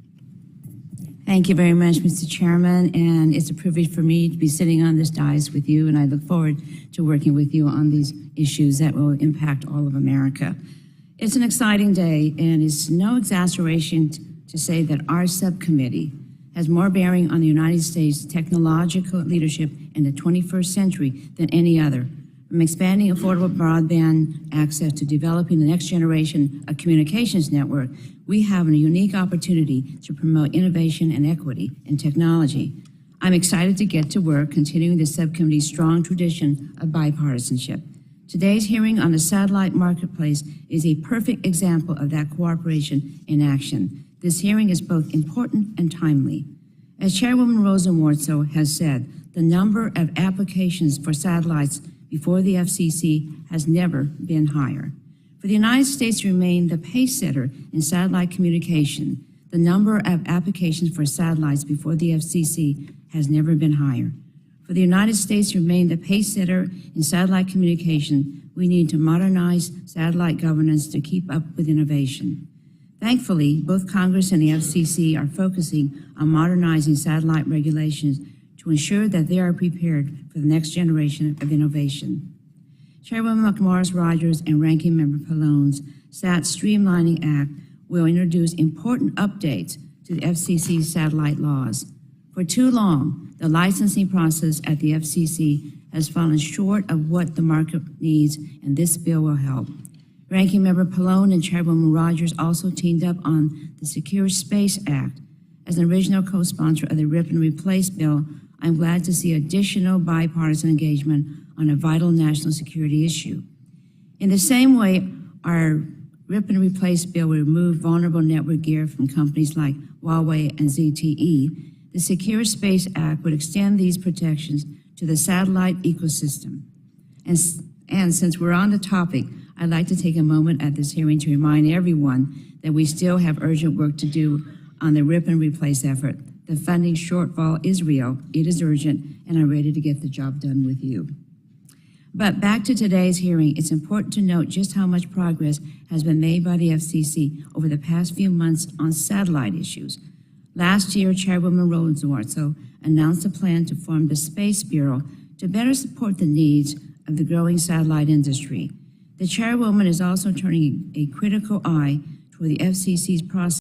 Thank you very much, Mr. Chairman, and it's a privilege for me to be sitting on this dais with you, and I look forward to working with you on these issues that will impact all of America. It's an exciting day, and it's no exaggeration to say that our subcommittee has more bearing on the United States technological leadership in the 21st century than any other. From expanding affordable broadband access to developing the next generation of communications network, we have a unique opportunity to promote innovation and equity in technology. I'm excited to get to work continuing the subcommittee's strong tradition of bipartisanship. Today's hearing on the satellite marketplace is a perfect example of that cooperation in action. This hearing is both important and timely. As Chairwoman Rosenworcel has said, the number of applications for satellites before the FCC has never been higher. For the United States to remain the pace setter in satellite communication, the number of applications for satellites before the FCC has never been higher. For the United States to remain the pace setter in satellite communication, we need to modernize satellite governance to keep up with innovation. Thankfully, both Congress and the FCC are focusing on modernizing satellite regulations to ensure that they are prepared for the next generation of innovation. Chairwoman McMorris Rogers and Ranking Member Palone's SAT Streamlining Act will introduce important updates to the FCC's satellite laws. For too long, the licensing process at the FCC has fallen short of what the market needs, and this bill will help. Ranking Member Pallone and Chairwoman Rogers also teamed up on the Secure Space Act. As an original co-sponsor of the Rip and Replace bill, I'm glad to see additional bipartisan engagement on a vital national security issue. In the same way, our Rip and Replace bill will remove vulnerable network gear from companies like Huawei and ZTE. The Secure Space Act would extend these protections to the satellite ecosystem. And since we're on the topic, I'd like to take a moment at this hearing to remind everyone that we still have urgent work to do on the Rip and Replace effort. The funding shortfall is real, it is urgent, and I'm ready to get the job done with you. But back to today's hearing, it's important to note just how much progress has been made by the FCC over the past few months on satellite issues. Last year, Chairwoman Rosenzweig announced a plan to form the Space Bureau to better support the needs of the growing satellite industry. The Chairwoman is also turning a critical eye toward the FCC's process